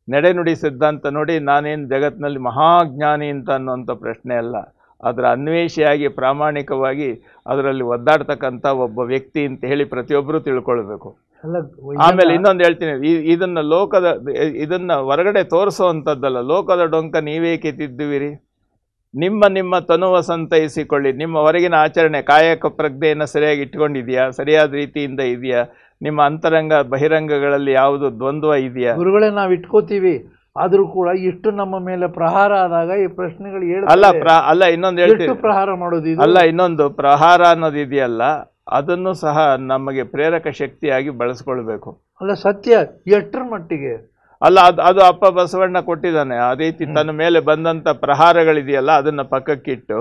ನಡೆನುಡಿ ಸಿದ್ಧಾಂತ ನೋಡಿ, ನಾನೇನು ಜಗತ್ತಿನಲ್ಲಿ ಮಹಾಜ್ಞಾನಿ ಅಂತ ಅನ್ನುವಂಥ ಪ್ರಶ್ನೆ ಅಲ್ಲ, ಅದರ ಅನ್ವೇಷಿಯಾಗಿ ಪ್ರಾಮಾಣಿಕವಾಗಿ ಅದರಲ್ಲಿ ಒದ್ದಾಡ್ತಕ್ಕಂಥ ಒಬ್ಬ ವ್ಯಕ್ತಿ ಅಂತ ಹೇಳಿ ಪ್ರತಿಯೊಬ್ಬರು ತಿಳ್ಕೊಳ್ಬೇಕು. ಆಮೇಲೆ ಇನ್ನೊಂದು ಹೇಳ್ತೀನಿ, ಇದನ್ನ ಹೊರಗಡೆ ತೋರಿಸುವಂಥದ್ದಲ್ಲ. ಲೋಕದ ಡೊಂಕ ನೀವೇಕೆ ತಿದ್ದುವಿರಿ, ನಿಮ್ಮ ತನುವ ಸಂತೈಸಿಕೊಳ್ಳಿ. ನಿಮ್ಮ ಹೊರಗಿನ ಆಚರಣೆ ಕಾಯಕ ಪ್ರಜ್ಞೆಯನ್ನು ಸರಿಯಾಗಿ ಇಟ್ಕೊಂಡಿದೆಯಾ, ಸರಿಯಾದ ರೀತಿಯಿಂದ ಇದೆಯಾ, ನಿಮ್ಮ ಅಂತರಂಗ ಬಹಿರಂಗಗಳಲ್ಲಿ ಯಾವುದು ದ್ವಂದ್ವ ಇದೆಯಾ? ಗುರುಗಳೇ, ನಾವು ಇಟ್ಕೋತೀವಿ, ಆದ್ರೂ ಕೂಡ ಇಷ್ಟು ನಮ್ಮ ಮೇಲೆ ಪ್ರಹಾರ ಆದಾಗ ಈ ಪ್ರಶ್ನೆಗಳು ಅಲ್ಲ ಇನ್ನೊಂದು ಹೇಳ್ತೀನಿ, ಪ್ರಹಾರ ಮಾಡೋದು ಅಲ್ಲ, ಇನ್ನೊಂದು ಪ್ರಹಾರ ಅನ್ನೋದು ಇದೆಯಲ್ಲ, ಅದನ್ನು ಸಹ ನಮಗೆ ಪ್ರೇರಕ ಶಕ್ತಿಯಾಗಿ ಬಳಸ್ಕೊಳ್ಬೇಕು. ಅಲ್ಲ, ಸತ್ಯ ಎಷ್ಟರ ಮಟ್ಟಿಗೆ ಅಲ್ಲ, ಅದು ಅಪ್ಪ ಬಸವಣ್ಣ ಕೊಟ್ಟಿದ್ದಾನೆ. ಆ ರೀತಿ ತನ್ನ ಮೇಲೆ ಬಂದಂಥ ಪ್ರಹಾರಗಳಿದೆಯಲ್ಲ, ಅದನ್ನು ಪಕ್ಕಕ್ಕಿಟ್ಟು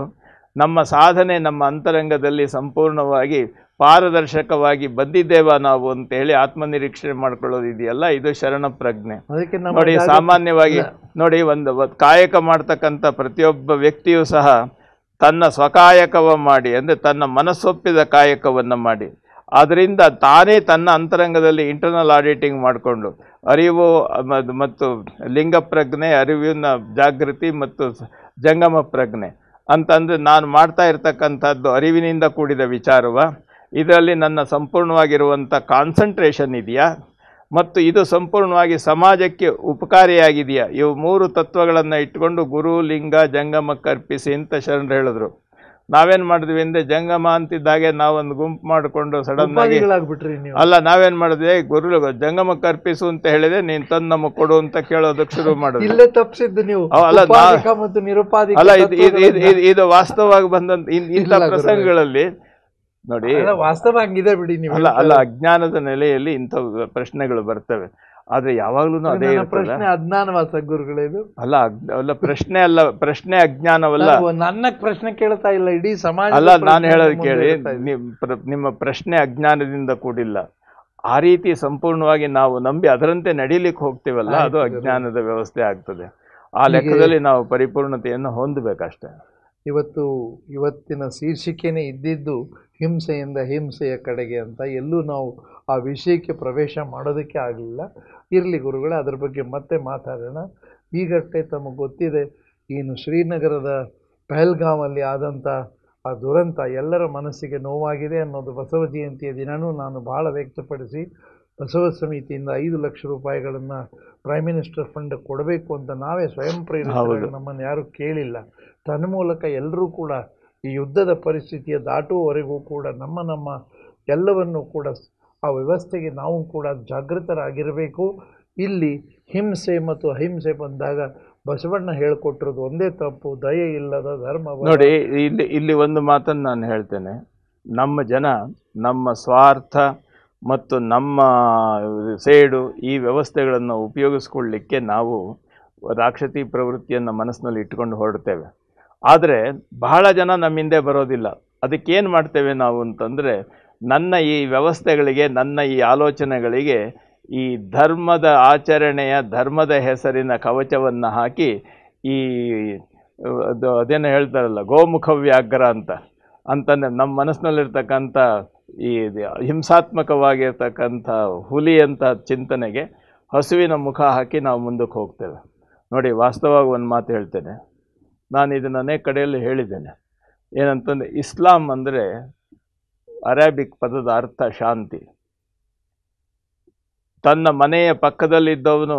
ನಮ್ಮ ಸಾಧನೆ ನಮ್ಮ ಅಂತರಂಗದಲ್ಲಿ ಸಂಪೂರ್ಣವಾಗಿ ಪಾರದರ್ಶಕವಾಗಿ ಬಂದಿದ್ದೇವಾ ನಾವು ಅಂತ ಹೇಳಿ ಆತ್ಮನಿರೀಕ್ಷಣೆ ಮಾಡ್ಕೊಳ್ಳೋದು ಇದೆಯಲ್ಲ, ಇದು ಶರಣ ಪ್ರಜ್ಞೆ. ನೋಡಿ, ಸಾಮಾನ್ಯವಾಗಿ ನೋಡಿ, ಒಂದು ಕಾಯಕ ಮಾಡ್ತಕ್ಕಂಥ ಪ್ರತಿಯೊಬ್ಬ ವ್ಯಕ್ತಿಯೂ ಸಹ ತನ್ನ ಸ್ವಕಾಯಕವ ಮಾಡಿ, ಅಂದರೆ ತನ್ನ ಮನಸ್ಸೊಪ್ಪಿದ ಕಾಯಕವನ್ನು ಮಾಡಿ, ಅದರಿಂದ ತಾನೇ ತನ್ನ ಅಂತರಂಗದಲ್ಲಿ ಇಂಟರ್ನಲ್ ಆಡಿಟಿಂಗ್ ಮಾಡಿಕೊಂಡು ಅರಿವು ಮತ್ತು ಲಿಂಗ ಪ್ರಜ್ಞೆ, ಅರಿವಿನ ಜಾಗೃತಿ ಮತ್ತು ಜಂಗಮ ಪ್ರಜ್ಞೆ ಅಂತಂದರೆ ನಾನು ಮಾಡ್ತಾ ಇರ್ತಕ್ಕಂಥದ್ದು ಅರಿವಿನಿಂದ ಕೂಡಿದ ವಿಚಾರವ, ಇದರಲ್ಲಿ ನನ್ನ ಸಂಪೂರ್ಣವಾಗಿರುವಂಥ ಕಾನ್ಸಂಟ್ರೇಷನ್ ಇದೆಯಾ, ಮತ್ತು ಇದು ಸಂಪೂರ್ಣವಾಗಿ ಸಮಾಜಕ್ಕೆ ಉಪಕಾರಿಯಾಗಿದೆಯಾ? ಇವು ಮೂರು ತತ್ವಗಳನ್ನು ಇಟ್ಕೊಂಡು ಗುರು ಲಿಂಗ ಜಂಗಮಕ್ಕೆ ಅರ್ಪಿಸಿ ಅಂತ ಶರಣರು ಹೇಳಿದ್ರು. ನಾವೇನು ಮಾಡಿದ್ವಿ ಅಂದರೆ, ಜಂಗಮ ಅಂತಿದ್ದಾಗೆ ನಾವೊಂದು ಗುಂಪು ಮಾಡಿಕೊಂಡು ಸಡನ್ ಆಗಿ ಅಲ್ಲ, ನಾವೇನು ಮಾಡಿದ್ವಿ, ಗುರು ಜಂಗಮಕ್ಕೆ ಅರ್ಪಿಸು ಅಂತ ಹೇಳಿದೆ, ನೀನು ತಂದು ನಮಗೆ ಕೊಡು ಅಂತ ಕೇಳೋದಕ್ಕೆ ಶುರು ಮಾಡಿದ್ವಿ. ಅಲ್ಲ, ಇದು ವಾಸ್ತವವಾಗಿ ಬಂದಂತ ಇಂಥ ಪ್ರಸಂಗಗಳಲ್ಲಿ ನೋಡಿ, ವಾಸ್ತವ ಹಂಗಿದೆ ಬಿಡಿ. ಅಲ್ಲ, ಅಜ್ಞಾನದ ನೆಲೆಯಲ್ಲಿ ಇಂಥ ಪ್ರಶ್ನೆಗಳು ಬರ್ತವೆ. ಆದ್ರೆ ಯಾವಾಗ್ಲೂ ಅದೇ ಪ್ರಶ್ನೆ ಅಜ್ಞಾನವಾಸ ಗುರುಗಳೇದು ಅಲ್ಲ ಪ್ರಶ್ನೆ ಅಜ್ಞಾನವಲ್ಲ. ನನ್ನ ಪ್ರಶ್ನೆ ಕೇಳ್ತಾ ಇಲ್ಲ, ಇಡೀ ಸಮಾಜ ಅಲ್ಲ. ನಾನು ಹೇಳೋದು ಕೇಳಿ, ನಿಮ್ಮ ಪ್ರಶ್ನೆ ಅಜ್ಞಾನದಿಂದ ಕೂಡಿಲ್ಲ. ಆ ರೀತಿ ಸಂಪೂರ್ಣವಾಗಿ ನಾವು ನಂಬಿ ಅದರಂತೆ ನಡೀಲಿಕ್ಕೆ ಹೋಗ್ತೀವಲ್ಲ, ಅದು ಅಜ್ಞಾನದ ವ್ಯವಸ್ಥೆ ಆಗ್ತದೆ. ಆ ಲೆಕ್ಕದಲ್ಲಿ ನಾವು ಪರಿಪೂರ್ಣತೆಯನ್ನು ಹೊಂದಬೇಕಷ್ಟೆ. ಇವತ್ತಿನ ಶೀರ್ಷಿಕೆನೇ ಇದ್ದಿದ್ದು ಹಿಂಸೆಯಿಂದ ಹಿಂಸೆಯ ಕಡೆಗೆ ಅಂತ. ಎಲ್ಲೂ ನಾವು ಆ ವಿಷಯಕ್ಕೆ ಪ್ರವೇಶ ಮಾಡೋದಕ್ಕೆ ಆಗಲಿಲ್ಲ. ಇರಲಿ ಗುರುಗಳೇ, ಅದ್ರ ಬಗ್ಗೆ ಮತ್ತೆ ಮಾತಾಡೋಣ. ಈಗಷ್ಟೇ ತಮಗೆ ಗೊತ್ತಿದೆ, ಏನು ಶ್ರೀನಗರದ ಪಹಲ್ಗಾಮಲ್ಲಿ ಆದಂಥ ಆ ದುರಂತ ಎಲ್ಲರ ಮನಸ್ಸಿಗೆ ನೋವಾಗಿದೆ ಅನ್ನೋದು ಬಸವ ಜಯಂತಿಯ ದಿನವೂ ನಾನು ಭಾಳ ವ್ಯಕ್ತಪಡಿಸಿ, ಬಸವ ಸಮಿತಿಯಿಂದ 5 ಲಕ್ಷ ರೂಪಾಯಿಗಳನ್ನು ಪ್ರೈಮ್ ಮಿನಿಸ್ಟರ್ ಫಂಡ್ ಕೊಡಬೇಕು ಅಂತ ನಾವೇ ಸ್ವಯಂ ಪ್ರೇರಿತರಾಗಿ, ನಮ್ಮನ್ನು ಯಾರೂ ಕೇಳಿಲ್ಲ. ತನ್ಮೂಲಕ ಎಲ್ಲರೂ ಕೂಡ ಈ ಯುದ್ಧದ ಪರಿಸ್ಥಿತಿಯ ದಾಟುವವರೆಗೂ ಕೂಡ ನಮ್ಮ ಎಲ್ಲವನ್ನು ಕೂಡ ಆ ವ್ಯವಸ್ಥೆಗೆ ನಾವು ಕೂಡ ಜಾಗೃತರಾಗಿರಬೇಕು. ಇಲ್ಲಿ ಹಿಂಸೆ ಮತ್ತು ಅಹಿಂಸೆ ಬಂದಾಗ ಬಸವಣ್ಣ ಹೇಳಿಕೊಟ್ಟಿರೋದು ಒಂದೇ ತಪ್ಪು, ದಯೆ ಇಲ್ಲದ ಧರ್ಮ. ನೋಡಿ, ಇಲ್ಲಿ ಒಂದು ಮಾತನ್ನು ನಾನು ಹೇಳ್ತೇನೆ. ನಮ್ಮ ಜನ ನಮ್ಮ ಸ್ವಾರ್ಥ ಮತ್ತು ನಮ್ಮ ಸೇಡು ಈ ವ್ಯವಸ್ಥೆಗಳನ್ನು ಉಪಯೋಗಿಸ್ಕೊಳ್ಳಿಕ್ಕೆ ನಾವು ರಾಕ್ಷಸಿ ಪ್ರವೃತ್ತಿಯನ್ನು ಮನಸ್ಸಿನಲ್ಲಿ ಇಟ್ಕೊಂಡು ಹೊರಡ್ತೇವೆ. ಆದರೆ ಬಹಳ ಜನ ನಮ್ಮ ಹಿಂದೆ ಬರೋದಿಲ್ಲ. ಅದಕ್ಕೇನು ಮಾಡ್ತೇವೆ ನಾವು ಅಂತಂದರೆ, ನನ್ನ ಈ ವ್ಯವಸ್ಥೆಗಳಿಗೆ, ನನ್ನ ಈ ಆಲೋಚನೆಗಳಿಗೆ ಈ ಧರ್ಮದ ಆಚರಣೆಯ, ಧರ್ಮದ ಹೆಸರಿನ ಕವಚವನ್ನು ಹಾಕಿ, ಈ ಅದೇನೋ ಹೇಳ್ತಾರಲ್ಲ, ಗೋಮುಖ ವ್ಯಾಘ್ರ ಅಂತಂದರೆ ನಮ್ಮ ಮನಸ್ಸಿನಲ್ಲಿರ್ತಕ್ಕಂಥ ಈ ಹಿಂಸಾತ್ಮಕವಾಗಿರ್ತಕ್ಕಂಥ ಹುಲಿಯಂಥ ಚಿಂತನೆಗೆ ಹಸುವಿನ ಮುಖ ಹಾಕಿ ನಾವು ಮುಂದಕ್ಕೆ ಹೋಗ್ತೇವೆ. ನೋಡಿ, ವಾಸ್ತವವಾಗಿ ಒಂದು ಮಾತು ಹೇಳ್ತೇನೆ. ನಾನು ಇದನ್ನು ಅನೇಕ ಕಡೆಯಲ್ಲಿ ಹೇಳಿದ್ದೇನೆ. ಏನಂತಂದರೆ, ಇಸ್ಲಾಂ ಅಂದರೆ ಅರೇಬಿಕ್ ಪದದ ಅರ್ಥ ಶಾಂತಿ. ತನ್ನ ಮನೆಯ ಪಕ್ಕದಲ್ಲಿದ್ದವನು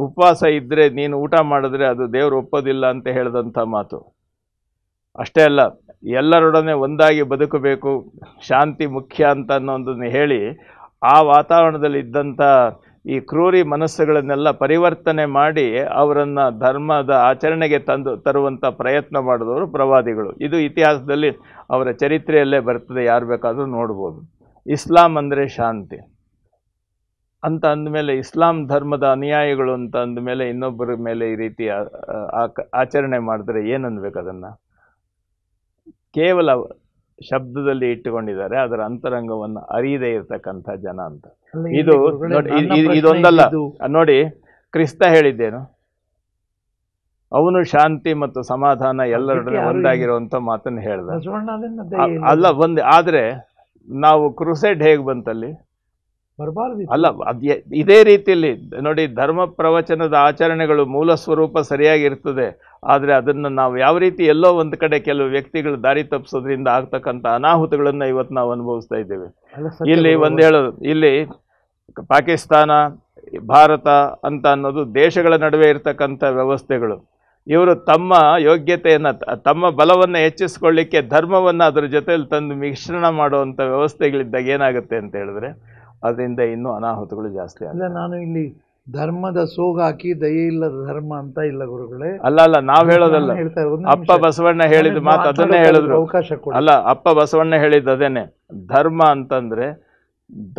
ಉಪವಾಸ ಇದ್ದರೆ, ನೀನು ಊಟ ಮಾಡಿದ್ರೆ ಅದು ದೇವರು ಒಪ್ಪೋದಿಲ್ಲ ಅಂತ ಹೇಳಿದಂಥ ಮಾತು. ಅಷ್ಟೇ ಅಲ್ಲ, ಎಲ್ಲರೊಡನೆ ಒಂದಾಗಿ ಬದುಕಬೇಕು, ಶಾಂತಿ ಮುಖ್ಯ ಅಂತ ಅನ್ನೋದನ್ನು ಹೇಳಿ, ಆ ವಾತಾವರಣದಲ್ಲಿ ಇದ್ದಂಥ ಈ ಕ್ರೂರಿ ಮನಸ್ಸುಗಳನ್ನೆಲ್ಲ ಪರಿವರ್ತನೆ ಮಾಡಿ ಅವರನ್ನು ಧರ್ಮದ ಆಚರಣೆಗೆ ತರುವಂಥ ಪ್ರಯತ್ನ ಮಾಡಿದವರು ಪ್ರವಾದಿಗಳು. ಇದು ಇತಿಹಾಸದಲ್ಲಿ ಅವರ ಚರಿತ್ರೆಯಲ್ಲೇ ಬರ್ತದೆ, ಯಾರು ಬೇಕಾದರೂ ನೋಡ್ಬೋದು. ಇಸ್ಲಾಂ ಅಂದರೆ ಶಾಂತಿ ಅಂತ ಅಂದಮೇಲೆ, ಇಸ್ಲಾಂ ಧರ್ಮದ ಅನುಯಾಯಿಗಳು ಅಂತ ಅಂದಮೇಲೆ ಇನ್ನೊಬ್ಬರ ಮೇಲೆ ಈ ರೀತಿ ಆಚರಣೆ ಮಾಡಿದ್ರೆ ಏನನ್ಬೇಕು? ಅದನ್ನು ಕೇವಲ ಶಬ್ದದಲ್ಲಿ ಇಟ್ಟುಕೊಂಡಿದ್ದಾರೆ, ಅದರ ಅಂತರಂಗವನ್ನು ಅರಿಯದೇ ಇರತಕ್ಕಂಥ ಜನ ಅಂತ. ಇದು ನೋಡಿ, ಇದೊಂದಲ್ಲ ನೋಡಿ, ಕ್ರಿಸ್ತ ಹೇಳಿದ್ದೇನು? ಅವನು ಶಾಂತಿ ಮತ್ತು ಸಮಾಧಾನ ಎಲ್ಲರೊಡನೆ ಒಂದಾಗಿರುವಂತ ಮಾತನ್ನು ಹೇಳ್ದ. ಅಲ್ಲ ಒಂದು, ಆದ್ರೆ ನಾವು ಕ್ರುಸೆಡ್ ಹೇಗೆ ಬಂತಲ್ಲಿ? ಅಲ್ಲ, ಇದೇ ರೀತಿಯಲ್ಲಿ ನೋಡಿ, ಧರ್ಮ ಪ್ರವಚನದ ಆಚರಣೆಗಳು ಮೂಲ ಸ್ವರೂಪ ಸರಿಯಾಗಿರ್ತದೆ, ಆದರೆ ಅದನ್ನು ನಾವು ಯಾವ ರೀತಿ ಎಲ್ಲೋ ಒಂದು ಕಡೆ ಕೆಲವು ವ್ಯಕ್ತಿಗಳು ದಾರಿ ತಪ್ಪಿಸೋದ್ರಿಂದ ಆಗ್ತಕ್ಕಂಥ ಅನಾಹುತಗಳನ್ನು ಇವತ್ತು ನಾವು ಅನುಭವಿಸ್ತಾ ಇದ್ದೇವೆ. ಇಲ್ಲಿ ಒಂದು ಹೇಳೋದು, ಇಲ್ಲಿ ಪಾಕಿಸ್ತಾನ ಭಾರತ ಅಂತ ಅನ್ನೋದು ದೇಶಗಳ ನಡುವೆ ಇರ್ತಕ್ಕಂಥ ವ್ಯವಸ್ಥೆಗಳು. ಇವರು ತಮ್ಮ ಯೋಗ್ಯತೆಯನ್ನು, ತಮ್ಮ ಬಲವನ್ನು ಹೆಚ್ಚಿಸ್ಕೊಳ್ಳಿಕ್ಕೆ ಧರ್ಮವನ್ನು ಅದರ ಜೊತೆಯಲ್ಲಿ ತಂದು ಮಿಶ್ರಣ ಮಾಡುವಂಥ ವ್ಯವಸ್ಥೆಗಳಿದ್ದಾಗ ಏನಾಗುತ್ತೆ ಅಂತ ಹೇಳಿದ್ರೆ ಅದರಿಂದ ಇನ್ನೂ ಅನಾಹುತಗಳು ಜಾಸ್ತಿ ಆಗುತ್ತೆ. ನಾನು ಇಲ್ಲಿ ಧರ್ಮದ ಸೋಗಾಕಿ ದಯೆ ಇಲ್ಲದ ಧರ್ಮ ಅಂತ ಇಲ್ಲ ಗುರುಗಳೇ. ಅಲ್ಲ ನಾವ್ ಹೇಳೋದಲ್ಲ, ಅಪ್ಪ ಬಸವಣ್ಣ ಹೇಳಿದ ಮಾತು ಅದನ್ನೇ ಹೇಳಿದ್ರು. ಅಲ್ಲ, ಅಪ್ಪ ಬಸವಣ್ಣ ಹೇಳಿದ ಅದೇನೆ, ಧರ್ಮ ಅಂತಂದ್ರೆ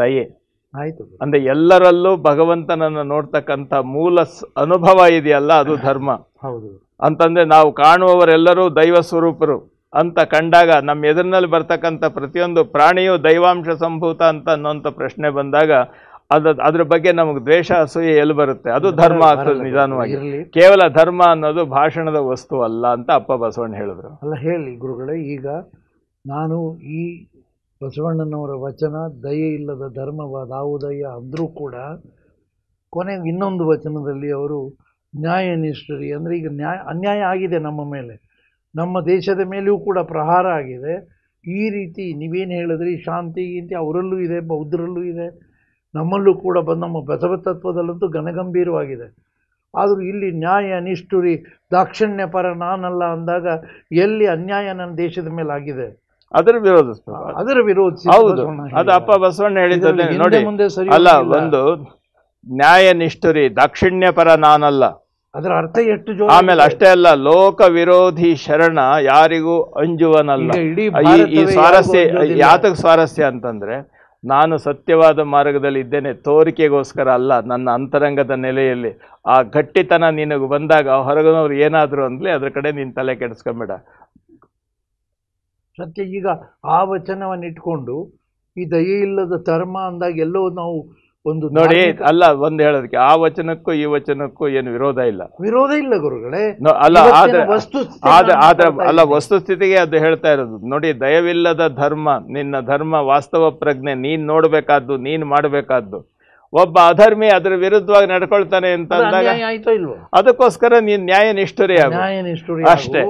ದಯೆ. ಆಯ್ತು, ಅಂದ್ರೆ ಎಲ್ಲರಲ್ಲೂ ಭಗವಂತನನ್ನು ನೋಡ್ತಕ್ಕಂಥ ಮೂಲ ಅನುಭವ ಇದೆಯಲ್ಲ, ಅದು ಧರ್ಮ. ಹೌದು. ಅಂತಂದ್ರೆ ನಾವು ಕಾಣುವವರೆಲ್ಲರೂ ದೈವ ಸ್ವರೂಪರು ಅಂತ ಕಂಡಾಗ ನಮ್ಮ ಎದುರಿನಲ್ಲಿ ಬರ್ತಕ್ಕಂಥ ಪ್ರತಿಯೊಂದು ಪ್ರಾಣಿಯು ದೈವಾಂಶ ಸಂಭೂತ ಅಂತ ಅನ್ನೋಂಥ ಪ್ರಶ್ನೆ ಬಂದಾಗ ಅದ್ರ ಬಗ್ಗೆ ನಮಗೆ ದ್ವೇಷ ಅಸೂಯೆ ಎಲ್ಲಿ ಬರುತ್ತೆ? ಅದು ಧರ್ಮ ಆಗ್ತದೆ ನಿಧಾನವಾಗಿ. ಕೇವಲ ಧರ್ಮ ಅನ್ನೋದು ಭಾಷಣದ ವಸ್ತು ಅಲ್ಲ ಅಂತ ಅಪ್ಪ ಬಸವಣ್ಣ ಹೇಳಿದ್ರು. ಅಲ್ಲ, ಹೇಳಿ ಗುರುಗಳೇ. ಈಗ ನಾನು ಈ ಬಸವಣ್ಣನವರ ವಚನ ದಯೆ ಇಲ್ಲದ ಧರ್ಮವಾದಾವುದಯ್ಯ ಅಂದರೂ ಕೂಡ ಕೊನೆಗೆ ಇನ್ನೊಂದು ವಚನದಲ್ಲಿ ಅವರು ನ್ಯಾಯನಿಷ್ಠರಿ, ಅಂದರೆ ಈಗ ಅನ್ಯಾಯ ಆಗಿದೆ ನಮ್ಮ ಮೇಲೆ, ನಮ್ಮ ದೇಶದ ಮೇಲೆಯೂ ಕೂಡ ಪ್ರಹಾರ ಆಗಿದೆ. ಈ ರೀತಿ ನೀವೇನು ಹೇಳಿದ್ರಿ, ಶಾಂತಿ ಗೀಂತಿ ಅವರಲ್ಲೂ ಇದೆ, ಬೌದ್ಧರಲ್ಲೂ ಇದೆ, ನಮ್ಮಲ್ಲೂ ಕೂಡ ನಮ್ಮ ಬಸವ ತತ್ವದಲ್ಲಂತೂ ಘನಗಂಭೀರವಾಗಿದೆ. ಆದರೂ ಇಲ್ಲಿ ನ್ಯಾಯ ನಿಷ್ಠುರಿ ದಾಕ್ಷಿಣ್ಯ ಪರ ನಾನಲ್ಲ ಅಂದಾಗ ಎಲ್ಲಿ ಅನ್ಯಾಯ ನನ್ನ ದೇಶದ ಮೇಲೆ ಆಗಿದೆ ಅದರ ವಿರೋಧಿಸಿ ಹೌದು, ಅದು ಅಪ್ಪ ಬಸವಣ್ಣ ಹೇಳಿದ್ದನ್ನೇ ನೋಡಿ. ಅಲ್ಲ, ಒಂದು ನ್ಯಾಯ ನಿಷ್ಠುರಿ ದಾಕ್ಷಿಣ್ಯ ಪರ ನಾನಲ್ಲ, ಅದರ ಅರ್ಥ ಎಷ್ಟು ಜೋರ. ಆಮೇಲೆ ಅಷ್ಟೇ ಅಲ್ಲ, ಲೋಕ ವಿರೋಧಿ ಶರಣ ಯಾರಿಗೂ ಅಂಜುವನಲ್ಲ. ಈ ಸ್ವಾರಸ್ಯ ಯಾತಕ ಸ್ವಾರಸ್ಯ ಅಂತಂದ್ರೆ, ನಾನು ಸತ್ಯವಾದ ಮಾರ್ಗದಲ್ಲಿ ಇದ್ದೇನೆ ತೋರಿಕೆಗೋಸ್ಕರ ಅಲ್ಲ, ನನ್ನ ಅಂತರಂಗದ ನೆಲೆಯಲ್ಲಿ ಆ ಗಟ್ಟಿತನ ನಿನಗೆ ಬಂದಾಗ ಹೊರಗಿನವ್ರು ಏನಾದ್ರು ಅಂದ್ಲಿ ಅದ್ರ ಕಡೆ ನೀನು ತಲೆ ಕೆಡಿಸ್ಕೊಂಬೇಡ. ಸತ್ಯ. ಈಗ ಆ ವಚನವನ್ನು ಇಟ್ಕೊಂಡು ಈ ದಯೆ ಇಲ್ಲದ ಧರ್ಮ ಅಂದಾಗ ಎಲ್ಲೋ ನಾವು ಒಂದು ನೋಡಿ, ಅಲ್ಲ ಒಂದು ಹೇಳೋದಕ್ಕೆ ಆ ವಚನಕ್ಕೂ ಈ ವಚನಕ್ಕೂ ಏನು ವಿರೋಧ ಇಲ್ಲ ಗುರುಗಳೇ. ಅಲ್ಲ, ಅಲ್ಲ ವಸ್ತುಸ್ಥಿತಿಗೆ ಅದು ಹೇಳ್ತಾ ಇರೋದು. ನೋಡಿ, ದಯವಿಲ್ಲದ ಧರ್ಮ, ನಿನ್ನ ಧರ್ಮ ವಾಸ್ತವ ಪ್ರಜ್ಞೆ ನೀನ್ ನೋಡ್ಬೇಕಾದ್ದು, ನೀನ್ ಮಾಡಬೇಕಾದ್ದು. ಒಬ್ಬ ಅಧರ್ಮಿ ಅದ್ರ ವಿರುದ್ಧವಾಗಿ ನಡ್ಕೊಳ್ತಾನೆ ಅಂತ ಅಂದಾಗ ಆಯ್ತೋ ಇಲ್ವೋ, ಅದಕ್ಕೋಸ್ಕರ ನೀನ್ ನ್ಯಾಯ ನಿಷ್ಠುರಿ ಅಷ್ಟೇ.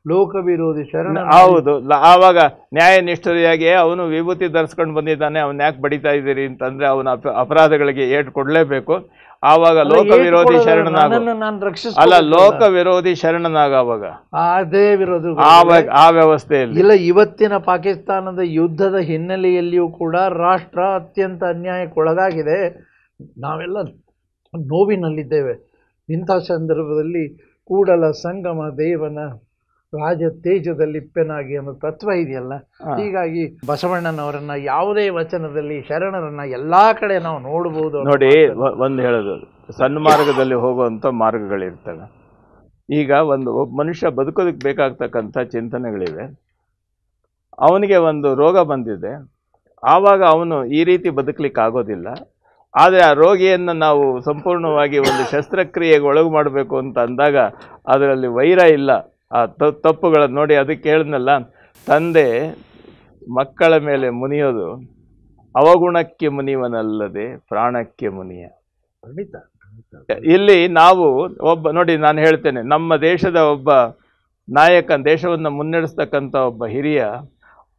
ಲೋಕ ವಿರೋಧಿ ಶರಣ. ಹೌದು, ಆವಾಗ ನ್ಯಾಯ ನಿಷ್ಠರಿಯಾಗಿ ಅವನು ವಿಭೂತಿ ಧರಿಸ್ಕೊಂಡು ಬಂದಿದ್ದಾನೆ, ಅವನ್ ಯಾಕೆ ಬಡಿತಾ ಇದ್ದೀರಿ ಅಂತಂದ್ರೆ ಅವನ ಅಪರಾಧಗಳಿಗೆ ಏಟು ಕೊಡ್ಲೇಬೇಕು. ಆವಾಗ ಲೋಕ ವಿರೋಧಿ ಶರಣನಾಗ, ಅಲ್ಲ ಲೋಕ ವಿರೋಧಿ ಶರಣನಾಗ ಅವಾಗ ಅದೇ ವಿರೋಧ ಆ ವ್ಯವಸ್ಥೆಯಲ್ಲಿ ಇಲ್ಲ. ಇವತ್ತಿನ ಪಾಕಿಸ್ತಾನದ ಯುದ್ಧದ ಹಿನ್ನೆಲೆಯಲ್ಲಿಯೂ ಕೂಡ ರಾಷ್ಟ್ರ ಅತ್ಯಂತ ಅನ್ಯಾಯಕ್ಕೊಳಗಾಗಿದೆ. ನಾವೆಲ್ಲ ನೋವಿನಲ್ಲಿದ್ದೇವೆ. ಇಂಥ ಸಂದರ್ಭದಲ್ಲಿ ಕೂಡಲ ಸಂಗಮ ದೇವನ ರಾಜ ತೇಜದಲ್ಲಿಪ್ಪೆನಾಗಿ ಅನ್ನೋ ತತ್ವ ಇದೆಯಲ್ಲ. ಹೀಗಾಗಿ ಬಸವಣ್ಣನವರನ್ನ ಯಾವುದೇ ವಚನದಲ್ಲಿ ಶರಣರನ್ನ ಎಲ್ಲಾ ಕಡೆ ನಾವು ನೋಡಬಹುದು. ನೋಡಿ, ಒಂದು ಹೇಳೋದು, ಸನ್ಮಾರ್ಗದಲ್ಲಿ ಹೋಗುವಂಥ ಮಾರ್ಗಗಳಿರ್ತವೆ. ಈಗ ಒಬ್ಬ ಮನುಷ್ಯ ಬದುಕೋದಕ್ಕೆ ಬೇಕಾಗ್ತಕ್ಕಂಥ ಚಿಂತನೆಗಳಿವೆ. ಅವನಿಗೆ ಒಂದು ರೋಗ ಬಂದಿದೆ, ಆವಾಗ ಅವನು ಈ ರೀತಿ ಬದುಕಲಿಕ್ಕೆ ಆಗೋದಿಲ್ಲ. ಆದರೆ ಆ ರೋಗಿಯನ್ನು ನಾವು ಸಂಪೂರ್ಣವಾಗಿ ಒಂದು ಶಸ್ತ್ರಕ್ರಿಯೆಗೆ ಒಳಗು ಮಾಡಬೇಕು ಅಂತ ಅಂದಾಗ ಅದರಲ್ಲಿ ವೈರ ಇಲ್ಲ, ಆ ತಪ್ಪುಗಳನ್ನು ನೋಡಿ. ಅದಕ್ಕೆ ಹೇಳಿದ್ನಲ್ಲ, ತಂದೆ ಮಕ್ಕಳ ಮೇಲೆ ಮುನಿಯೋದು ಅವಗುಣಕ್ಕೆ ಮುನಿವನಲ್ಲದೆ ಪ್ರಾಣಕ್ಕೆ ಮುನಿಯ. ಇಲ್ಲಿ ನಾವು ನೋಡಿ, ನಾನು ಹೇಳ್ತೇನೆ, ನಮ್ಮ ದೇಶದ ಒಬ್ಬ ನಾಯಕ, ದೇಶವನ್ನು ಮುನ್ನಡೆಸ್ತಕ್ಕಂಥ ಒಬ್ಬ ಹಿರಿಯ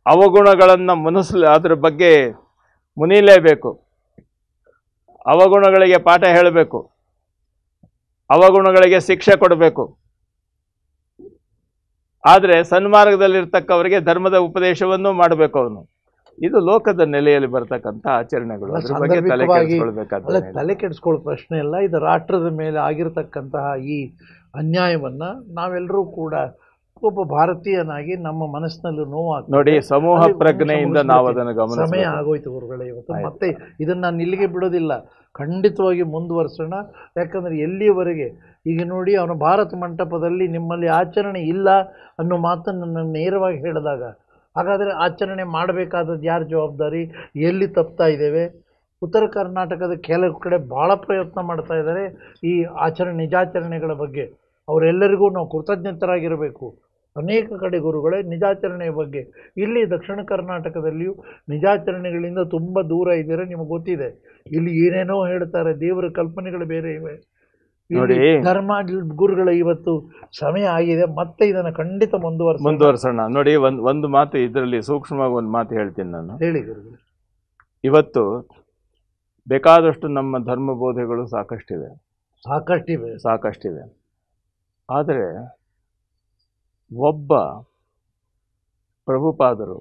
ಅವಗುಣಗಳನ್ನು ಅದ್ರ ಬಗ್ಗೆ ಮುನಿಲೇಬೇಕು, ಅವಗುಣಗಳಿಗೆ ಪಾಠ ಹೇಳಬೇಕು, ಅವಗುಣಗಳಿಗೆ ಶಿಕ್ಷೆ ಕೊಡಬೇಕು. ಆದರೆ ಸನ್ಮಾರ್ಗದಲ್ಲಿರ್ತಕ್ಕವರಿಗೆ ಧರ್ಮದ ಉಪದೇಶವನ್ನು ಮಾಡಬೇಕು ಅವನು. ಇದು ಲೋಕದ ನೆಲೆಯಲ್ಲಿ ಬರ್ತಕ್ಕಂಥ ಆಚರಣೆಗಳು. ಅದ್ರ ಬಗ್ಗೆ ತಲೆ ಕೆಡಿಸ್ಕೊಳ್ಬೇಕಾದ್ರೆ ತಲೆ ಕೆಡಿಸ್ಕೊಳ್ಳೋ ಪ್ರಶ್ನೆ ಇಲ್ಲ. ಇದು ರಾಷ್ಟ್ರದ ಮೇಲೆ ಆಗಿರತಕ್ಕಂತಹ ಈ ಅನ್ಯಾಯವನ್ನು ನಾವೆಲ್ಲರೂ ಕೂಡ ಒಬ್ಬ ಭಾರತೀಯನಾಗಿ ನಮ್ಮ ಮನಸ್ಸಿನಲ್ಲಿ ನೋವಾಗ್ತದೆ. ನೋಡಿ, ಸಮೂಹ ಪ್ರಜ್ಞೆಯಿಂದ ನಾವು ಅದನ್ನು ಗಮನ. ಸಮಯ ಆಗೋಯ್ತು ಗುರುಗಳೇ ಇವತ್ತು. ಮತ್ತೆ ಇದನ್ನು ನಾನು ಇಲ್ಲಿಗೆ ಬಿಡೋದಿಲ್ಲ, ಖಂಡಿತವಾಗಿ ಮುಂದುವರಿಸೋಣ. ಯಾಕಂದರೆ ಎಲ್ಲಿಯವರೆಗೆ ಈಗ ನೋಡಿ, ಅವನು ಭಾರತ ಮಂಟಪದಲ್ಲಿ ನಿಮ್ಮಲ್ಲಿ ಆಚರಣೆ ಇಲ್ಲ ಅನ್ನೋ ಮಾತನ್ನು ನಾನು ನೇರವಾಗಿ ಹೇಳಿದಾಗ, ಹಾಗಾದರೆ ಆಚರಣೆ ಮಾಡಬೇಕಾದದ್ದು ಯಾರ ಜವಾಬ್ದಾರಿ? ಎಲ್ಲಿ ತಪ್ತಾ ಇದ್ದೇವೆ? ಉತ್ತರ ಕರ್ನಾಟಕದ ಕೆಲವು ಕಡೆ ಭಾಳ ಪ್ರಯತ್ನ ಮಾಡ್ತಾ ಇದ್ದಾರೆ ಈ ನಿಜಾಚರಣೆಗಳ ಬಗ್ಗೆ. ಅವರೆಲ್ಲರಿಗೂ ನಾವು ಕೃತಜ್ಞತರಾಗಿರಬೇಕು. ಅನೇಕ ಕಡೆ ಗುರುಗಳೇ ನಿಜಾಚರಣೆಯ ಬಗ್ಗೆ, ಇಲ್ಲಿ ದಕ್ಷಿಣ ಕರ್ನಾಟಕದಲ್ಲಿಯೂ ನಿಜಾಚರಣೆಗಳಿಂದ ತುಂಬ ದೂರ ಇದ್ದೀರಾ, ನಿಮಗೆ ಗೊತ್ತಿದೆ. ಇಲ್ಲಿ ಏನೇನೋ ಹೇಳ್ತಾರೆ, ದೇವರ ಕಲ್ಪನೆಗಳು ಬೇರೆ ಇವೆ. ನೋಡಿ, ಧರ್ಮ ಗುರುಗಳ ಇವತ್ತು ಸಮಯ ಆಗಿದೆ, ಮತ್ತೆ ಇದನ್ನು ಖಂಡಿತ ಮುಂದುವರ್ಸೋಣ. ನೋಡಿ, ಒಂದು ಮಾತು ಇದರಲ್ಲಿ ಸೂಕ್ಷ್ಮವಾಗಿ ಒಂದು ಮಾತು ಹೇಳ್ತೀನಿ ನಾನು. ಹೇಳಿ ಗುರುಗಳು. ಇವತ್ತು ಬೇಕಾದಷ್ಟು ನಮ್ಮ ಧರ್ಮ ಬೋಧೆಗಳು ಸಾಕಷ್ಟಿವೆ. ಆದರೆ ಒಬ್ಬ ಪ್ರಭುಪಾದರು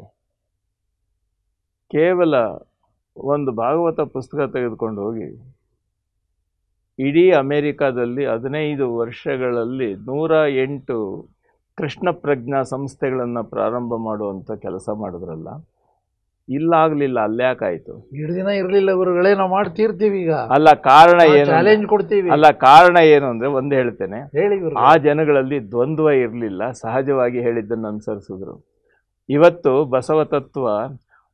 ಕೇವಲ ಒಂದು ಭಾಗವತ ಪುಸ್ತಕ ತೆಗೆದುಕೊಂಡು ಹೋಗಿ ಇಡೀ ಅಮೇರಿಕಾದಲ್ಲಿ 15 ವರ್ಷಗಳಲ್ಲಿ 108 ಕೃಷ್ಣ ಪ್ರಜ್ಞಾ ಸಂಸ್ಥೆಗಳನ್ನು ಪ್ರಾರಂಭ ಮಾಡುವಂಥ ಕೆಲಸ ಮಾಡಿದ್ರಲ್ಲ, ಇಲ್ಲಾಗಲಿಲ್ಲ. ಅಲ್ಲ್ಯಾಕಾಯ್ತು? 2 ದಿನ ಇರಲಿಲ್ಲ ಗುರುಗಳೇ, ನಾವು ಮಾಡ್ತಿರ್ತೀವಿ ಈಗ. ಅಲ್ಲ, ಕಾರಣ ಏನು? ಚಾಲೆಂಜ್ ಕೊಡ್ತೀವಿ. ಅಲ್ಲ, ಕಾರಣ ಏನು ಅಂದರೆ ಒಂದು ಹೇಳ್ತೇನೆ. ಹೇಳಿ. ಆ ಜನಗಳಲ್ಲಿ ದ್ವಂದ್ವ ಇರಲಿಲ್ಲ, ಸಹಜವಾಗಿ ಹೇಳಿದ್ದನ್ನು ಅನುಸರಿಸಿದ್ರು. ಇವತ್ತು ಬಸವ ತತ್ವ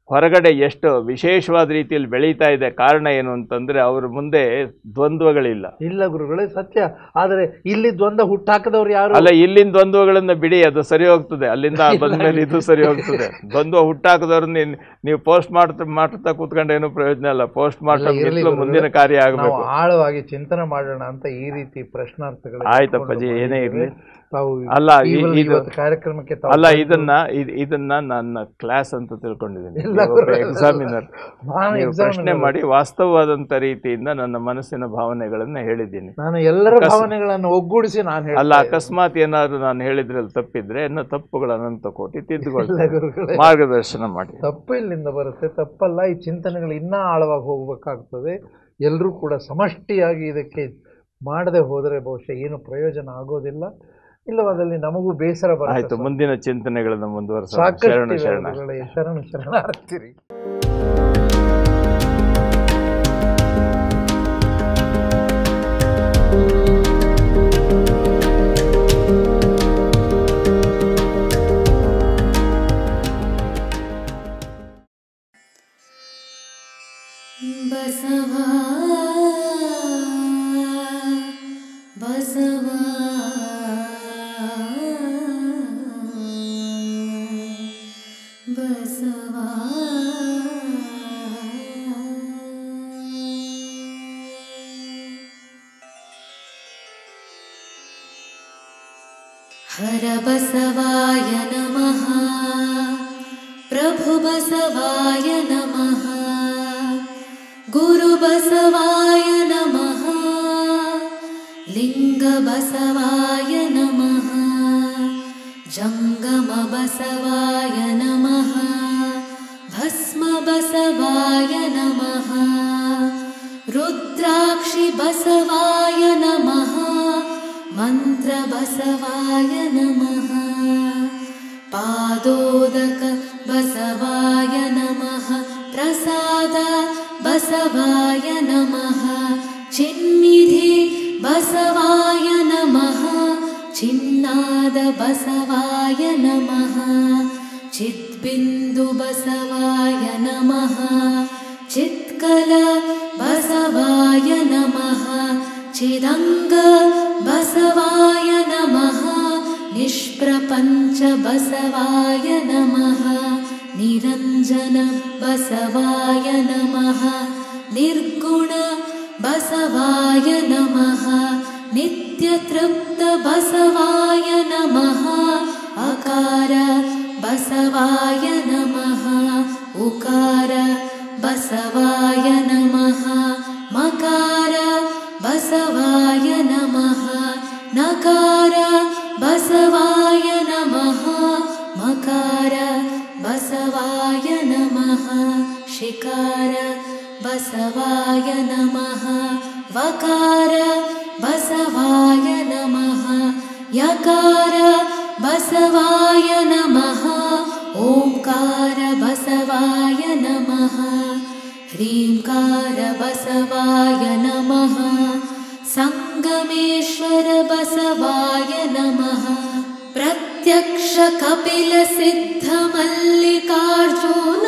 ಹೊರಗಡೆ ಎಷ್ಟು ವಿಶೇಷವಾದ ರೀತಿಯಲ್ಲಿ ಬೆಳೀತಾ ಇದೆ. ಕಾರಣ ಏನು ಅಂತಂದರೆ ಅವ್ರ ಮುಂದೆ ದ್ವಂದ್ವಗಳಿಲ್ಲ. ಇಲ್ಲ ಗುರುಗಳೇ, ಸತ್ಯ. ಆದರೆ ಇಲ್ಲಿ ದ್ವಂದ್ವ ಹುಟ್ಟಾಕದವ್ರು ಯಾರು? ಅಲ್ಲ, ಇಲ್ಲಿನ ದ್ವಂದ್ವಗಳನ್ನು ಬಿಡಿ, ಅದು ಸರಿ ಹೋಗ್ತದೆ. ಅಲ್ಲಿಂದ ಬಂದ್ಮೇಲೆ ಇದು ಸರಿ ಹೋಗ್ತದೆ. ದ್ವಂದ್ವ ಹುಟ್ಟಾಕದವ್ರನ್ನ ನೀವು ಪೋಸ್ಟ್ ಮಾಡ್ತಾ ಕೂತ್ಕೊಂಡು ಏನೂ ಪ್ರಯೋಜನ ಇಲ್ಲ. ಪೋಸ್ಟ್ ಮಾಡ್ತಾ ಮುಂದಿನ ಕಾರ್ಯ ಆಗಬೇಕು. ಆಳವಾಗಿ ಚಿಂತನೆ ಮಾಡೋಣ ಅಂತ ಈ ರೀತಿ ಪ್ರಶ್ನಾರ್ಥಗಳು. ಆಯ್ತಪ್ಪಾಜಿ, ಏನೇ ಇರಲಿ. ಅಲ್ಲ, ಕಾರ್ಯಕ್ರಮಕ್ಕೆ ಅಲ್ಲ, ಇದನ್ನ ನನ್ನ ಕ್ಲಾಸ್ ಅಂತ ತಿಳ್ಕೊಂಡಿದ್ದೀನಿ. ಎಕ್ಸಾಮಿನರ್ ಪ್ರಶ್ನೆ ಮಾಡಿ ವಾಸ್ತವವಾದಂತ ರೀತಿಯಿಂದ ನನ್ನ ಮನಸ್ಸಿನ ಭಾವನೆಗಳನ್ನ ಹೇಳಿದ್ದೀನಿ. ನಾನು ಎಲ್ಲರ ಭಾವನೆಗಳನ್ನು ಒಗ್ಗೂಡಿಸಿ ನಾನು ಅಲ್ಲ, ಅಕಸ್ಮಾತ್ ಏನಾದ್ರು ನಾನು ಹೇಳಿದ್ರಲ್ಲಿ ತಪ್ಪಿದ್ರೆ ತಪ್ಪುಗಳ ಅನಂತ ಕೋಟಿ ತಿದ್ದುಕೊಳ್ಳಿ, ಮಾರ್ಗದರ್ಶನ ಮಾಡಿ. ತಪ್ಪು ಇಲ್ಲಿಂದ ಬರುತ್ತೆ, ತಪ್ಪಲ್ಲ. ಈ ಚಿಂತನೆಗಳು ಇನ್ನೂ ಆಳವಾಗಿ ಹೋಗ್ಬೇಕಾಗ್ತದೆ. ಎಲ್ಲರೂ ಕೂಡ ಸಮಷ್ಟಿಯಾಗಿ ಇದಕ್ಕೆ ಮಾಡದೆ ಹೋದರೆ ಬಹುಶಃ ಏನು ಪ್ರಯೋಜನ ಆಗೋದಿಲ್ಲ. ಇಲ್ಲವಾದಲ್ಲಿ ನಮಗೂ ಬೇಸರ ಬರುತ್ತೆ. ಆಯ್ತು, ಮುಂದಿನ ಚಿಂತನೆಗಳನ್ನು ಮುಂದುವರಿಸೋಣ. ಶರಣ ಶರಣಾರ್ಥಿರಿ. ಹರ ಬಸವಾಯ ನಮಃ, ಪ್ರಭು ಬಸವಾಯ ನಮಃ, ಗುರು ಬಸವಾಯ ನಮಃ, ಲಿಂಗ ಬಸವಾಯ ನಮಃ, ಜಂಗಮ ಬಸವಾಯ ನಮಃ, ಭಸ್ಮ ಬಸವಾಯ ನಮಃ, ರುದ್ರಾಕ್ಷಿ ಬಸವಾಯ ನಮಃ, ಮಂತ್ರ ಬಸವಾಯ ನಮಃ, ಪಾದೋದಕ ಬಸವಾಯ ನಮಃ, ಪ್ರಸಾದ ಬಸವಾಯ ನಮಃ, ಚಿನ್ನಿಧಿ ಬಸವಾಯ ನಮಃ, ಚಿನ್ನಾದ ಬಸವಾಯ ನಮಃ, ಚಿದ್ಬಿಂದು ಬಸವಾಯ ನಮಃ, ಚಿತ್ಕಲ ಬಸವಾಯ ನಮಃ, ಚಿದಂಗ ಬಸವಾಯ ನಮಃ, ನಿಷ್ಪ್ರಪಂಚ ಬಸವಾಯ ನಮಃ, ನಿರಂಜನ ಬಸವಾಯ ನಮಃ, ನಿರ್ಗುಣ ಬಸವಾಯ ನಮಃ, ನಿತ್ಯತೃಪ್ತ ಬಸವಾಯ ನಮಃ, ಅಕಾರ ಬಸವಾಯ ನಮಃ, ಉಕಾರ ಬಸವಾಯ ನಮಃ, ಮಕಾರ ಬಸವಾಯ ನಮಃ, ನಕಾರ ಬಸವಾಯ ನಮಃ, ಮಕಾರ ಬಸವಾಯ ನಮಃ. बसवाय नमः वकार बसवाय नमः यकार बसवाय नमः ओंकार बसवाय नमः ह्रींकार बसवाय नमः संगमेश्वर बसवाय नमः प्रत्यक्ष कपिल सिद्ध मल्लिकार्जुन